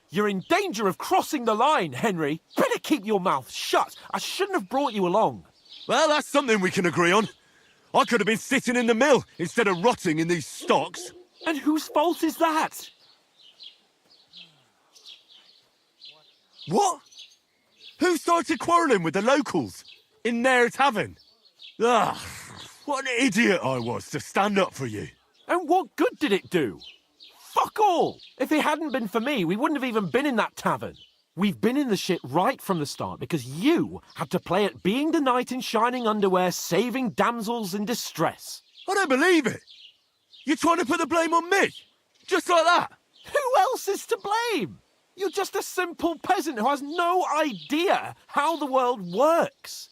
You're in danger of crossing the line, Henry. Better keep your mouth shut. I shouldn't have brought you along. Well, that's something we can agree on. I could have been sitting in the mill instead of rotting in these stocks. And whose fault is that? What? Who started quarrelling with the locals in their tavern? Ah, what an idiot I was to stand up for you. And what good did it do? Fuck all! If it hadn't been for me, we wouldn't have even been in that tavern. We've been in the shit right from the start because you had to play at being the knight in shining underwear, saving damsels in distress. I don't believe it. You're trying to put the blame on me? Just like that? Who else is to blame? You're just a simple peasant who has no idea how the world works.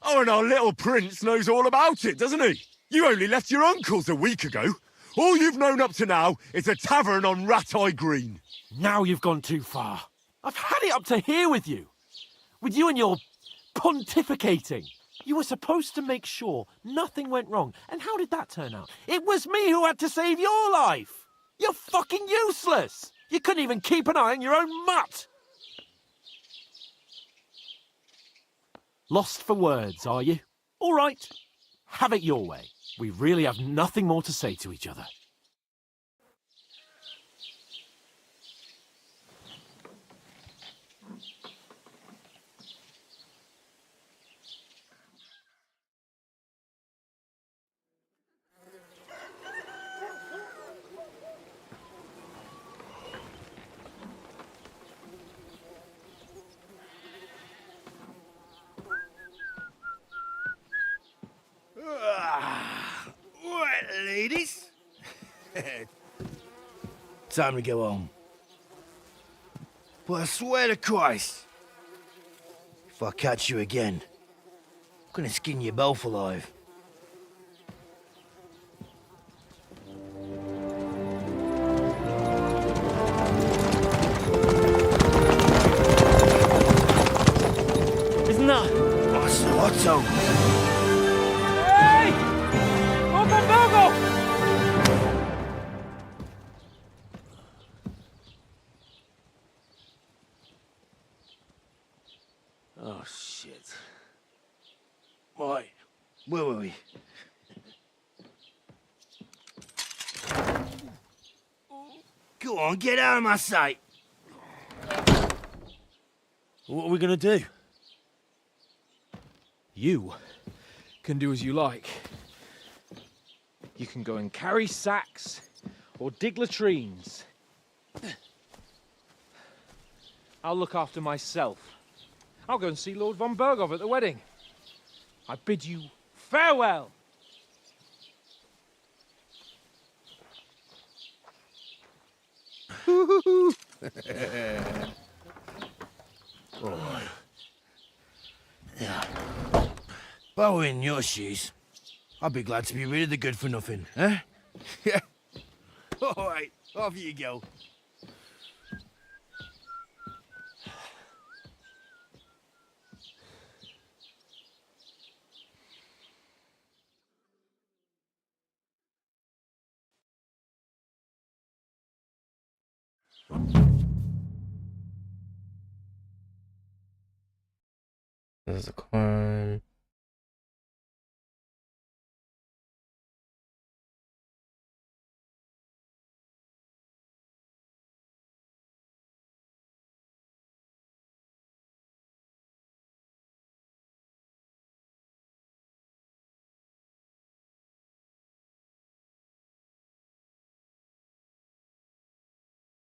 Oh, and our little prince knows all about it, doesn't he? You only left your uncle's a week ago. All you've known up to now is a tavern on Rat-Eye Green. Now you've gone too far. I've had it up to here with you. With you and your pontificating. You were supposed to make sure nothing went wrong. And how did that turn out? It was me who had to save your life. You're fucking useless. You couldn't even keep an eye on your own mutt. Lost for words, are you? All right. Have it your way. We really have nothing more to say to each other. Right, ladies. Time to go home. But I swear to Christ, if I catch you again, I'm gonna skin you both alive. Isn't that? What's the Otto? Hey! Go! Oh, shit. Right, where were we? Go on, get out of my sight. What are we gonna do? You can do as you like. You can go and carry sacks or dig latrines. I'll look after myself. I'll go and see Lord von Bergov at the wedding. I bid you farewell. Oh. Yeah. If I were in your shoes, I'd be glad to be rid of the good for nothing, eh? Yeah. All right, off you go. There's a corn.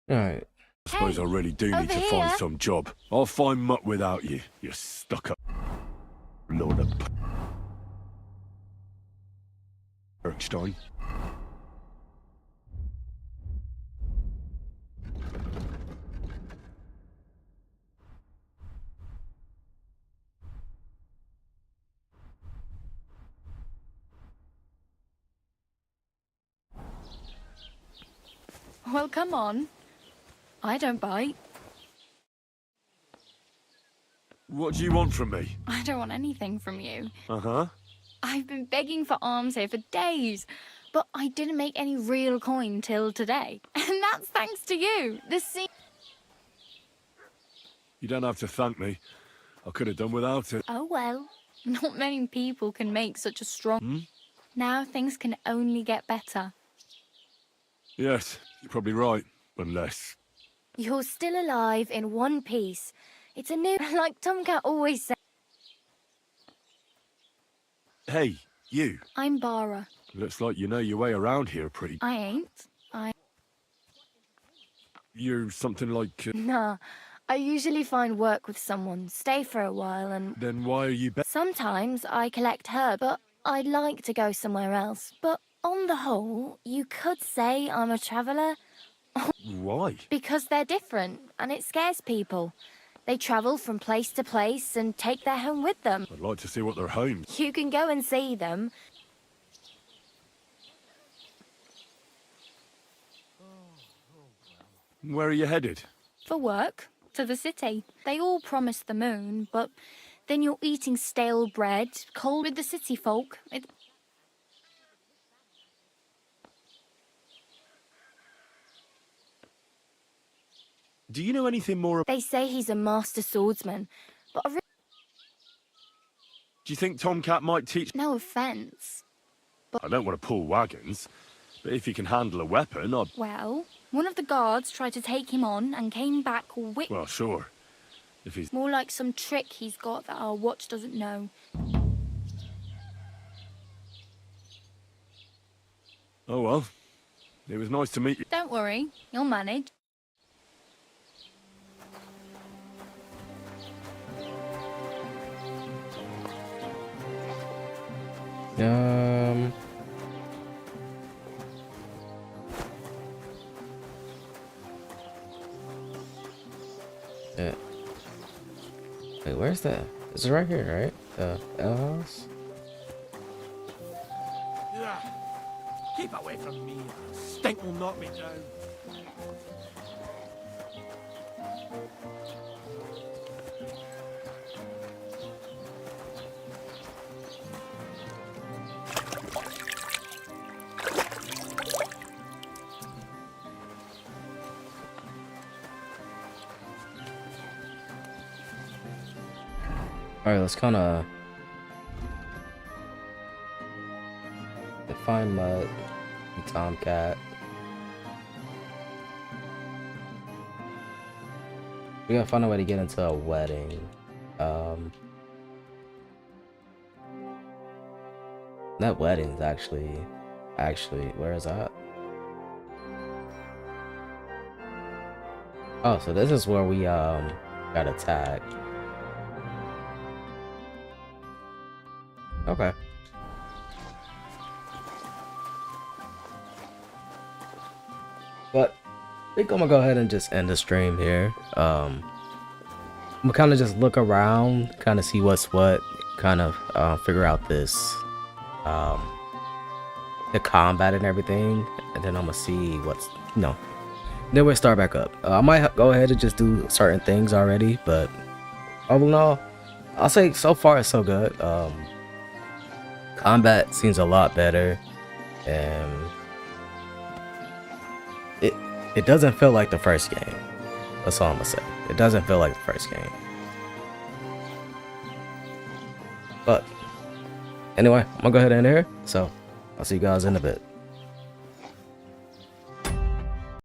Alright. I suppose I really do need to find some job. I'll find mutt without you, you stuck-up Lord of Bergstein. Well, come on. I don't bite. What do you want from me? I don't want anything from you. Uh-huh. I've been begging for alms here for days, but I didn't make any real coin till today. And that's thanks to you. You don't have to thank me. I could have done without it. Oh well. Not many people can make such a strong... Now things can only get better. Yes, you're probably right. Unless... You're still alive in one piece. It's a new... Like Tomcat always said. Hey, you. I'm Bara. Looks like you know your way around here pretty... I ain't. You're something like... Nah. I usually find work with someone, stay for a while and... Then why are you... Sometimes I collect herbs, but I'd like to go somewhere else, but on the whole, you could say I'm a traveller. Why? Because they're different, and it scares people. They travel from place to place and take their home with them. I'd like to see what their homes. You can go and see them. Where are you headed? For work, to the city. They all promise the moon, but then you're eating stale bread, cold with the city folk. Do you know anything more? They say he's a master swordsman, but Do you think Tomcat might teach? no offence. I don't want to pull wagons, but if he can handle a weapon, I'd... Well, one of the guards tried to take him on and came back Well, sure. If he's... more like some trick he's got that our watch doesn't know. Oh well. It was nice to meet you. Don't worry, you'll manage. Yeah. Wait, where's that? It's right here, right? L house? Keep away from me. Stink will knock me down. Alright, let's kinda find Mud, Tomcat. We gotta find a way to get into a wedding. That wedding's actually, where is that? Oh, so this is where we got attacked. Okay. But I think I'm gonna go ahead and just end the stream here. I'm gonna kind of just look around, kind of see what's what, kind of figure out this the combat and everything, and then I'm gonna see what's, you know, then we'll start back up. I might go ahead and just do certain things already, but all in all, I'll say so far it's so good. Combat seems a lot better, and it doesn't feel like the first game. That's all I'm gonna say. It doesn't feel like the first game. But anyway, I'm gonna go ahead and end here. So I'll see you guys in a bit.